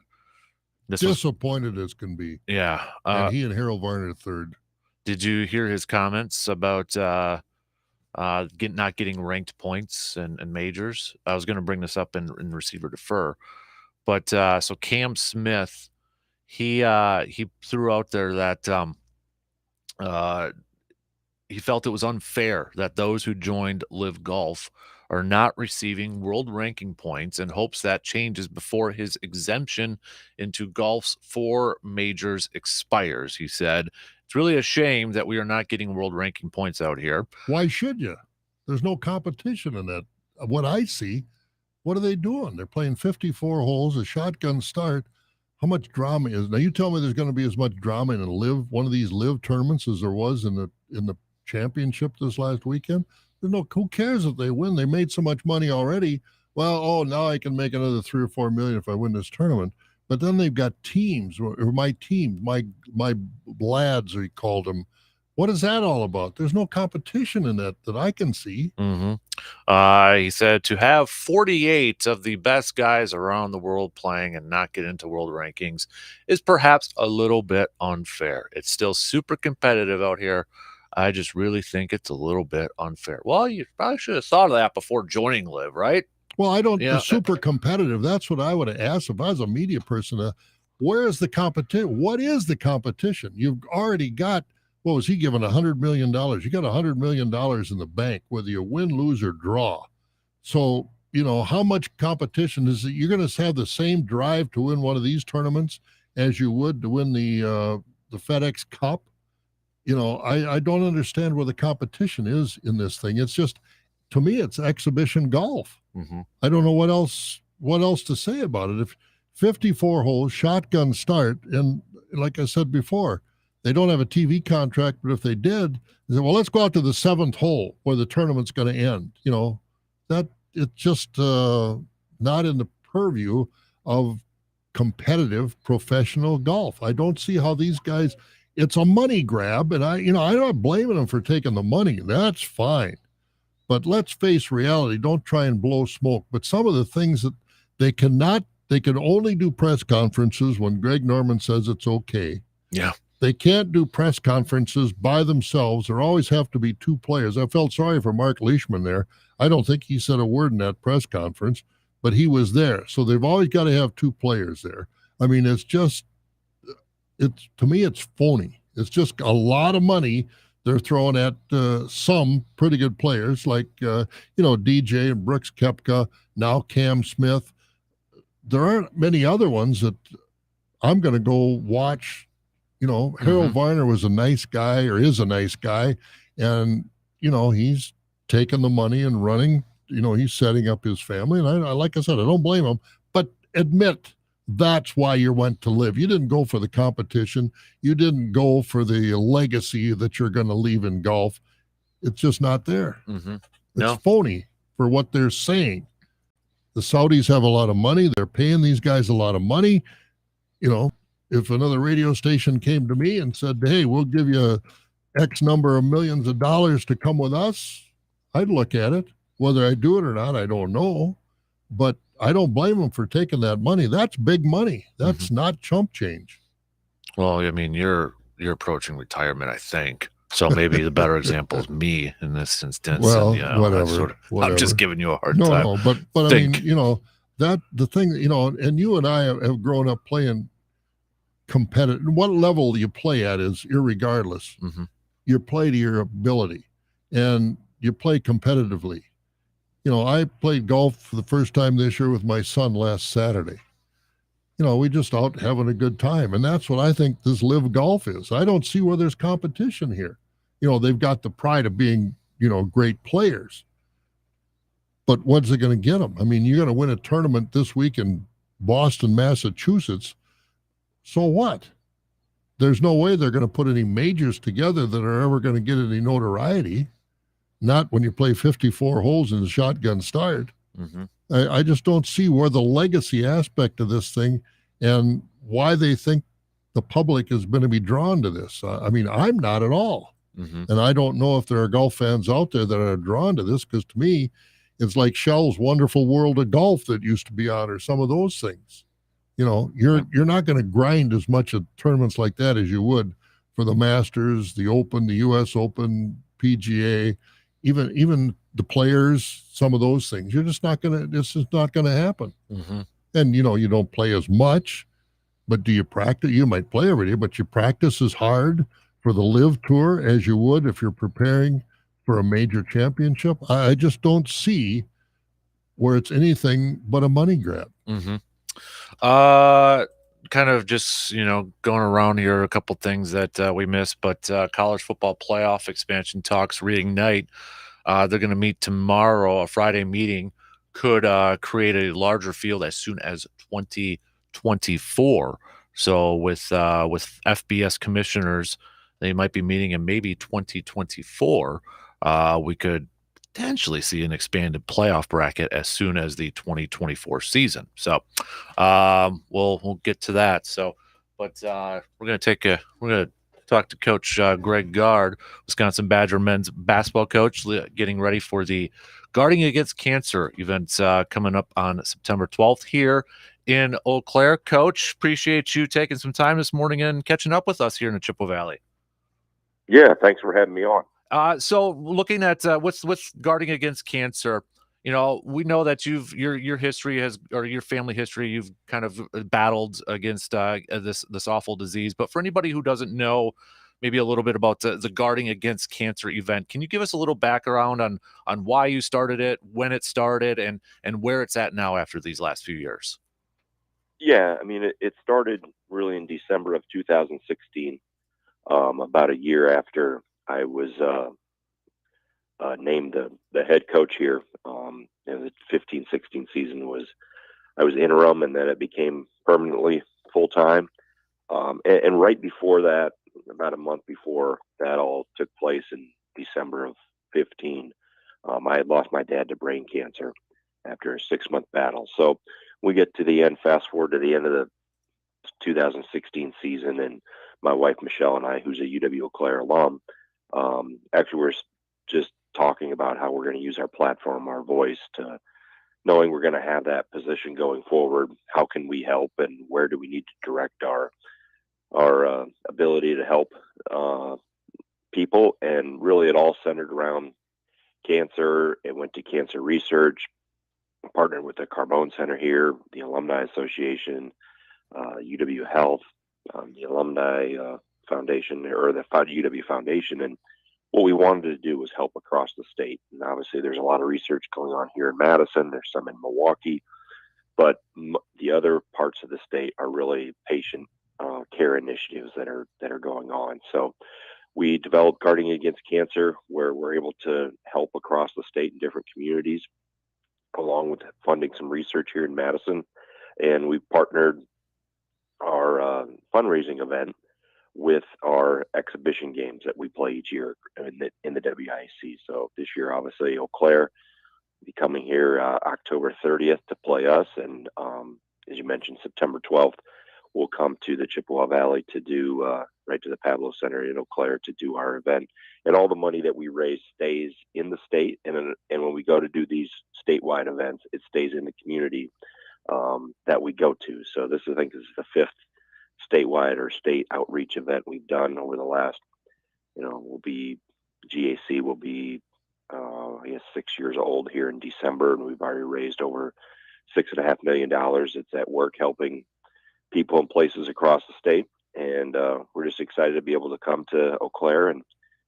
Disappointed as can be. Yeah, and he and Harold Varner third. Did you hear his comments about not getting ranked points and majors? I was going to bring this up in receiver defer, but so Cam Smith, he threw out there that he felt it was unfair that those who joined Live Golf are not receiving world ranking points, and hopes that changes before his exemption into golf's 4 majors expires. He said, "It's really a shame that we are not getting world ranking points out here." Why should you? There's no competition in that. What I see, what are they doing? They're playing 54 holes, a shotgun start. How much drama is now? You tell me there's going to be as much drama in one of these live tournaments as there was in the championship this last weekend. Who cares if they win? They made so much money already. Well, now I can make another 3 or 4 million if I win this tournament. But then they've got teams, or my team, my lads, he called them. What is that all about? There's no competition in that I can see. He said to have 48 of the best guys around the world playing and not get into world rankings is perhaps a little bit unfair. It's still super competitive out here. I just really think it's a little bit unfair. Well, you probably should have thought of that before joining Live, right? Well, I don't. Yeah. Super competitive. That's what I would have asked if I was a media person. Where is the competition? What is the competition? You've already got, what was he given, $100 million? You got $100 million in the bank, whether you win, lose, or draw. So, how much competition is it? You're going to have the same drive to win one of these tournaments as you would to win the FedEx Cup. I don't understand where the competition is in this thing. It's just, to me, it's exhibition golf. Mm-hmm. I don't know what else to say about it. If 54 holes, shotgun start, and like I said before, they don't have a TV contract, but if they did, they said, well, let's go out to the 7th hole where the tournament's going to end. That it's just not in the purview of competitive professional golf. I don't see how these guys, it's a money grab, and I'm not blaming them for taking the money. That's fine. But let's face reality. Don't try and blow smoke. But some of the things that they can only do press conferences when Greg Norman says it's okay. Yeah. They can't do press conferences by themselves. There always have to be two players. I felt sorry for Mark Leishman there. I don't think he said a word in that press conference, but he was there. So they've always got to have two players there. I mean, to me, it's phony. It's just a lot of money they're throwing at some pretty good players like, DJ and Brooks Koepka, now Cam Smith. There aren't many other ones that I'm going to go watch. Harold Varner was a nice guy, or is a nice guy, and, he's taking the money and running. He's setting up his family, and I like I said, I don't blame him, but admit that's why you went to live. You didn't go for the competition. You didn't go for the legacy that you're going to leave in golf. It's just not there. Mm-hmm. It's phony for what they're saying. The Saudis have a lot of money. They're paying these guys a lot of money. If another radio station came to me and said, hey, we'll give you X number of millions of dollars to come with us, I'd look at it. Whether I do it or not, I don't know. But I don't blame them for taking that money. That's big money. That's not chump change. Well, I mean, you're approaching retirement, I think. So maybe the better example is me in this instance. Well, and, whatever. I'm just giving you a hard time. No, but I mean, that the thing, and you and I have grown up playing competitive. What level you play at is irregardless. Mm-hmm. You play to your ability, and you play competitively. I played golf for the first time this year with my son last Saturday. We just out having a good time. And that's what I think this live golf is. I don't see where there's competition here. They've got the pride of being, great players. But what's it going to get them? I mean, you're going to win a tournament this week in Boston, Massachusetts. So what? There's no way they're going to put any majors together that are ever going to get any notoriety. Not when you play 54 holes in the shotgun start. Mm-hmm. I just don't see where the legacy aspect of this thing and why they think the public is going to be drawn to this. I mean, I'm not at all. Mm-hmm. And I don't know if there are golf fans out there that are drawn to this, because to me, it's like Shell's Wonderful World of Golf that used to be on, or some of those things. You're not going to grind as much at tournaments like that as you would for the Masters, the Open, the U.S. Open, PGA, even the Players, some of those things. It's just not going to happen. Mm-hmm. And, you don't play as much, but do you practice? You might play every day, but you practice as hard for the Live Tour as you would if you're preparing for a major championship. I just don't see where it's anything but a money grab. Mm-hmm. Kind of just, going around here, a couple things that we missed, but college football playoff expansion talks reignite. They're going to meet tomorrow. A Friday meeting could create a larger field as soon as 2024. So with FBS commissioners, they might be meeting in maybe 2024. We could potentially see an expanded playoff bracket as soon as the 2024 season. So we'll get to that. So, but we're going to talk to Coach Greg Gard, Wisconsin Badger men's basketball coach, getting ready for the Guarding Against Cancer events coming up on September 12th here in Eau Claire. Coach, appreciate you taking some time this morning and catching up with us here in the Chippewa Valley. Yeah, thanks for having me on. So looking at what's Guarding Against Cancer, we know that your history has, or your family history, you've kind of battled against this awful disease. But for anybody who doesn't know, maybe a little bit about the Guarding Against Cancer event, can you give us a little background on why you started it, when it started, and where it's at now after these last few years? Yeah, I mean, it started really in December of 2016, about a year after I was named the head coach here. The 15-16 season I was interim, and then it became permanently full time. And right before that, about a month before that all took place in December of 15, I had lost my dad to brain cancer after a 6-month battle. So we get to the end, fast forward to the end of the 2016 season, and my wife Michelle and I, who's a UW Eau Claire alum, actually we're just talking about how we're going to use our platform, our voice, to knowing we're going to have that position going forward. How can we help, and where do we need to direct our ability to help people? And really, it all centered around cancer. It went to cancer research, partnered with the Carbone Center here, the Alumni Association, UW Health, the Alumni Foundation, or the UW Foundation. And what we wanted to do was help across the state. And obviously, there's a lot of research going on here in Madison. There's some in Milwaukee, but the other parts of the state are really patient care initiatives that are going on. So we developed Guarding Against Cancer, where we're able to help across the state in different communities, along with funding some research here in Madison. And we've partnered our fundraising event with our exhibition games that we play each year in the WIAC. So this year, obviously, Eau Claire will be coming here October 30th to play us. And as you mentioned, September 12th, we'll come to the Chippewa Valley to do, right to the Pablo Center in Eau Claire to do our event. And all the money that we raise stays in the state. And when we go to do these statewide events, it stays in the community that we go to. So this, I think, is the 5th statewide or state outreach event we've done over the last, GAC will be, I guess, 6 years old here in December, and we've already raised over $6.5 million. It's at work helping people in places across the state, and we're just excited to be able to come to Eau Claire and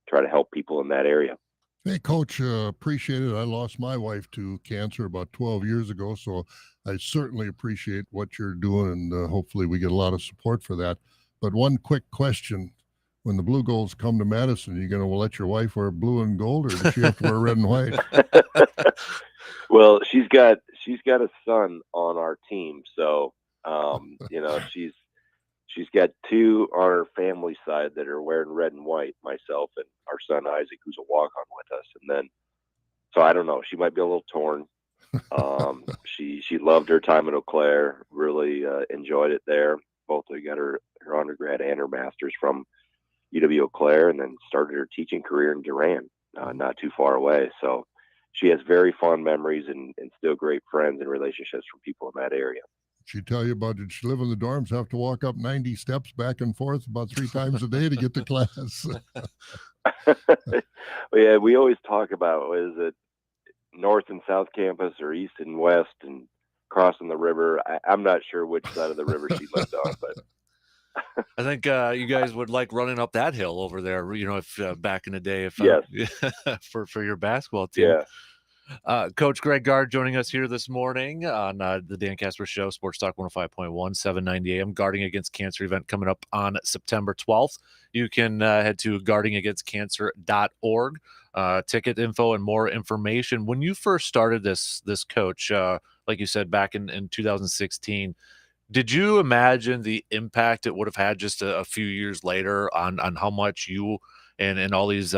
try to help people in that area. Hey, Coach, appreciate it. I lost my wife to cancer about 12 years ago, so I certainly appreciate what you're doing, and hopefully we get a lot of support for that. But one quick question. When the Blue Goals come to Madison, are you going to let your wife wear blue and gold, or does she have to wear red and white? Well, she's got a son on our team, so she's got two on her family side that are wearing red and white, myself and our son Isaac, who's a walk-on with us. And then, so I don't know, she might be a little torn. She loved her time in Eau Claire, really enjoyed it there. Both got her undergrad and her master's from UW Eau Claire, and then started her teaching career in Durant, not too far away. So she has very fond memories and still great friends and relationships from people in that area. She tell you about, did she live in the dorms, have to walk up 90 steps back and forth about 3 times a day to get to class? Yeah, we always talk about, is it North and South Campus or East and West and crossing the river? I'm not sure which side of the river she lived on, but I think you guys would like running up that hill over there, if back in the day, yes. for your basketball team. Yeah. Coach Greg Gard joining us here this morning on the Dan Kasper Show, Sports Talk 105.1, 790 AM. Guarding Against Cancer event coming up on September 12th. You can head to guardingagainstcancer.org. Ticket info and more information. When you first started this coach, like you said, back in 2016, did you imagine the impact it would have had just a few years later on how much you and all these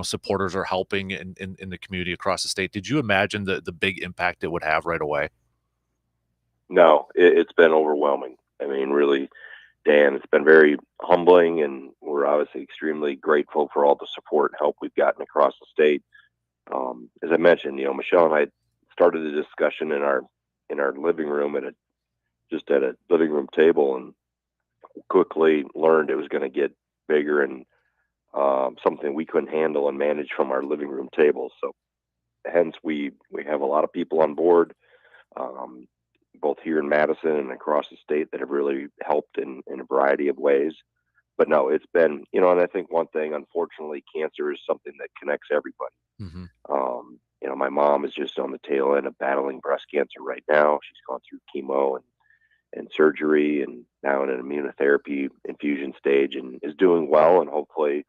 supporters are helping in the community across the state? Did you imagine the big impact it would have right away? No, it's been overwhelming. I mean, really, Dan, it's been very humbling, and we're obviously extremely grateful for all the support and help we've gotten across the state. As I mentioned, Michelle and I started a discussion in our living room at a living room table, and quickly learned it was going to get bigger and something we couldn't handle and manage from our living room table. So hence we have a lot of people on board, both here in Madison and across the state, that have really helped in a variety of ways. But no, it's been, and I think one thing, unfortunately, cancer is something that connects everybody. My mom is just on the tail end of battling breast cancer right now. She's gone through chemo and surgery, and now in an immunotherapy infusion stage, and is doing well, and hopefully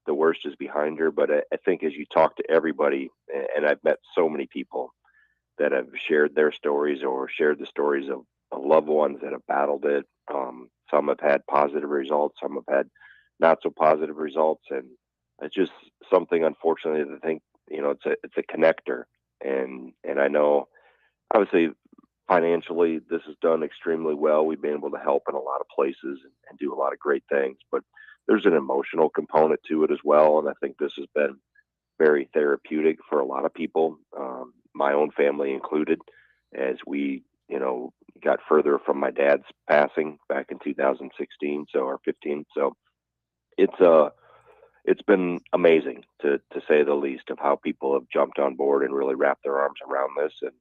the worst is behind her. But I think as you talk to everybody, and I've met so many people that have shared their stories or shared the stories of loved ones that have battled it. Some have had positive results, some have had not so positive results, and it's just something, unfortunately, that I think it's a connector. And I know, obviously, financially, this is done extremely well. We've been able to help in a lot of places and do a lot of great things, but there's an emotional component to it as well. And I think this has been very therapeutic for a lot of people, my own family included, as we, got further from my dad's passing back in 2016, or 15. So it's been amazing to say the least, of how people have jumped on board and really wrapped their arms around this. And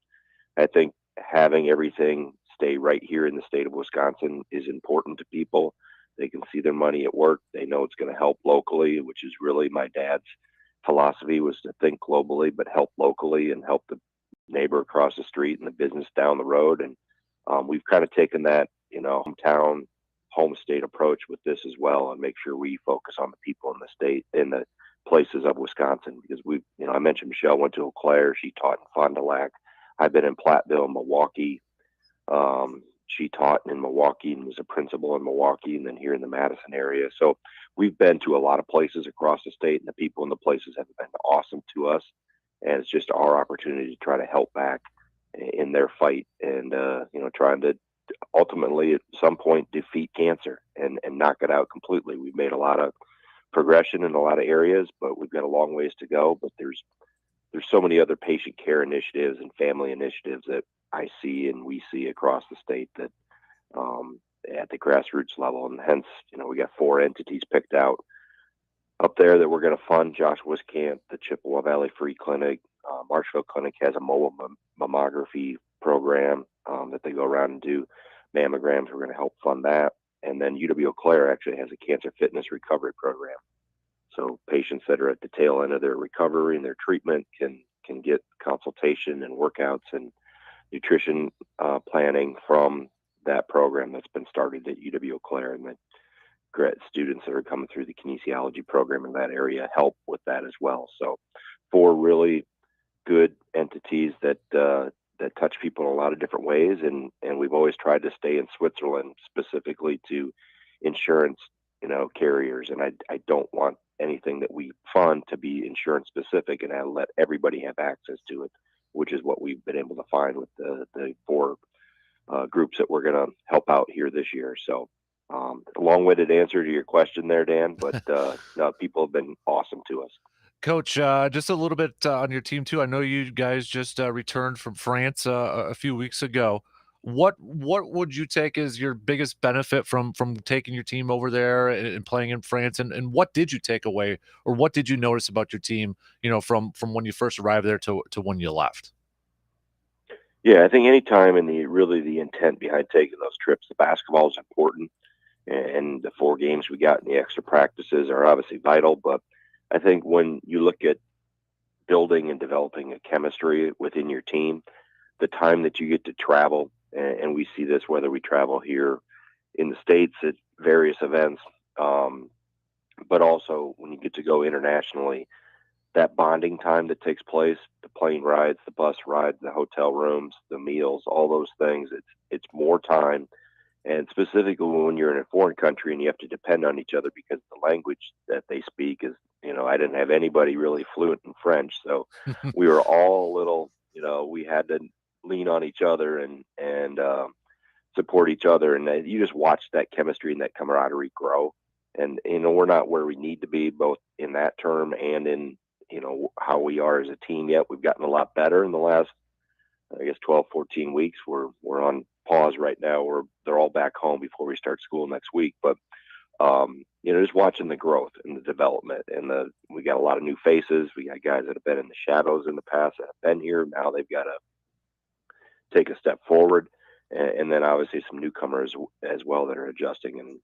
I think having everything stay right here in the state of Wisconsin is important to people. They can see their money at work. They know it's going to help locally, which is really my dad's philosophy, was to think globally, but help locally and help the neighbor across the street and the business down the road. And we've kind of taken that, hometown, home state approach with this as well, and make sure we focus on the people in the state, in the places of Wisconsin, because I mentioned Michelle went to Eau Claire. She taught in Fond du Lac. I've been in Platteville, Milwaukee. She taught in Milwaukee and was a principal in Milwaukee, and then here in the Madison area. So we've been to a lot of places across the state, and the people in the places have been awesome to us. And it's just our opportunity to try to help back in their fight, and trying to ultimately at some point defeat cancer and knock it out completely. We've made a lot of progression in a lot of areas, but we've got a long ways to go. But there's so many other patient care initiatives and family initiatives that I see and we see across the state that at the grassroots level, and hence, we got 4 entities picked out up there that we're going to fund. Josh Wiskamp, the Chippewa Valley Free Clinic, Marshville Clinic has a mobile mammography program that they go around and do mammograms. We're going to help fund that. And then UW Eau Claire actually has a cancer fitness recovery program. So patients that are at the tail end of their recovery and their treatment can get consultation and workouts and nutrition planning from that program that's been started at UW Eau Claire, and that students that are coming through the kinesiology program in that area help with that as well. So 4 really good entities that touch people in a lot of different ways, and we've always tried to stay in Switzerland, specifically to insurance carriers, and I don't want anything that we fund to be insurance specific, and I let everybody have access to it, which is what we've been able to find with the 4 groups that we're going to help out here this year. So a long-winded answer to your question there, Dan, but no, people have been awesome to us. Coach, just a little bit on your team too. I know you guys just returned from France a few weeks ago. What would you take as your biggest benefit from taking your team over there and playing in France? And what did you take away, or what did you notice about your team, from when you first arrived there to when you left? Yeah, I think anytime, and the intent behind taking those trips, the basketball is important, and the 4 games we got in the extra practices are obviously vital. But I think when you look at building and developing a chemistry within your team, the time that you get to travel, and we see this whether we travel here in the States at various events, but also when you get to go internationally, that bonding time that takes place, the plane rides, the bus rides, the hotel rooms, the meals, all those things, it's more time. And specifically when you're in a foreign country and you have to depend on each other because the language that they speak is, I didn't have anybody really fluent in French. So we were all a little, we had to lean on each other and support each other. And you just watch that chemistry and that camaraderie grow. And, we're not where we need to be, both in that term and in, how we are as a team yet. We've gotten a lot better in the last, 12, 14 weeks. We're on pause right now, they're all back home before we start school next week. But just watching the growth and the development, and we got a lot of new faces. We got guys that have been in the shadows in the past that have been here. Now they've got to take a step forward, and then obviously some newcomers as well that are adjusting and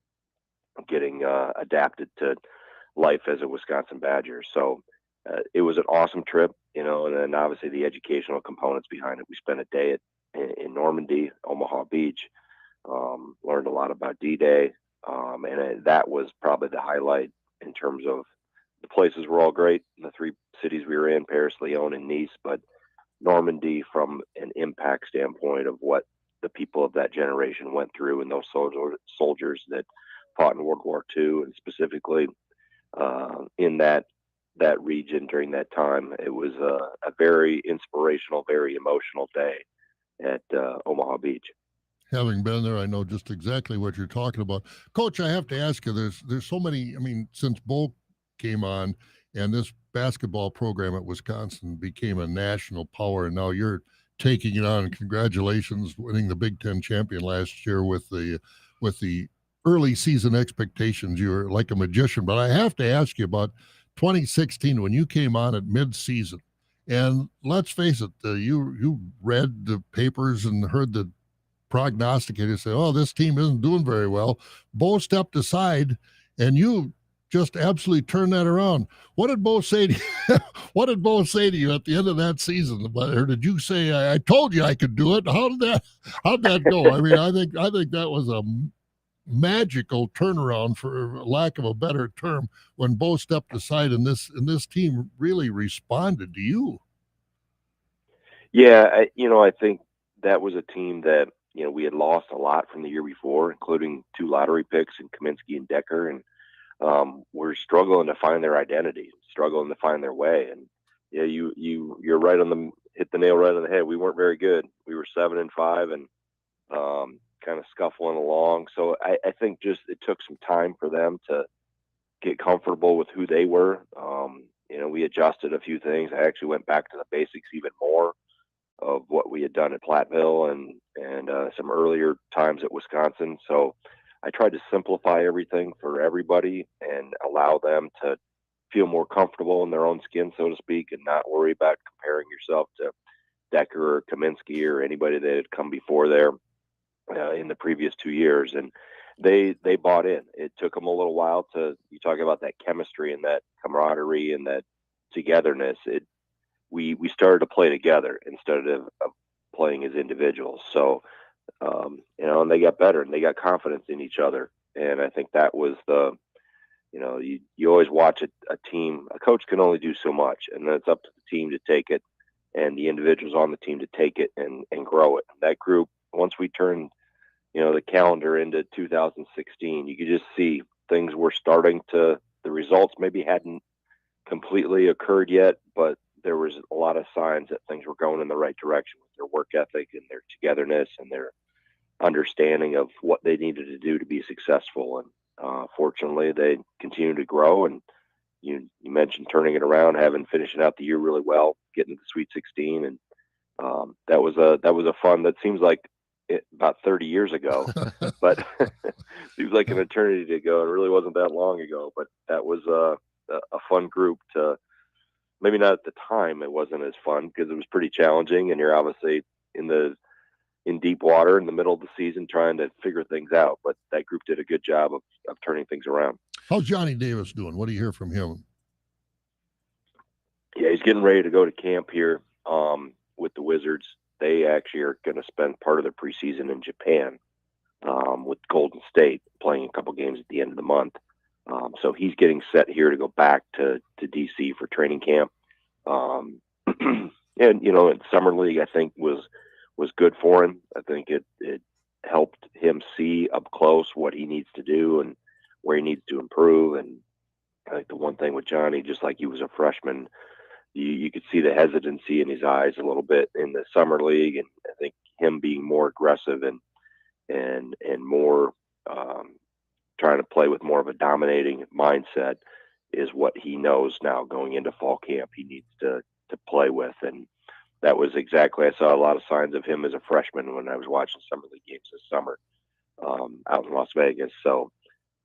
getting adapted to life as a Wisconsin Badger. So it was an awesome trip, and then obviously the educational components behind it. We spent a day in Normandy, Omaha Beach, learned a lot about D-Day, and that was probably the highlight in terms of the places were all great. The three cities we were in, Paris, Lyon, and Nice, but Normandy from an impact standpoint of what the people of that generation went through, and those soldiers that fought in World War II, and specifically in that region during that time. It was a very inspirational, very emotional day at Omaha Beach. Having been there, I know just exactly what you're talking about. Coach, I have to ask you, there's so many, since Bo came on and this basketball program at Wisconsin became a national power, and now you're taking it on. Congratulations, winning the Big Ten champion last year with the early season expectations. You were like a magician. But I have to ask you about 2016 when you came on at mid-season. And let's face it, you read the papers and heard the prognosticators say, "Oh, this team isn't doing very well." Bo stepped aside, and you just absolutely turned that around. What did Bo say to you? What did Bo say to you at the end of that season? Or did you say, "I told you I could do it"? How'd that go? I think that was a magical turnaround, for lack of a better term, when Bo stepped aside and this team really responded to you. Yeah, I think that was a team that we had lost a lot from the year before, including 2 lottery picks in Kaminsky and Decker, and we're struggling to find their identity, struggling to find their way. And yeah, you're right hit the nail right on the head. We weren't very good. We were 7-5 and kind of scuffling along. So I think just it took some time for them to get comfortable with who they were. We adjusted a few things. I actually went back to the basics even more of what we had done at Platteville and some earlier times at Wisconsin. So I tried to simplify everything for everybody and allow them to feel more comfortable in their own skin, so to speak, and not worry about comparing yourself to Decker or Kaminsky or anybody that had come before there in the previous 2 years. And they bought in. It took them a little while you talk about that chemistry and that camaraderie and that togetherness. We started to play together instead of playing as individuals. So, and they got better and they got confidence in each other. And I think that was you always watch a team. A coach can only do so much, and then it's up to the team to take it and the individuals on the team to take it and grow it. And that group, once we turned, the calendar into 2016, you could just see things were starting the results maybe hadn't completely occurred yet, but there was a lot of signs that things were going in the right direction with their work ethic and their togetherness and their understanding of what they needed to do to be successful. And fortunately, they continue to grow. And you mentioned turning it around, finishing out the year really well, getting to the Sweet 16, and that was a fun. That seems like about 30 years ago, but seems like an eternity ago. It really wasn't that long ago, but that was a fun group to. Maybe not at the time. It wasn't as fun because it was pretty challenging, and you're obviously in deep water in the middle of the season trying to figure things out. But that group did a good job of turning things around. How's Johnny Davis doing? What do you hear from him? Yeah, he's getting ready to go to camp here with the Wizards. They actually are going to spend part of their preseason in Japan with Golden State, playing a couple games at the end of the month. So he's getting set here to go back to DC for training camp. And, Summer League, I think, was good for him. I think it helped him see up close what he needs to do and where he needs to improve. And I think the one thing with Johnny, just like he was a freshman, you could see the hesitancy in his eyes a little bit in the Summer League. And I think him being more aggressive and more trying to play with more of a dominating mindset is what he knows now going into fall camp he needs to play with. And that was exactly, I saw a lot of signs of him as a freshman when I was watching Summer League games this summer out in Las Vegas. So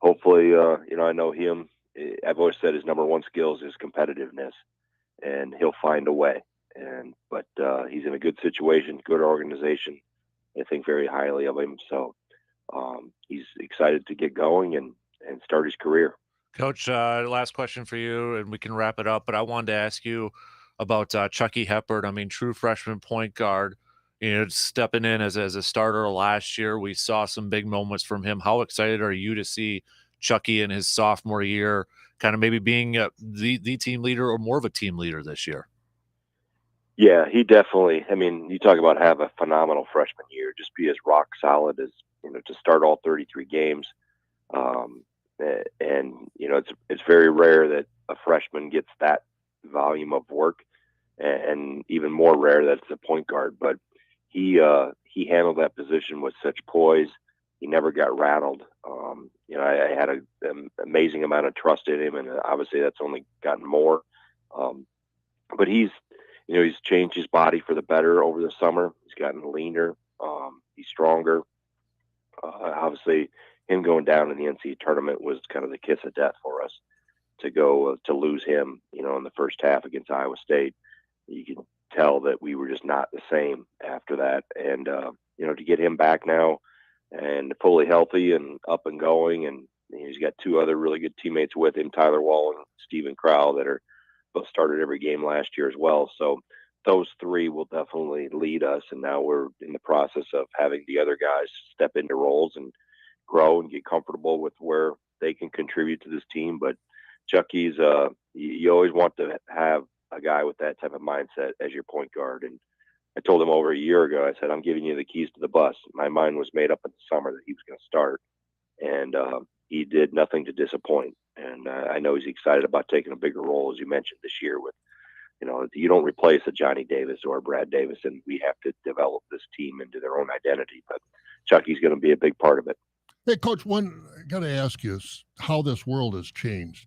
hopefully, I know him. I've always said his number one skills is competitiveness, and he'll find a way. But he's in a good situation, good organization. I think very highly of him. So he's excited to get going and start his career. Coach, last question for you, and we can wrap it up. But I wanted to ask you about Chucky Hepburn. I mean, true freshman point guard, stepping in as a starter last year. We saw some big moments from him. How excited are you to see Chucky in his sophomore year, kind of maybe being the team leader or more of a team leader this year? Yeah, he definitely. I mean, you talk about have a phenomenal freshman year, just be as rock solid as to start all 33 games. And it's very rare that a freshman gets that volume of work, and even more rare that it's a point guard. But he handled that position with such poise. He never got rattled. I had an amazing amount of trust in him, and obviously that's only gotten more. But he's changed his body for the better over the summer. He's gotten leaner. He's stronger. Obviously, him going down in the NCAA tournament was kind of the kiss of death for us. To lose him, in the first half against Iowa State, you can tell that we were just not the same after that. And to get him back now and fully healthy and up and going, and he's got two other really good teammates with him, Tyler Wall and Stephen Crowell, that are both started every game last year as well. So those three will definitely lead us. And now we're in the process of having the other guys step into roles and grow and get comfortable with where they can contribute to this team. But Chucky's, you always want to have a guy with that type of mindset as your point guard. And I told him over a year ago, I said, I'm giving you the keys to the bus. My mind was made up in the summer that he was going to start. And he did nothing to disappoint. And I know he's excited about taking a bigger role, as you mentioned, this year with, you don't replace a Johnny Davis or a Brad Davis, and we have to develop this team into their own identity. But Chucky's going to be a big part of it. Hey, Coach, I got to ask you how this world has changed.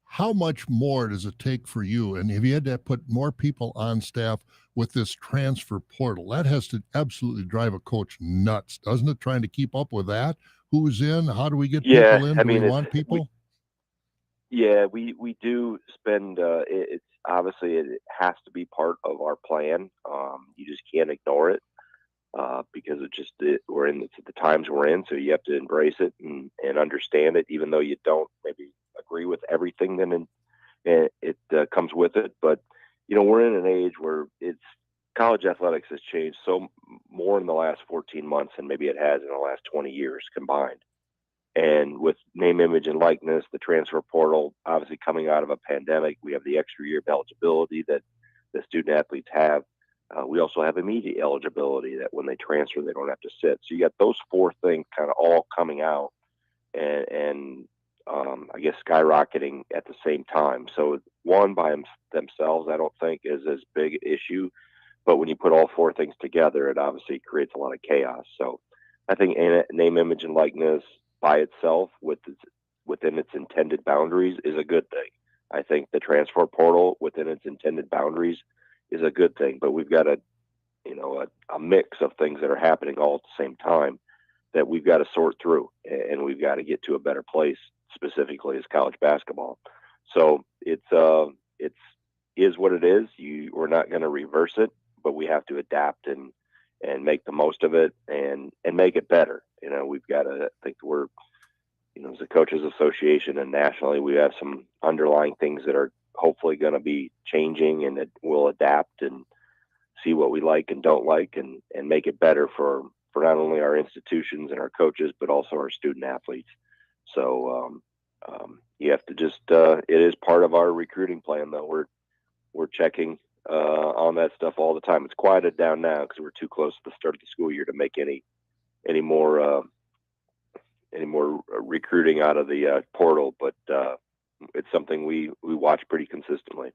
How much more does it take for you? And have you had to put more people on staff with this transfer portal? That has to absolutely drive a coach nuts, doesn't it? Trying to keep up with that. Who's in? How do we get people in? Do we want people? We do spend. It's obviously it has to be part of our plan. You just can't ignore it because we're in the times we're in. So you have to embrace it and understand it, even though you don't maybe agree with everything. Then it comes with it. But we're in an age where college athletics has changed so more in the last 14 months than maybe it has in the last 20 years combined. And with name, image, and likeness, the transfer portal, obviously coming out of a pandemic, we have the extra year of eligibility that the student athletes have. We also have immediate eligibility that when they transfer, they don't have to sit. So you got those four things kind of all coming out and I guess skyrocketing at the same time. So one by themselves, I don't think is as big an issue. But when you put all four things together, it obviously creates a lot of chaos. So I think name, image, and likeness by itself within its intended boundaries is a good thing. I think the transfer portal within its intended boundaries is a good thing, but we've got a mix of things that are happening all at the same time that we've got to sort through, and we've got to get to a better place, specifically as college basketball. So it's is what it is. We're not going to reverse it, but we have to adapt and make the most of it and make it better. We've got to think we're, as a coaches association and nationally, we have some underlying things that are hopefully going to be changing, and that we'll adapt and see what we like and don't like and make it better for not only our institutions and our coaches, but also our student athletes. So you have to just, it is part of our recruiting plan though. We're checking on that stuff all the time. It's quieted down now because we're too close to the start of the school year to make any more recruiting out of the portal, but it's something we watch pretty consistently.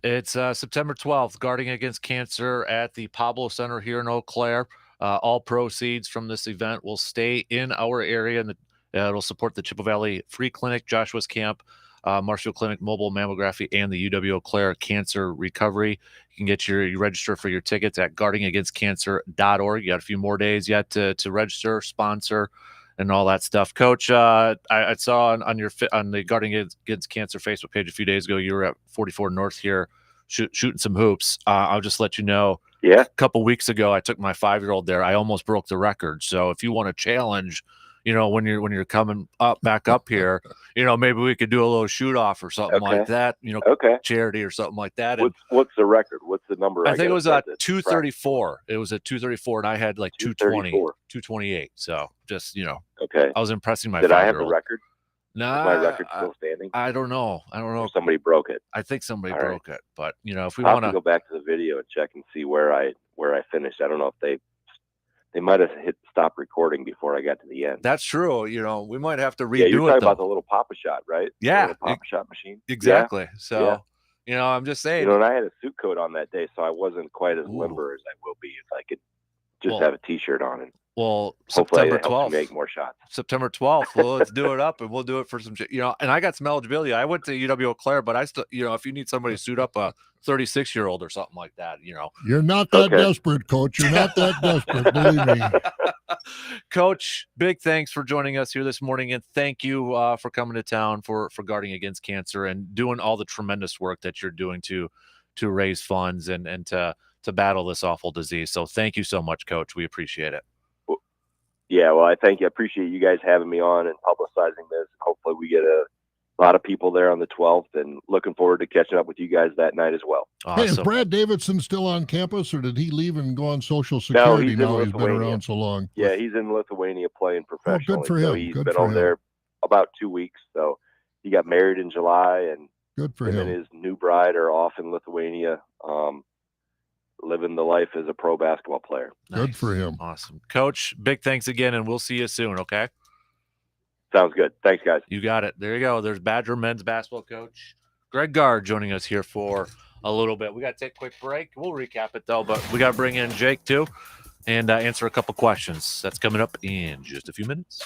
It's September 12th, guarding against cancer at the Pablo Center here in Eau Claire. All proceeds from this event will stay in our area, and it'll support the Chippewa Valley Free Clinic, Joshua's Camp, Marshall Clinic Mobile Mammography, and the UW Eau Claire Cancer Recovery. You can you register for your tickets at guardingagainstcancer.org. You got a few more days yet to register, sponsor, and all that stuff. Coach, I saw on the Guarding Against Cancer Facebook page a few days ago, you were at 44 North here shooting some hoops. I'll just let you know. Yeah. A couple weeks ago, I took my 5-year-old there. I almost broke the record. So if you want to challenge, when you're coming back up here, maybe we could do a little shoot off or something like that. Charity or something like that. And What's the record? What's the number? I think it was at 234. It was at 234, and I had like 220, 228. So just okay. I was impressing my. Did 5-year-old. I have the record? Nah, is my record still standing? I don't know. Or somebody broke it. I think somebody broke it. But if we I'll want have to go back to the video and check and see where I finished. I don't know if they might have hit stop recording before I got to the end. That's true. We might have to redo you're talking it. about the little Papa Shot, right? Yeah, the Papa Shot machine. Exactly. Yeah. So I'm just saying. And I had a suit coat on that day, so I wasn't quite as limber as I will be if I could just have a T-shirt on and. Well, hopefully September 12th, make more shots. September 12th. Well, let's do it up, and we'll do it for some. And I got some eligibility. I went to UW Eau Claire, but I still, if you need somebody to suit up a 36-year-old or something like that, You're not that desperate, Coach. You're not that desperate, believe me. Coach, big thanks for joining us here this morning, and thank you for coming to town for Guarding Against Cancer and doing all the tremendous work that you're doing to raise funds and to battle this awful disease. So thank you so much, Coach. We appreciate it. Yeah, well, I thank you. I appreciate you guys having me on and publicizing this. Hopefully we get a lot of people there on the 12th, and looking forward to catching up with you guys that night as well. Awesome. Hey, is Brad Davidson still on campus, or did he leave and go on Social Security now he's been around so long? Yeah, he's in Lithuania playing professionally. Oh, good for him. So he's good been for over him. there about 2 weeks. So he got married in July, and good for him him. and his new bride are off in Lithuania, living the life as a pro basketball player. Good for him. Awesome. Coach, big thanks again, and we'll see you soon, okay? Sounds good. Thanks, guys. You got it. There you go. There's Badger men's basketball coach Greg Gard joining us here for a little bit. We got to take a quick break. We'll recap it, though, but we got to bring in Jake, too, and answer a couple questions. That's coming up in just a few minutes.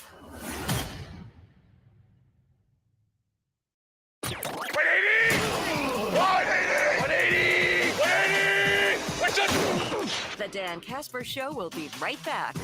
The Dan Kasper Show will be right back.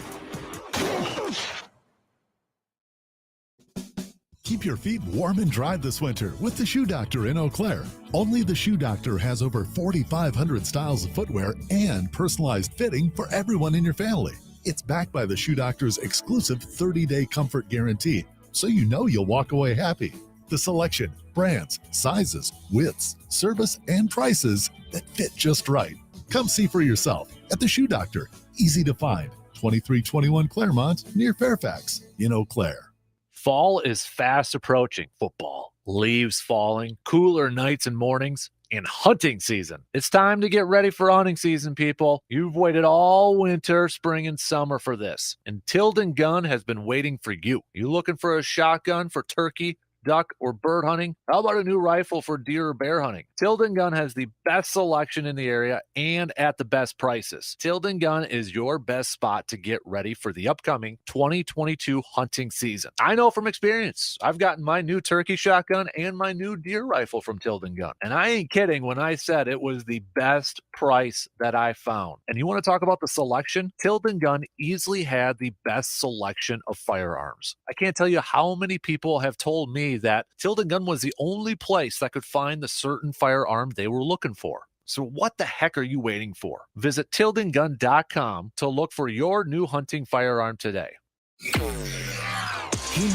Keep your feet warm and dry this winter with the Shoe Doctor in Eau Claire. Only the Shoe Doctor has over 4,500 styles of footwear and personalized fitting for everyone in your family. It's backed by the Shoe Doctor's exclusive 30-day comfort guarantee, so you know you'll walk away happy. The selection, brands, sizes, widths, service, and prices that fit just right. Come see for yourself at the Shoe Doctor. Easy to find. 2321 Claremont near Fairfax in Eau Claire. Fall is fast approaching. Football, leaves falling, cooler nights and mornings, and hunting season. It's time to get ready for hunting season, people. You've waited all winter, spring, and summer for this, and Tilden Gun has been waiting for you. You looking for a shotgun for turkey, duck, or bird hunting? How about a new rifle for deer or bear hunting? Tilden Gun has the best selection in the area and at the best prices. Tilden Gun is your best spot to get ready for the upcoming 2022 hunting season. I know from experience. I've gotten my new turkey shotgun and my new deer rifle from Tilden Gun. And I ain't kidding when I said it was the best price that I found. And you want to talk about the selection? Tilden Gun easily had the best selection of firearms. I can't tell you how many people have told me that Tilden Gun was the only place that could find the certain firearm they were looking for. So what the heck are you waiting for? Visit tildengun.com to look for your new hunting firearm today. He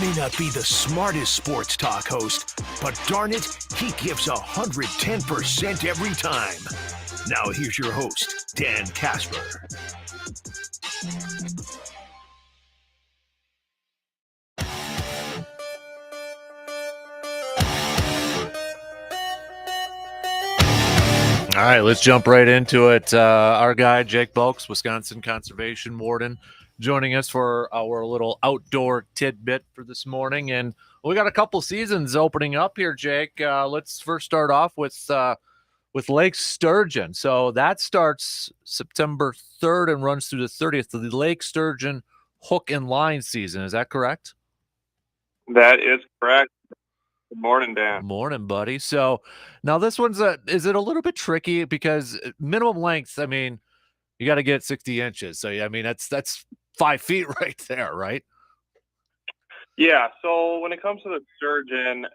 may not be the smartest sports talk host, but darn it, he gives 110% every time. Now here's your host, Dan Kasper. All right, let's jump right into it. Our guy, Jake Bulks, Wisconsin Conservation Warden, joining us for our little outdoor tidbit for this morning. And we got a couple seasons opening up here, Jake. Let's first start off with Lake Sturgeon. So that starts September 3rd and runs through the 30th, the Lake Sturgeon hook and line season. Is that correct? That is correct. Good morning, Dan. Morning, buddy. So now this one's is it a little bit tricky because minimum length, I mean, you got to get 60 inches. So, I mean, that's 5 feet right there, right? Yeah, so when it comes to the sturgeon,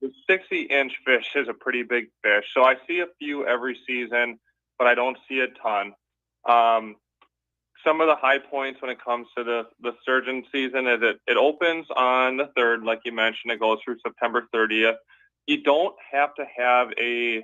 the 60-inch fish is a pretty big fish. So I see a few every season, but I don't see a ton. Some of the high points when it comes to the sturgeon season is it opens on the 3rd, like you mentioned. It goes through September 30th. You don't have to have a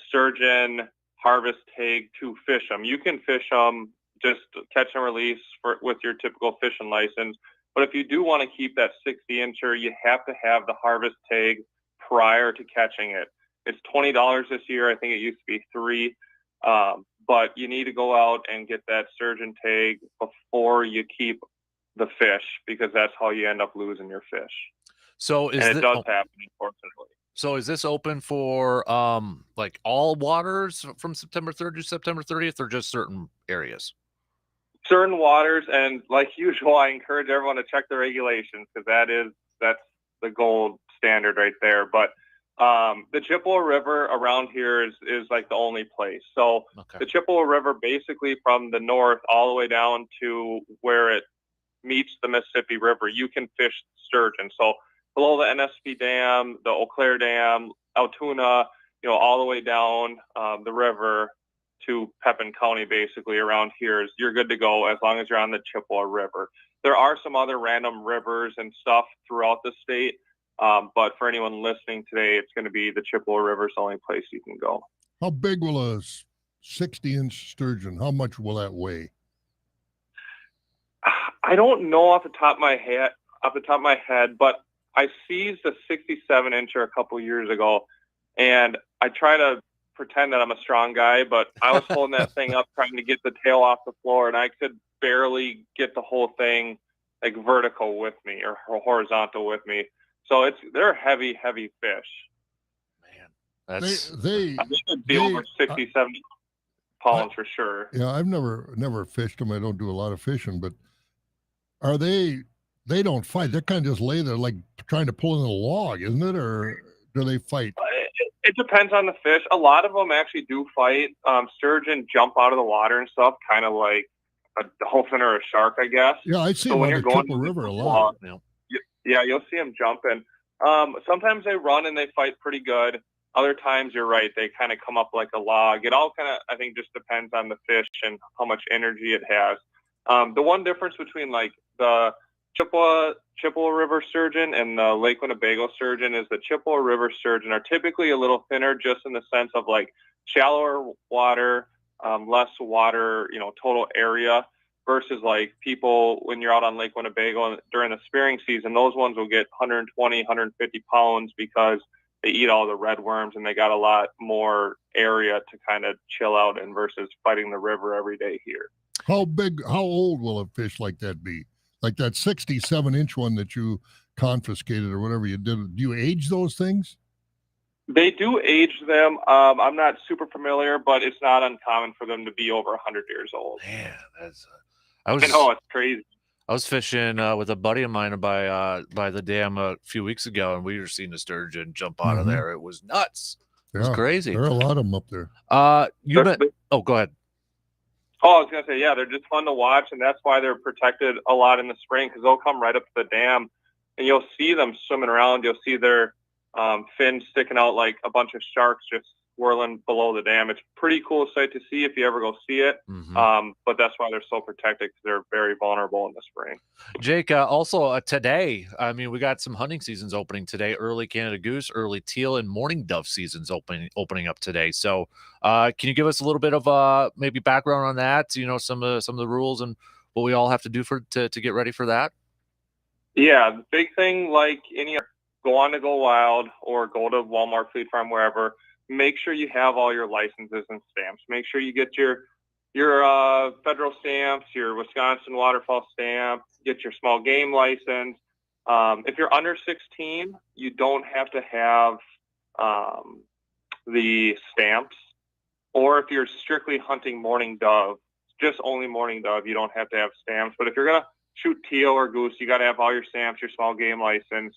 sturgeon harvest tag to fish them. You can fish them, just catch and release with your typical fishing license. But if you do want to keep that 60-incher, you have to have the harvest tag prior to catching it. It's $20 this year. I think it used to be $3. But you need to go out and get that sturgeon tag before you keep the fish, because that's how you end up losing your fish. So it does happen, unfortunately. So is this open for like all waters from September 3rd to September 30th, or just certain areas? Certain waters, and like usual, I encourage everyone to check the regulations, because that's the gold standard right there. But the Chippewa River around here is like the only place. So the Chippewa River, basically from the north all the way down to where it meets the Mississippi River, you can fish sturgeon. So below the NSP Dam, the Eau Claire Dam, Altoona, all the way down the river to Pepin County, basically around here, you're good to go as long as you're on the Chippewa River. There are some other random rivers and stuff throughout the state, but for anyone listening today, it's going to be the Chippewa River's the only place you can go. How big will a 60-inch sturgeon, how much will that weigh? I don't know off the top of my head, but I seized a 67-incher a couple years ago, and I try to pretend that I'm a strong guy, but I was holding that thing up trying to get the tail off the floor, and I could barely get the whole thing like vertical with me or horizontal with me. So they're heavy fish. Man, they could be over 60, 70 pounds for sure. Yeah, I've never fished them. I don't do a lot of fishing, but are they don't fight. They kind of just lay there like trying to pull in a log, isn't it? Or do they fight? It depends on the fish. A lot of them actually do fight. Sturgeon jump out of the water and stuff, kind of like a dolphin or a shark, I guess. Yeah, I see so them when on you're the going Chippewa River a lot. Yeah, you'll see them jumping. Sometimes they run and they fight pretty good. Other times, you're right, they kind of come up like a log. It all kind of, I think, just depends on the fish and how much energy it has. The one difference between like the Chippewa River sturgeon and the Lake Winnebago sturgeon is the Chippewa River sturgeon are typically a little thinner, just in the sense of like shallower water, less water, total area, versus like people when you're out on Lake Winnebago during the spearing season, those ones will get 120, 150 pounds because they eat all the red worms and they got a lot more area to kind of chill out in versus fighting the river every day here. How old will a fish like that be? Like that 67-inch one that you confiscated or whatever you did. Do you age those things? They do age them. I'm not super familiar, but it's not uncommon for them to be over 100 years old. Man, I know, it's crazy. I was fishing with a buddy of mine by the dam a few weeks ago, and we were seeing a sturgeon jump out of there. It was nuts. It was crazy. There are a lot of them up there. Oh, go ahead. Oh, I was going to say, yeah, they're just fun to watch, and that's why they're protected a lot in the spring, because they'll come right up to the dam, and you'll see them swimming around. You'll see their fins sticking out like a bunch of sharks just swirling below the dam. It's a pretty cool sight to see if you ever go see it, but that's why they're so protected, because they're very vulnerable in the spring. Jake, also today, I mean, we got some hunting seasons opening today, early Canada goose, early teal, and mourning dove seasons opening up today. So can you give us a little bit of maybe background on that? Some of the rules and what we all have to do to get ready for that? Yeah, the big thing, like any go on to Go Wild or go to Walmart, Fleet Farm, wherever, make sure you have all your licenses and stamps. Make sure you get your federal stamps, your Wisconsin waterfowl stamp, get your small game license. If you're under 16, you don't have to have the stamps. Or if you're strictly hunting mourning dove, just only mourning dove, you don't have to have stamps. But if you're going to shoot teal or goose, you got to have all your stamps, your small game license.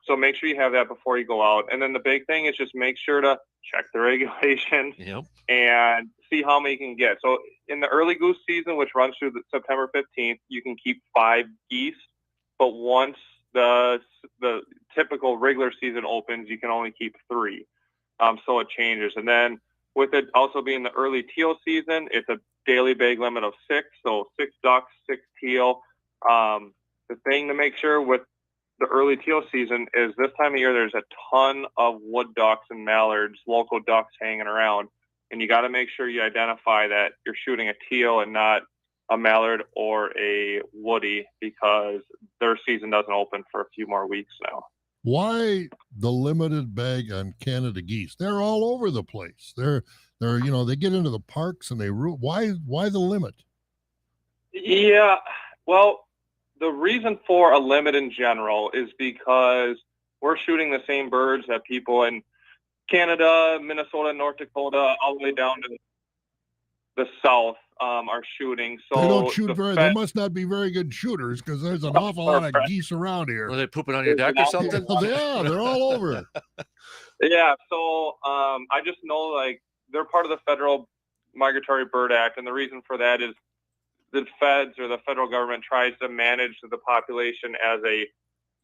So make sure you have that before you go out. And then the big thing is just make sure to check the regulations and see how many you can get. So in the early goose season, which runs through September 15th, you can keep 5 geese. but once the typical regular season opens, you can only keep 3. So it changes. And then with it also being the early teal season, it's a daily bag limit of 6. So 6 ducks, 6 teal. The thing to make sure with the early teal season is this time of year there's a ton of wood ducks and mallards, local ducks hanging around. And you got to make sure you identify that you're shooting a teal and not a mallard or a woody, because their season doesn't open for a few more weeks now. Why the limited bag on Canada geese? They're all over the place. They're they get into the parks and they why the limit? Yeah, well, the reason for a limit in general is because we're shooting the same birds that people in Canada, Minnesota, North Dakota, all the way down to the south are shooting. So they don't shoot they must not be very good shooters, because there's an awful lot of geese around here. Are they pooping on your deck or something? Yeah, they're all over. Yeah, so I just know, like, they're part of the Federal Migratory Bird Act, and the reason for that is the feds or the federal government tries to manage the population as a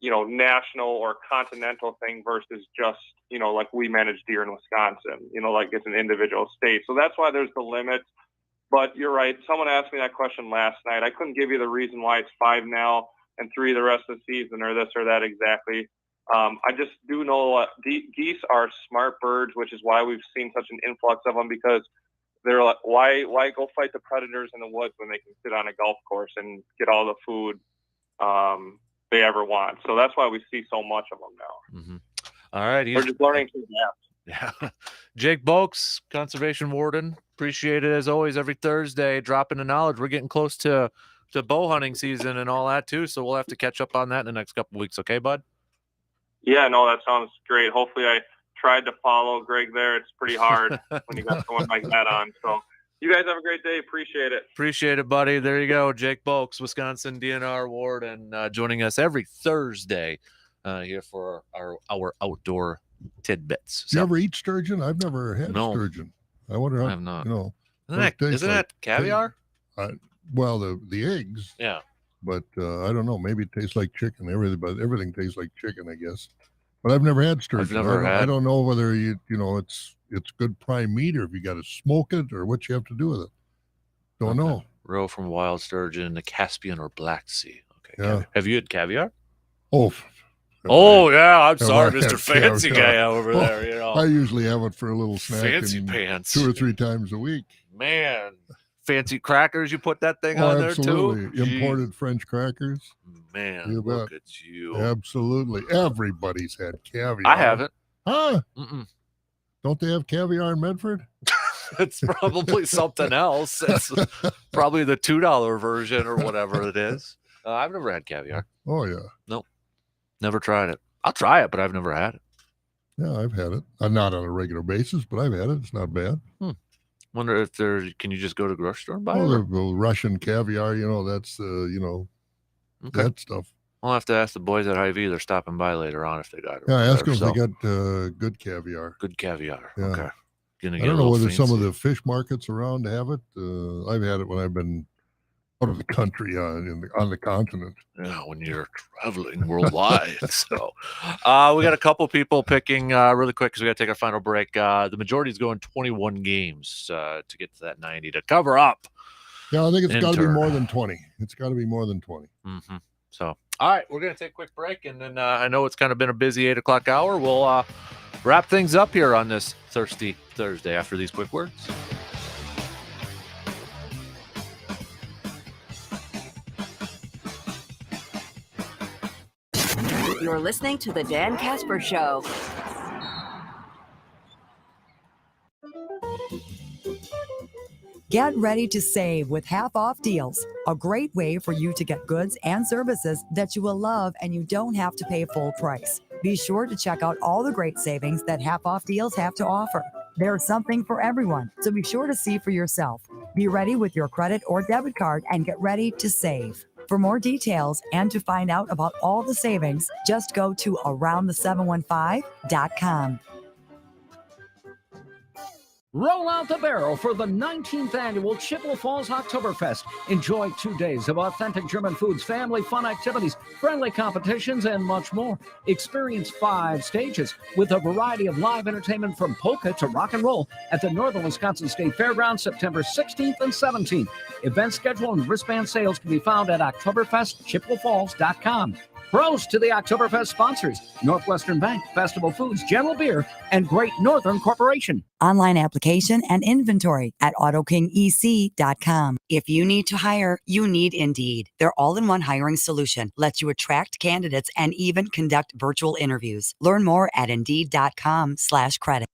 national or continental thing versus just like we manage deer in Wisconsin, like it's an individual state. So that's why there's the limits. But you're right. Someone asked me that question last night. I couldn't give you the reason why it's 5 now and 3 the rest of the season, or this or that exactly. I just do know geese are smart birds, which is why we've seen such an influx of them, because they're like, why go fight the predators in the woods when they can sit on a golf course and get all the food they ever want? So that's why we see so much of them now. Mm-hmm. All right. We're just learning to adapt. Yeah. Jake Boakes, conservation warden. Appreciate it as always every Thursday, dropping the knowledge. We're getting close to bow hunting season and all that too, so we'll have to catch up on that in the next couple of weeks. Okay, bud? Yeah, no, that sounds great. Hopefully I tried to follow Greg there. It's pretty hard when you got someone like that on. So you guys have a great day. Appreciate it. Appreciate it, buddy. There you go. Jake Boakes, Wisconsin DNR warden, joining us every Thursday here for our outdoor tidbits. So, you ever eat sturgeon? I've never had sturgeon. I wonder how. I have not. Isn't that caviar? Well, the eggs. Yeah. But I don't know. Maybe it tastes like chicken. Everything tastes like chicken, I guess. But I've never had sturgeon. I don't know whether it's good prime meat, or if you got to smoke it, or what you have to do with it. Don't know. Roe from wild sturgeon, the Caspian or Black Sea. Okay. Yeah. Have you had caviar? Oh, yeah. I'm sorry, Mr. Fancy guy over there. I usually have it for a little snack. Fancy pants. 2 or 3 times a week. Man, fancy crackers. You put that thing on there too. Imported French crackers. Man, look at you. Absolutely. Everybody's had caviar. I haven't. Huh? Mm-mm. Don't they have caviar in Medford? It's probably something else. It's probably the $2 version or whatever it is. I've never had caviar. Oh, yeah. Nope. Never tried it. I'll try it, but I've never had it. Yeah, I've had it. Not on a regular basis, but I've had it. It's not bad. Wonder if can you just go to the grocery store and buy it? The Russian caviar, that's, that stuff. I'll have to ask the boys at Hy-Vee. They're stopping by later on if they got it. Yeah, ask them if they got good caviar. Good caviar. Yeah. Okay. I don't know whether some of the fish markets around have it. I've had it when I've been out of the country on the continent. Yeah, when you're traveling worldwide. So we got a couple people picking really quick because we got to take our final break. The majority is going 21 games to get to that 90 to cover up. Yeah, I think it's got to be more than 20. It's got to be more than 20. Mm-hmm. So, all right, we're going to take a quick break, and then I know it's kind of been a busy 8 o'clock hour. We'll wrap things up here on this Thirsty Thursday after these quick words. You're listening to the Dan Kasper Show. Get ready to save with half-off deals. A great way for you to get goods and services that you will love and you don't have to pay full price. Be sure to check out all the great savings that half-off deals have to offer. There's something for everyone, so be sure to see for yourself. Be ready with your credit or debit card and get ready to save. For more details and to find out about all the savings, just go to aroundthe715.com. Roll out the barrel for the 19th annual Chippewa Falls Oktoberfest. Enjoy 2 days of authentic German foods, family fun activities, friendly competitions, and much more. Experience 5 stages with a variety of live entertainment from polka to rock and roll at the Northern Wisconsin State Fairgrounds September 16th and 17th. Event schedule and wristband sales can be found at OktoberfestChippewaFalls.com. Pros to the Oktoberfest sponsors: Northwestern Bank, Festival Foods, General Beer, and Great Northern Corporation. Online application and inventory at AutoKingEC.com. If you need to hire, you need Indeed. Their all-in-one hiring solution lets you attract candidates and even conduct virtual interviews. Learn more at Indeed.com/credit.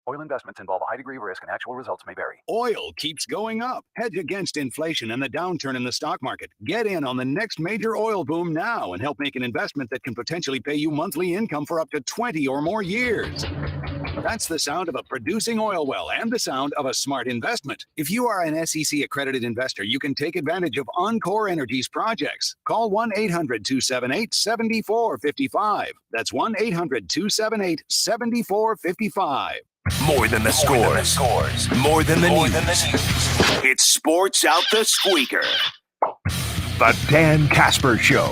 Oil investments involve a high degree of risk and actual results may vary. Oil keeps going up. Hedge against inflation and the downturn in the stock market. Get in on the next major oil boom now and help make an investment that can potentially pay you monthly income for up to 20 or more years. That's the sound of a producing oil well and the sound of a smart investment. If you are an SEC accredited investor, you can take advantage of Encore Energy's projects. Call 1-800-278-7455. That's 1-800-278-7455. More than the scores. More than the news. It's Sports Out the Squeaker. The Dan Kasper Show.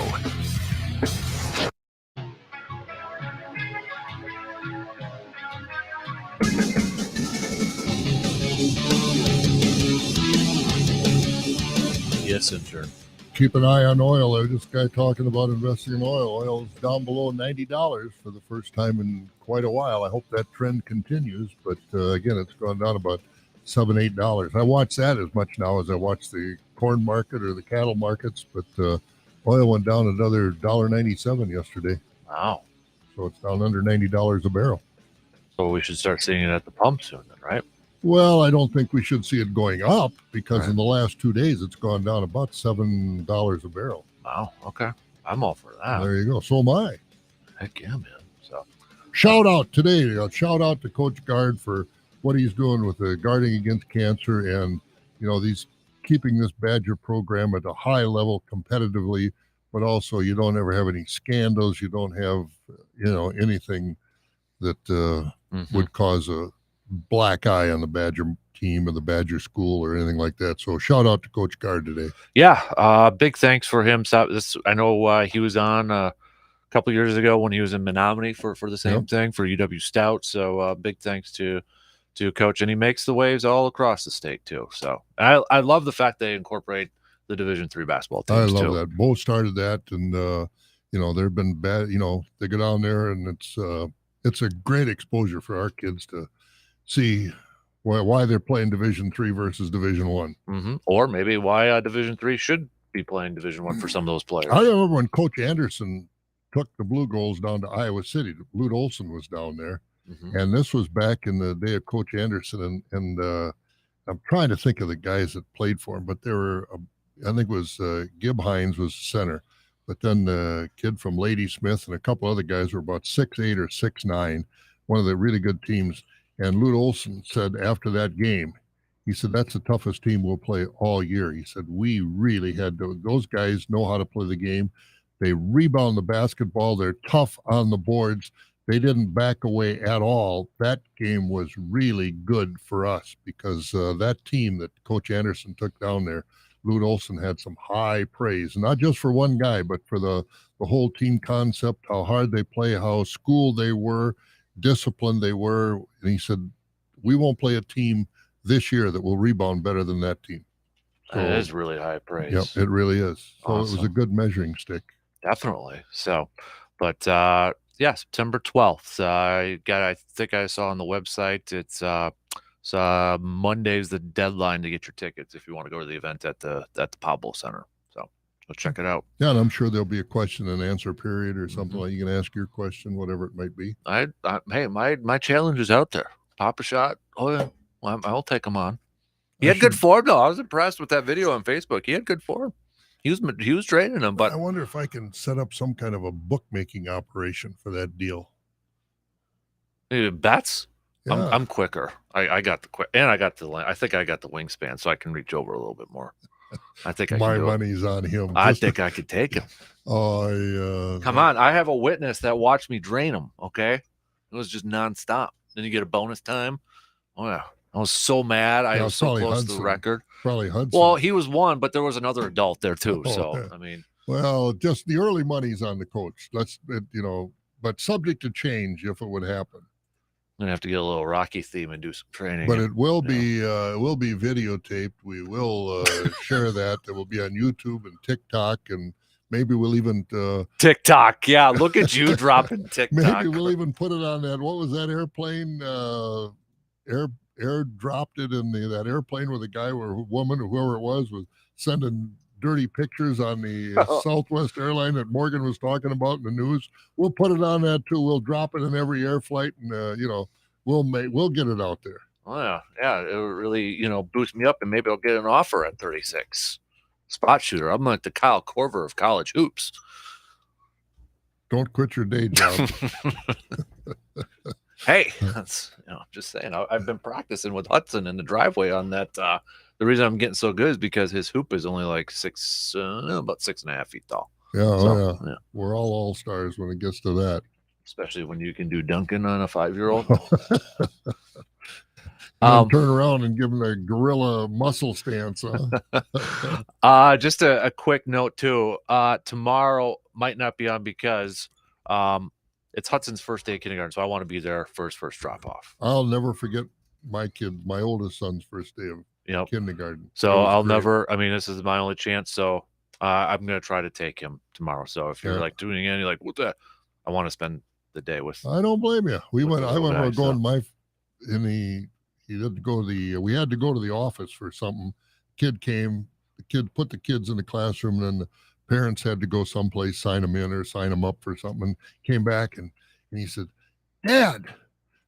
Yes, intern. Keep an eye on oil. There's this guy talking about investing in oil. Oil is down below $90 for the first time in quite a while. I hope that trend continues. But again, it's gone down about $7, $8. I watch that as much now as I watch the corn market or the cattle markets. But oil went down another $1.97 yesterday. Wow. So it's down under $90 a barrel. So we should start seeing it at the pump soon then, right? Well, I don't think we should see it going up because in the last 2 days, it's gone down about $7 a barrel. Wow. Okay. I'm all for that. There you go. So am I. Heck yeah, man. So shout out today. Shout out to Coach Gard for what he's doing with the guarding against cancer and, these keeping this Badger program at a high level competitively, but also you don't ever have any scandals. You don't have, anything that would cause a black eye on the Badger team or the Badger school or anything like that. So shout out to Coach Gard today. Yeah, big thanks for him. I know he was on a couple years ago when he was in Menominee for the same thing for UW Stout. So big thanks to Coach, and he makes the waves all across the state too. So I love the fact they incorporate the Division III basketball teams. I love that. Bo started that, and they've been bad. They go down there, and it's a great exposure for our kids to see why they're playing Division III versus Division I. Or maybe why Division III should be playing Division I for some of those players. I remember when Coach Anderson took the Blue Goals down to Iowa City. Lute Olson was down there, and this was back in the day of Coach Anderson. And I'm trying to think of the guys that played for him, but there were, I think it was Gib Hines was center, but then the kid from Lady Smith and a couple other guys were about 6'8" or 6'9", one of the really good teams. And Lute Olson said after that game, he said, that's the toughest team we'll play all year. He said, we really had to, those guys know how to play the game. They rebound the basketball. They're tough on the boards. They didn't back away at all. That game was really good for us because that team that Coach Anderson took down there, Lute Olson had some high praise, not just for one guy, but for the whole team concept, how hard they play, how schooled they were, disciplined they were. And he said, we won't play a team this year that will rebound better than that team. So, that is really high praise. Yep, it really is. So Awesome. It was a good measuring stick. Definitely. So, but yeah, September 12th. I think I saw on the website it's Monday's the deadline to get your tickets if you want to go to the event at the Pablo Center. So go check it out. Yeah, and I'm sure there'll be a question and answer period or something like you can ask your question, whatever it might be. Hey, my challenge is out there. Pop a shot. Oh yeah, I'll take him on. He had good form though. I was impressed with that video on Facebook. He had good form. He was training them, but I wonder if I can set up some kind of a bookmaking operation for that deal. Bets? Yeah. I'm quicker. I got the quick, and I got the. I think I got the wingspan, so I can reach over a little bit more. I think I my can do money's on him. I think I could take him. Come on! I have a witness that watched me drain him. Okay, it was just nonstop. Then you get a bonus time. Oh yeah, I was so mad. I was so close to the record. Probably Hudson. Well, he was one, but there was another adult there too. Oh, So, yeah. I mean, well, just the early money's on the coach. But subject to change if it would happen. I'm gonna have to get a little Rocky theme and do some training. But it will be videotaped. We will share that. It will be on YouTube and TikTok, and maybe we'll even TikTok. Yeah, look at you dropping TikTok. Maybe we'll even put it on that. What was that airplane? Air dropped it in that airplane where the guy or woman or whoever it was sending dirty pictures on the Southwest airline that Morgan was talking about in the news. We'll put it on that too. We'll drop it in every air flight, and we'll get it out there. Oh yeah, it would really boost me up, and maybe I'll get an offer at 36. Spot shooter. I'm like the Kyle Korver of college hoops. Don't quit your day job. Hey, that's just saying. I've been practicing with Hudson in the driveway on that. The reason I'm getting so good is because his hoop is only like about 6.5 feet tall. Yeah, yeah. We're all stars when it gets to that. Especially when you can do dunking on a 5-year-old. Turn around and give him a gorilla muscle stance. Huh? Just a quick note too. Tomorrow might not be on because it's Hudson's first day of kindergarten, so I want to be there for his first drop off. I'll never forget my oldest son's first day of kindergarten. So I'll never. I mean, this is my only chance. So I'm gonna try to take him tomorrow. So if you're like tuning in, you're like, what the? I want to spend the day with. I don't blame you. We had to go to the office for something. The kid put the kids in the classroom, and then the parents had to go someplace, sign them in or sign them up for something, and came back and he said, Dad,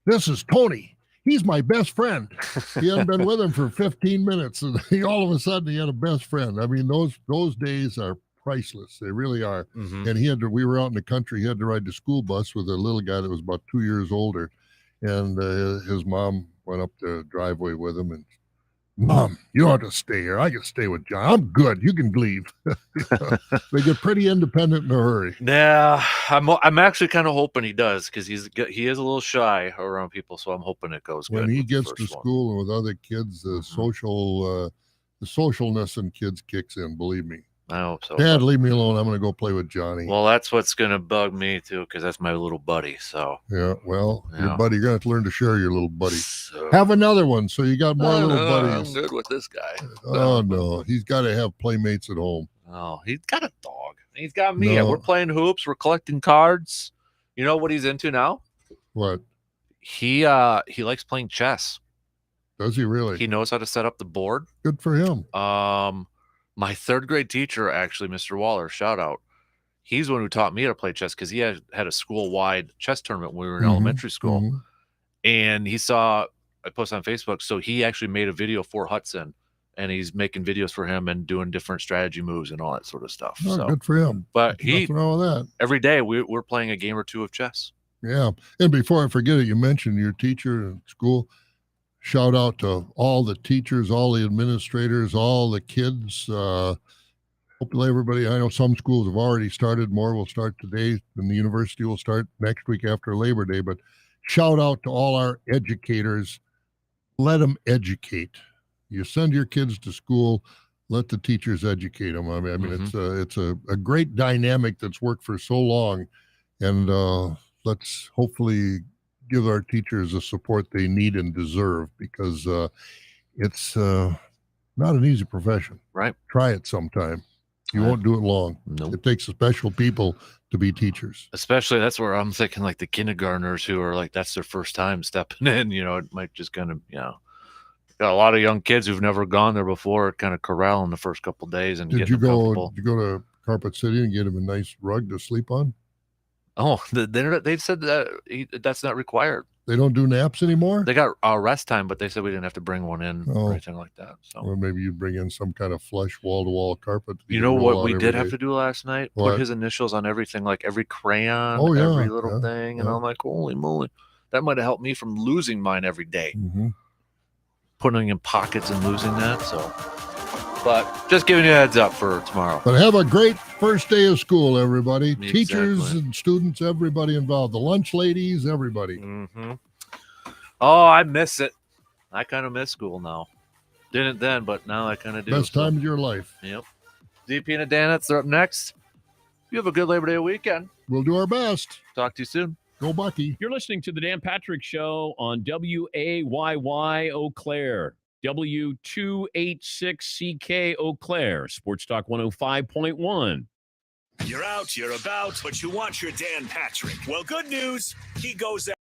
this is Tony. He's my best friend. He hadn't been with him for 15 minutes, and all of a sudden he had a best friend. I mean, those days are priceless. They really are. Mm-hmm. And we were out in the country. He had to ride the school bus with a little guy that was about 2 years older. And his mom went up the driveway with him and, Mom, you don't have to stay here. I can stay with John. I'm good. You can leave. They get pretty independent in a hurry. Yeah, I'm actually kind of hoping he does because he is a little shy around people. So I'm hoping it goes good. When he gets to school and with other kids, the socialness in kids kicks in. Believe me. I hope so. Dad, leave me alone. I'm going to go play with Johnny. Well, that's what's going to bug me too, because that's my little buddy. So yeah, well, your buddy, you're going to have to learn to share your little buddy. Have another one, so you got more little buddies. I'm good with this guy. Oh no, he's got to have playmates at home. Oh, he's got a dog. He's got me. No. We're playing hoops. We're collecting cards. You know what he's into now? What? He likes playing chess. Does he really? He knows how to set up the board. Good for him. My third grade teacher, actually, Mr. Waller, shout out. He's the one who taught me how to play chess because he had a school-wide chess tournament when we were in elementary school. Mm-hmm. And he saw I posted on Facebook. So he actually made a video for Hudson, and he's making videos for him and doing different strategy moves and all that sort of stuff. Oh, so good for him. But nothing wrong with that. Every day we're playing a game or two of chess. Yeah. And before I forget it, you mentioned your teacher in school. Shout out to all the teachers, all the administrators, all the kids. Hopefully everybody, I know some schools have already started. More will start today, and the university will start next week after Labor Day. But shout out to all our educators. Let them educate. You send your kids to school, let the teachers educate them. I mean, it's a great dynamic that's worked for so long. And let's hopefully give our teachers the support they need and deserve, because it's not an easy profession. Right. Try it sometime. You won't do it long. Nope. It takes special people to be teachers. Especially that's where I'm thinking like the kindergartners who are like, that's their first time stepping in, it might just kind of, got a lot of young kids who've never gone there before, kind of corral in the first couple of days. And Did you go to Carpet City and get him a nice rug to sleep on? Oh, they said that that's not required. They don't do naps anymore? They got rest time, but they said we didn't have to bring one in or anything like that. So, or maybe you bring in some kind of flush wall-to-wall carpet. You know what we did have to do last night? What? Put his initials on everything, like every crayon, every little thing. And I'm like, holy moly. That might have helped me from losing mine every day. Mm-hmm. Putting in pockets and losing that. So, but just giving you a heads up for tomorrow. But have a great first day of school, everybody. Exactly. Teachers and students, everybody involved. The lunch ladies, everybody. Mm-hmm. Oh, I miss it. I kind of miss school now. Didn't then, but now I kind of do. Best time of your life. Yep. DP and the Danettes are up next. You have a good Labor Day weekend. We'll do our best. Talk to you soon. Go Bucky. You're listening to the Dan Patrick Show on WAYY Eau Claire, W286CK Eau Claire, Sports Talk 105.1. You're out, you're about, but you want your Dan Patrick. Well, good news. He goes out.